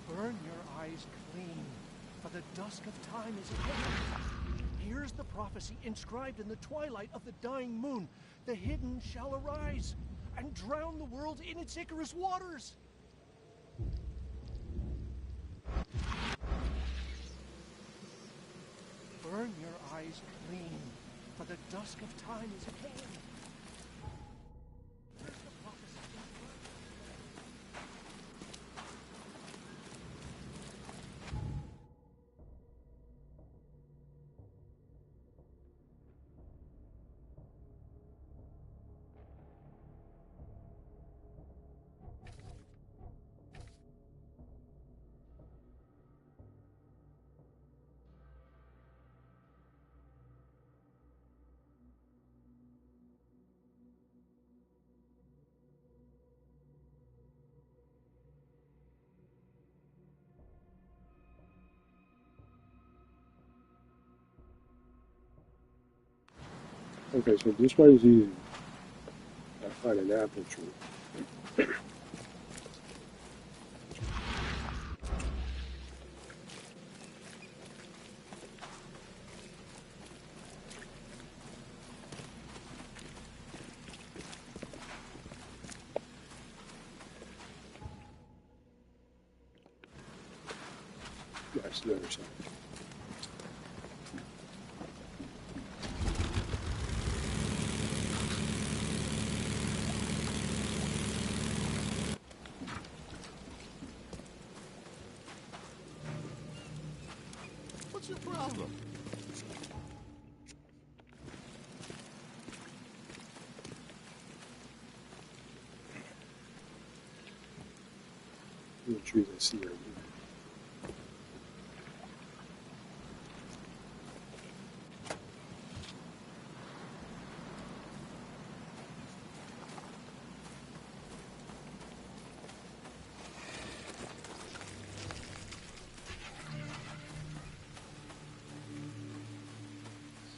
Burn your eyes clean, for the dusk of time is at hand. Here's the prophecy inscribed in the twilight of the dying moon. The hidden shall arise and drown the world in its Icarus waters. Burn your eyes clean, for the dusk of time is at hand. Here's the prophecy inscribed. Okay, so this one's easy. I find an apple tree. That's the other side. What's your problem? The trees I see right here.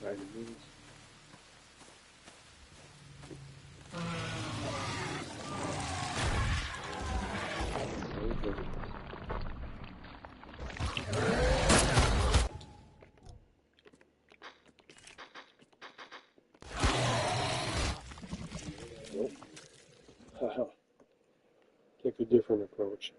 Side of these. Okay. Nope. Haha. Take a different approach.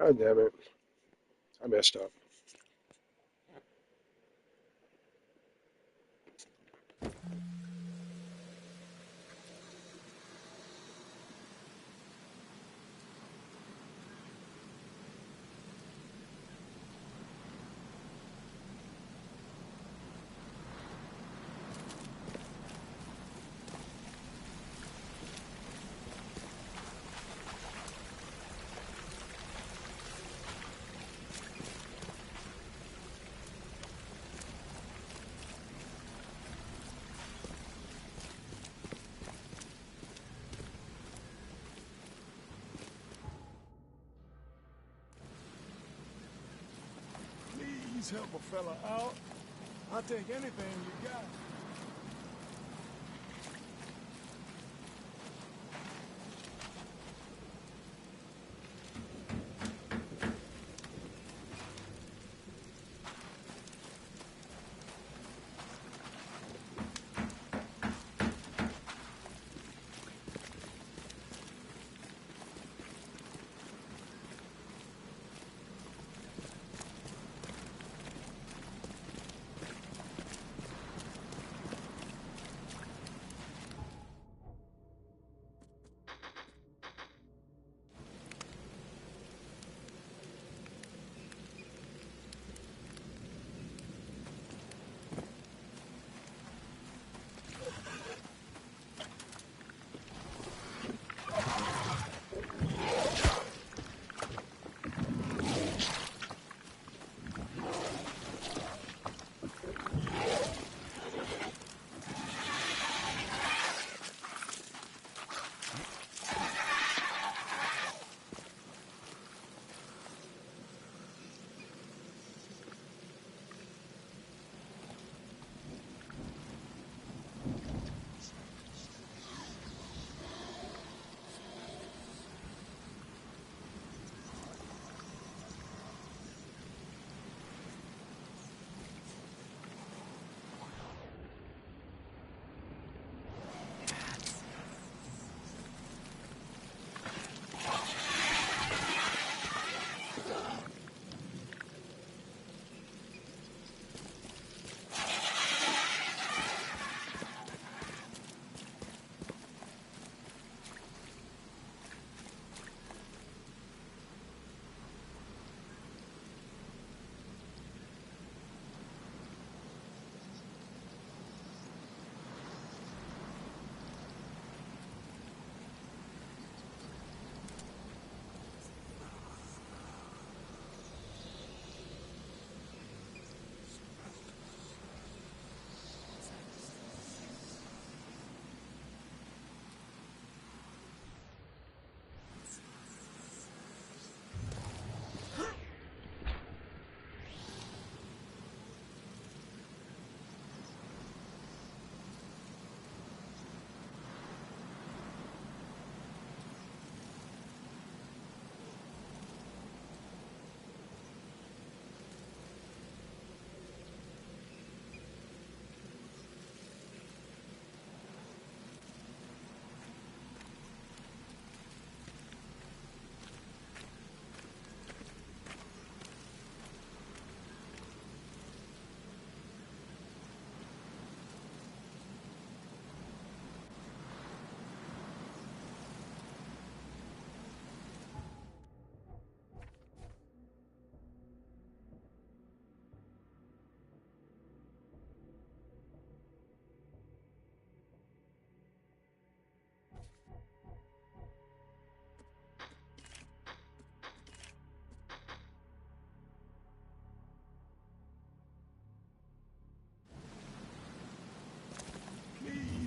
God damn it. I messed up. Please help a fella out. I'll take anything you got.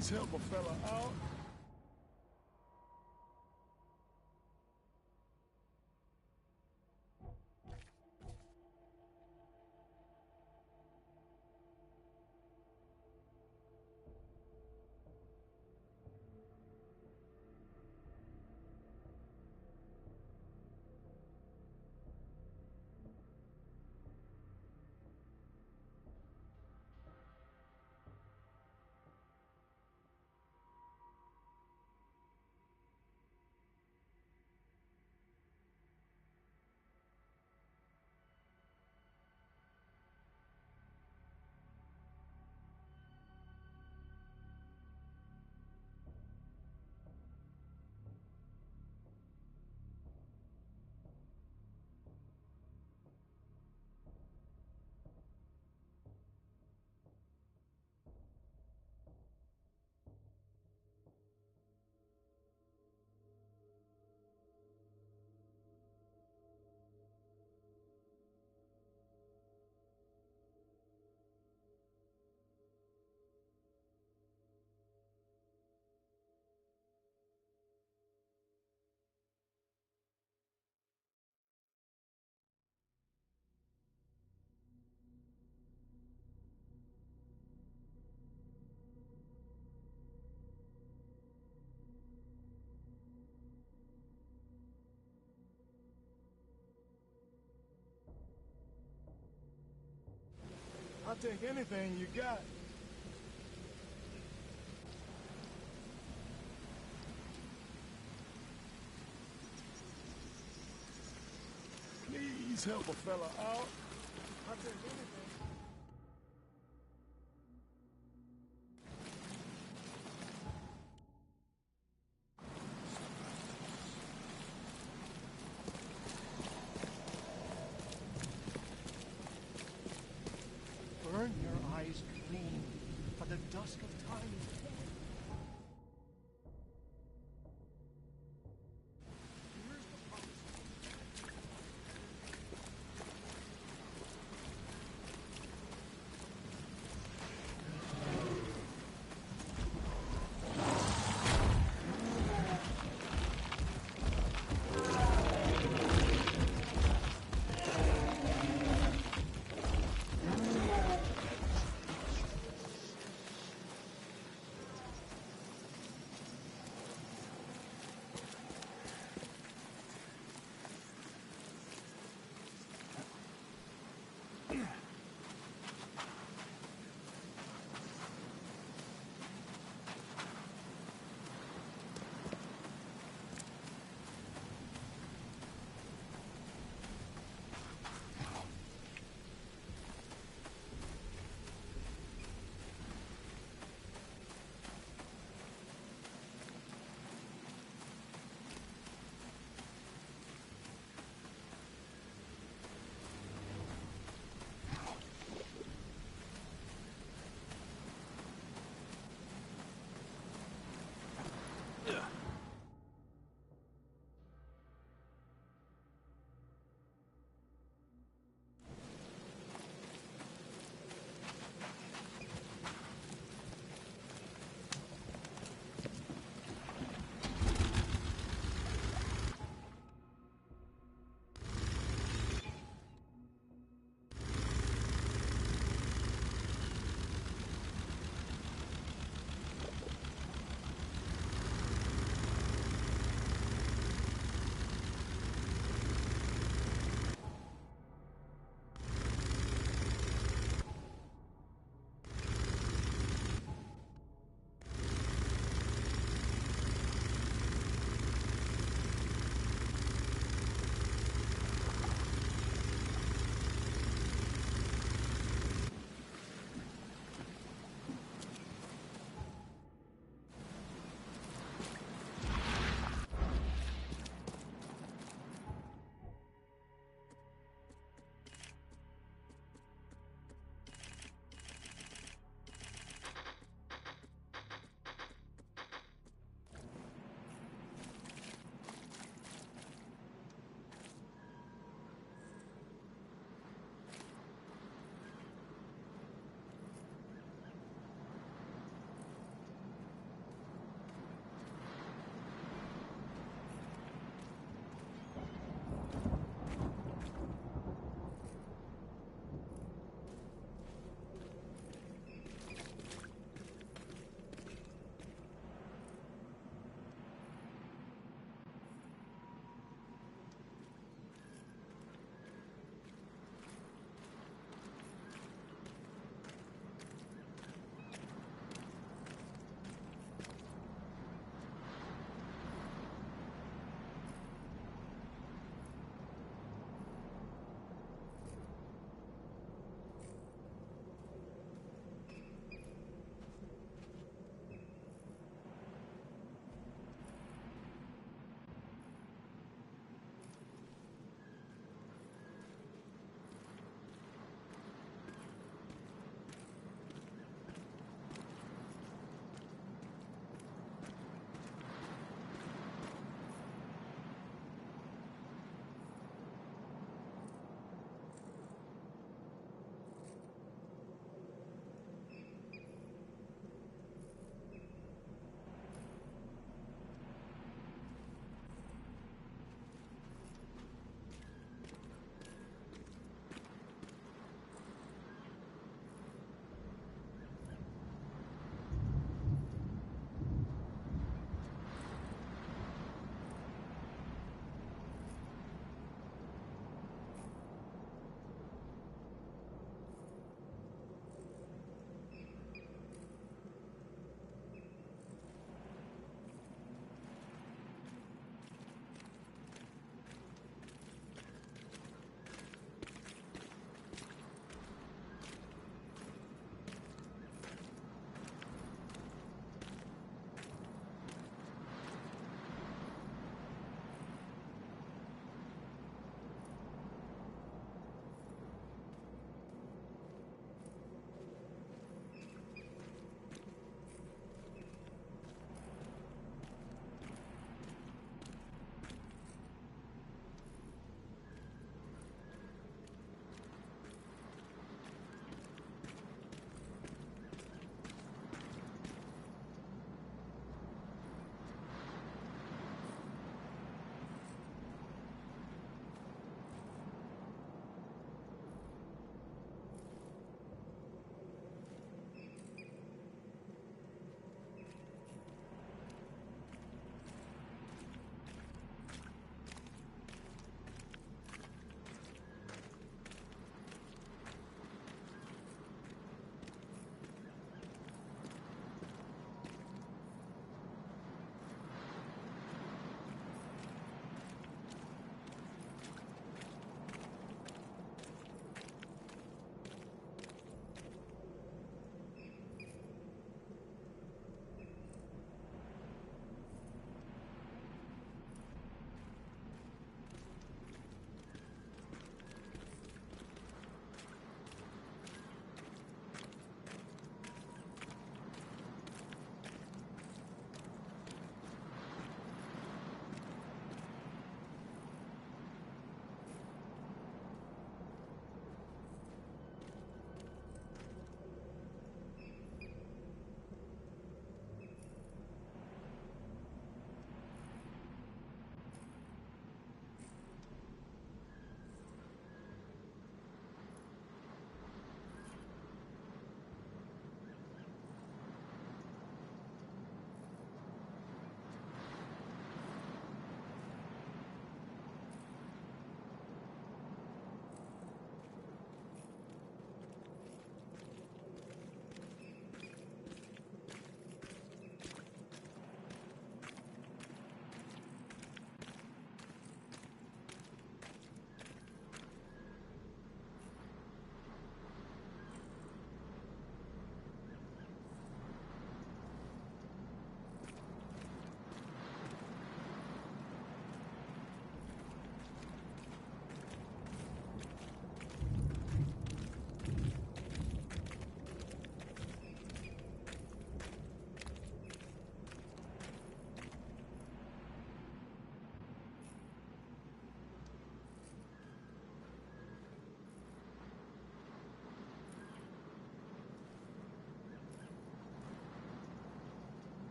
Please help a fella out. take anything you got. Please help a fella out. I'll take anything. Burn your eyes clean, for the dusk of time is coming. Here's the prophecy.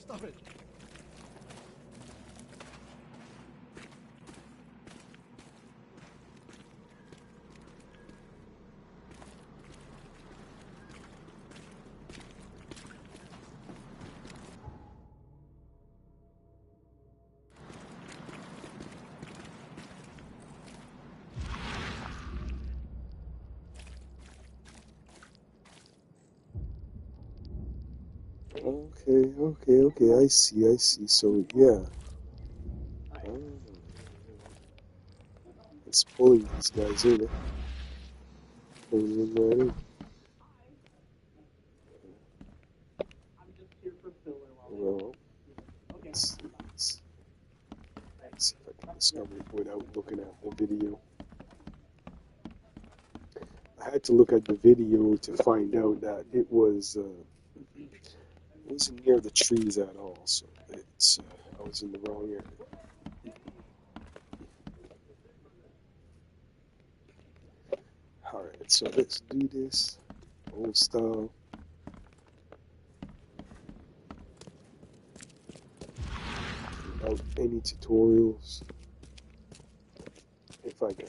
rest of it. Okay, I see. So, yeah. Oh, it's pulling these guys in, eh? Pulling them right in. Well, let's see if I can discover it without looking at the video. I had to look at the video to find out that it wasn't near the trees at all, so I was in the wrong area. Alright, so let's do this old style. Without any tutorials. If I can.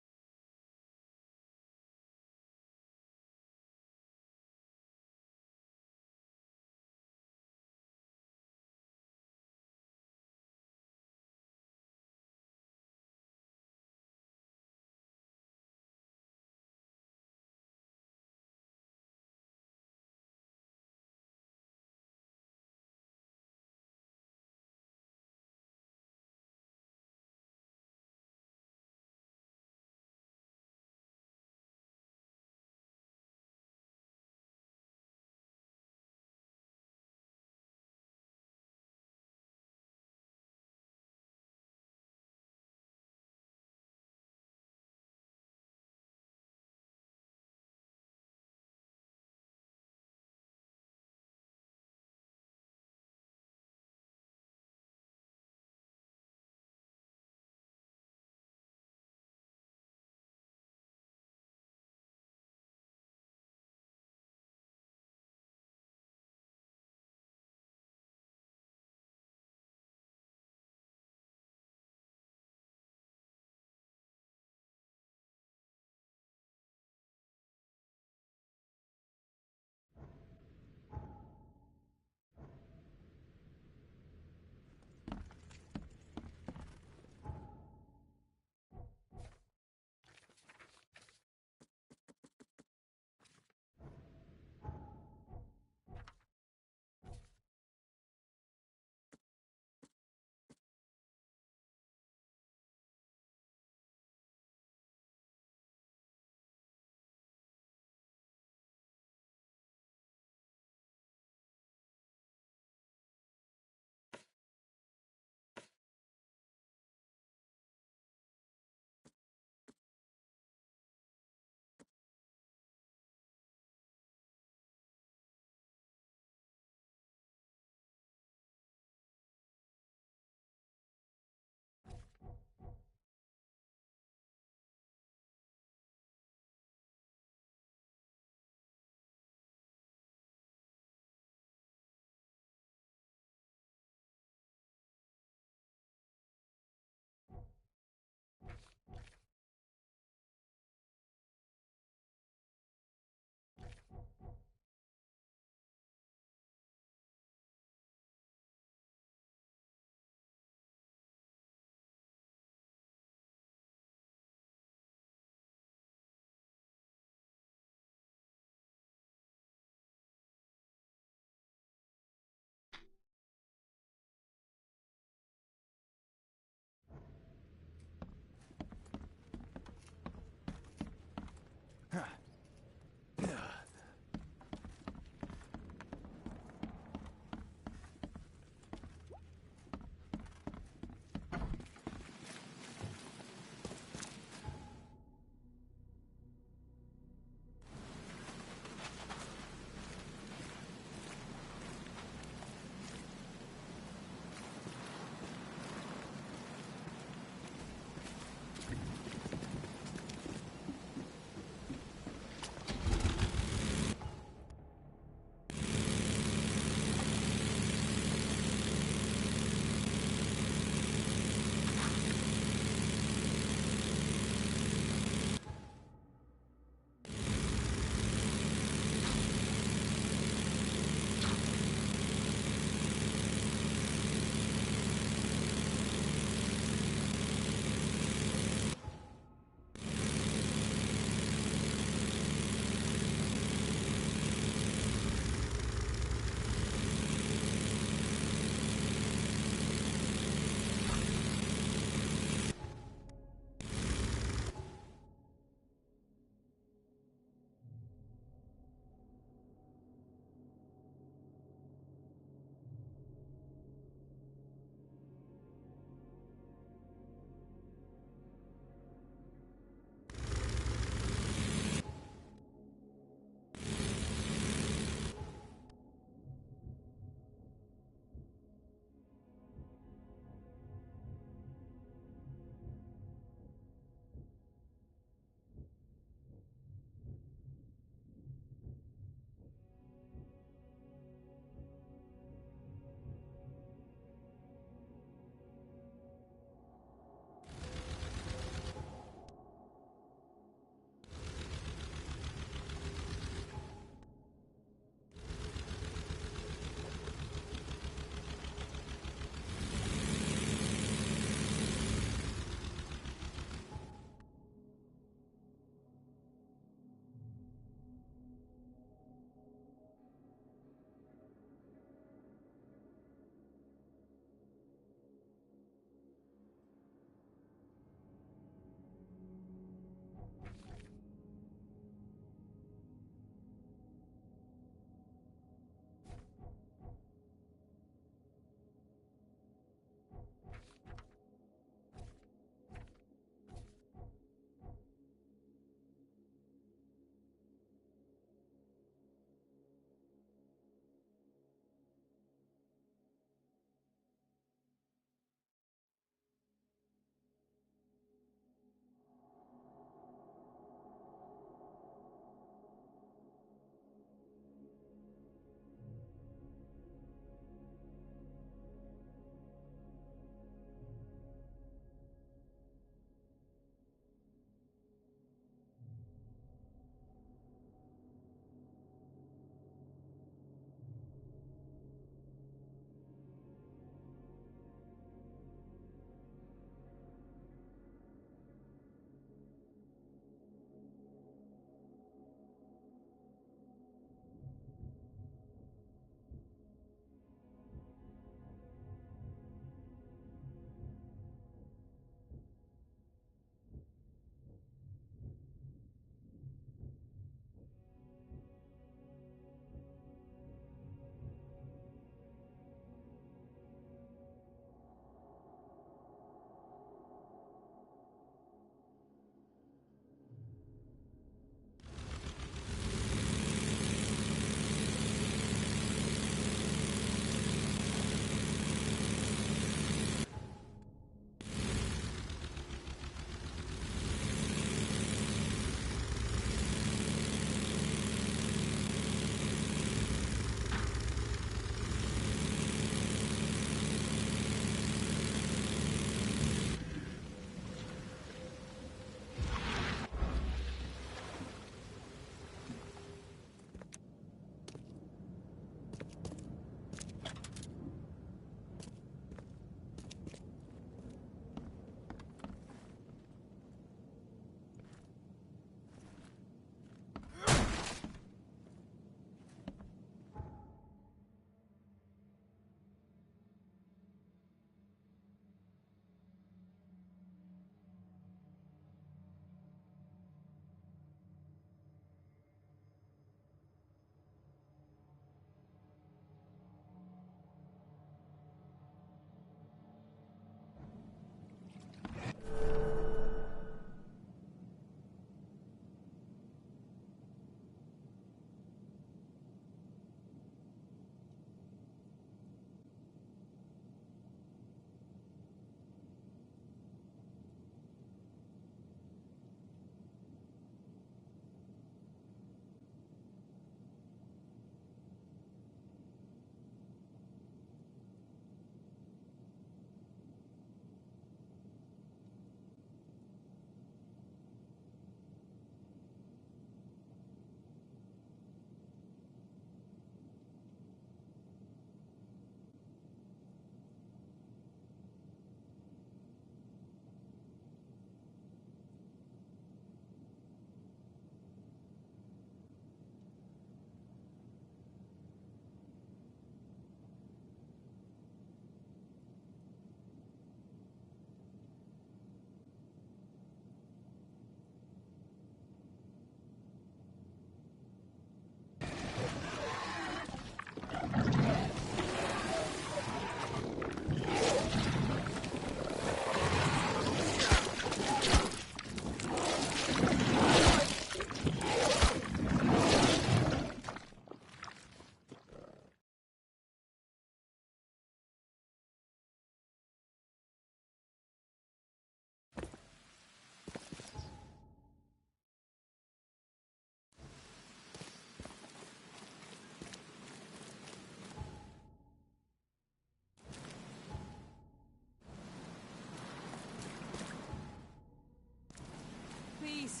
Please,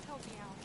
help me out.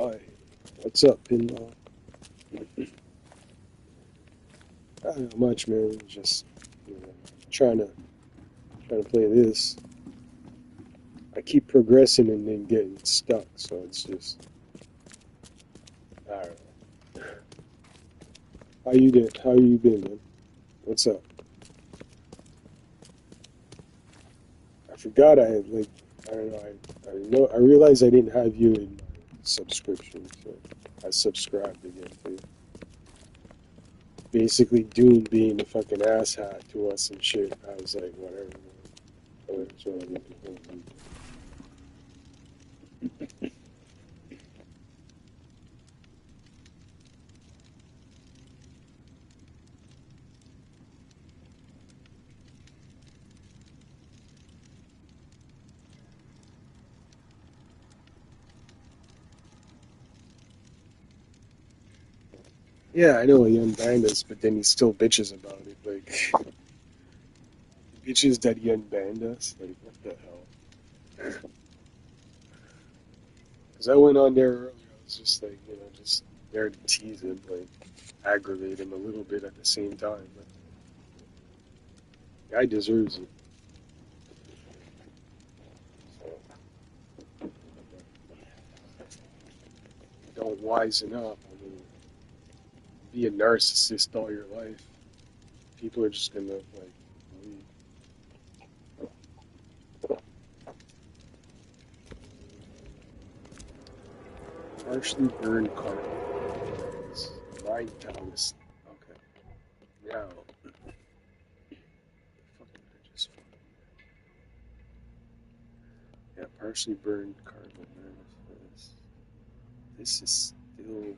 Hi, what's up, Pinball? Not much, man. Just trying to play this. I keep progressing and then getting stuck, so it's just I don't know. How you did? How you been, man? What's up? I forgot I had like I don't know. I realized I didn't have you in my subscription, so I subscribed again for you. Basically, Doom being a fucking asshat to us and shit. I was like, whatever. Yeah, I know he unbanned us, but then he still bitches about it. Like, bitches that he unbanned us. Like, what the hell? Because I went on there earlier, I was just like, just there to tease him, like, aggravate him a little bit at the same time. But the guy deserves it. So, don't wisen up. I mean, be a narcissist all your life. People are just gonna, like, leave. Partially burned carpet. Nine Thomas. Okay. Now, the fuck did I just find? Yeah, partially burned carbon manifest. This is still.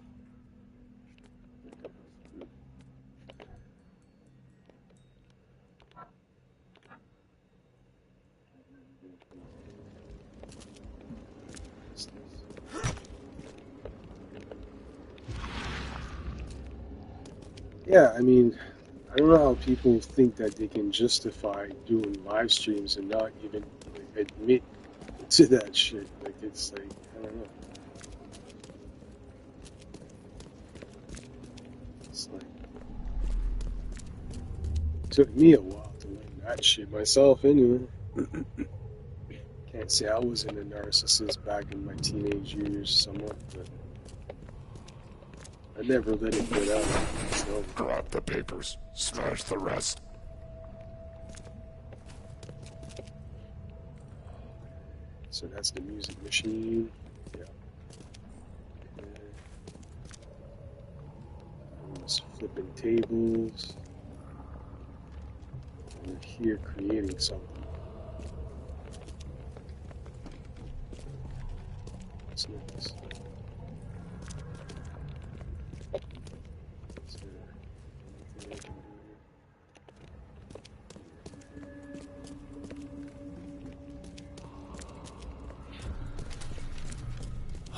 Yeah, I mean, I don't know how people think that they can justify doing live streams and not even like, admit to that shit. Like, it's like, I don't know. It's like, it took me a while to learn that shit myself anyway. Can't say I wasn't a narcissist back in my teenage years somewhat, but I never let it get out. So, Grab the papers. Smash the rest. so that's the music machine. Yeah. I'm just flipping tables. And we're here creating something. What's next?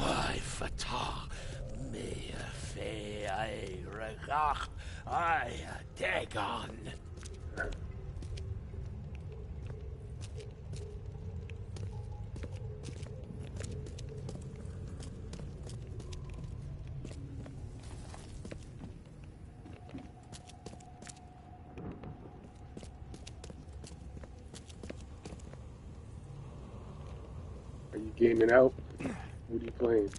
I fatah me fe I regach I dagon. Are you gaming out? What are you playing?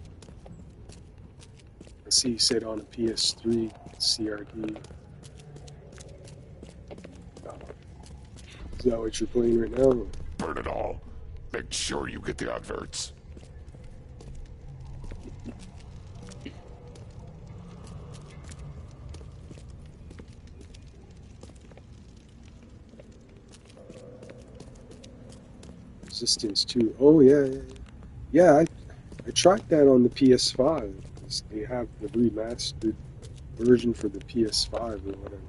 I see you said on a PS3 CRT. Is that what you're playing right now? Burn it all. Make sure you get the adverts. Resistance 2. Oh, yeah, yeah, yeah. Yeah, I tried that on the PS5. They have the remastered version for the PS5 or whatever.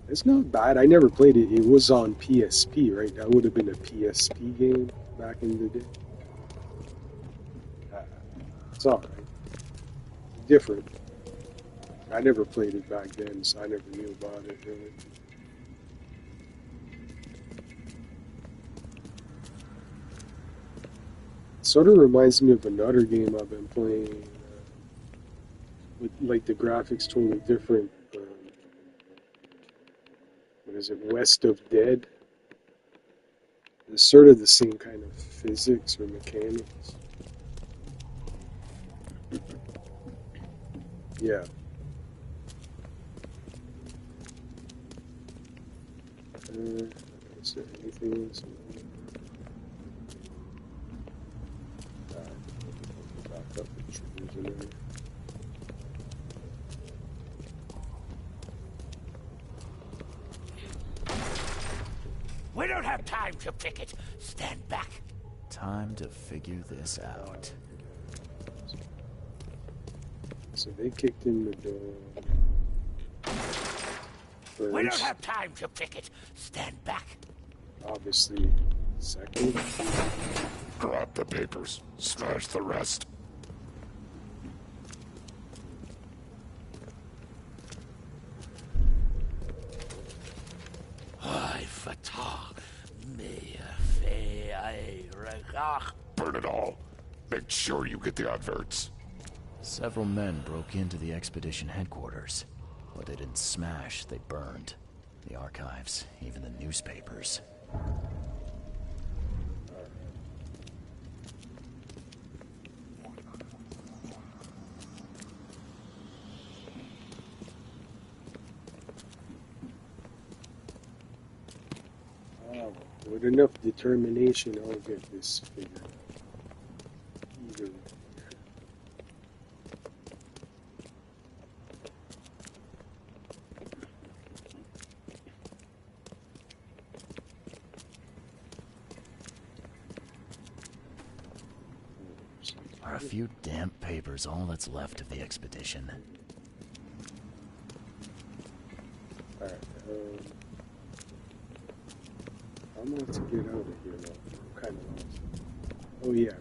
It's not bad. I never played it. It was on PSP, right? That would have been a PSP game back in the day. It's alright. Different. I never played it back then, so I never knew about it really. Sort of reminds me of another game I've been playing, with like the graphics totally different. What is it? West of Dead. It's sort of the same kind of physics or mechanics. Yeah. Is there anything else? Back up the triggers and everything. We don't have time to pick it. Stand back. Time to figure this out. So they kicked in the door. First, We don't have time to pick it. Stand back. obviously, second. Grab the papers. Smash the rest. I fatah. Me fe I regach. Burn it all. Make sure you get the adverts. Several men broke into the expedition headquarters. What they didn't smash, they burned. The archives, even the newspapers. With enough determination, I'll get this figured out. Either way. Are a few damp papers all that's left of the expedition? Alright, I'm going to get out of here now. I'm kind of lost. Oh yeah,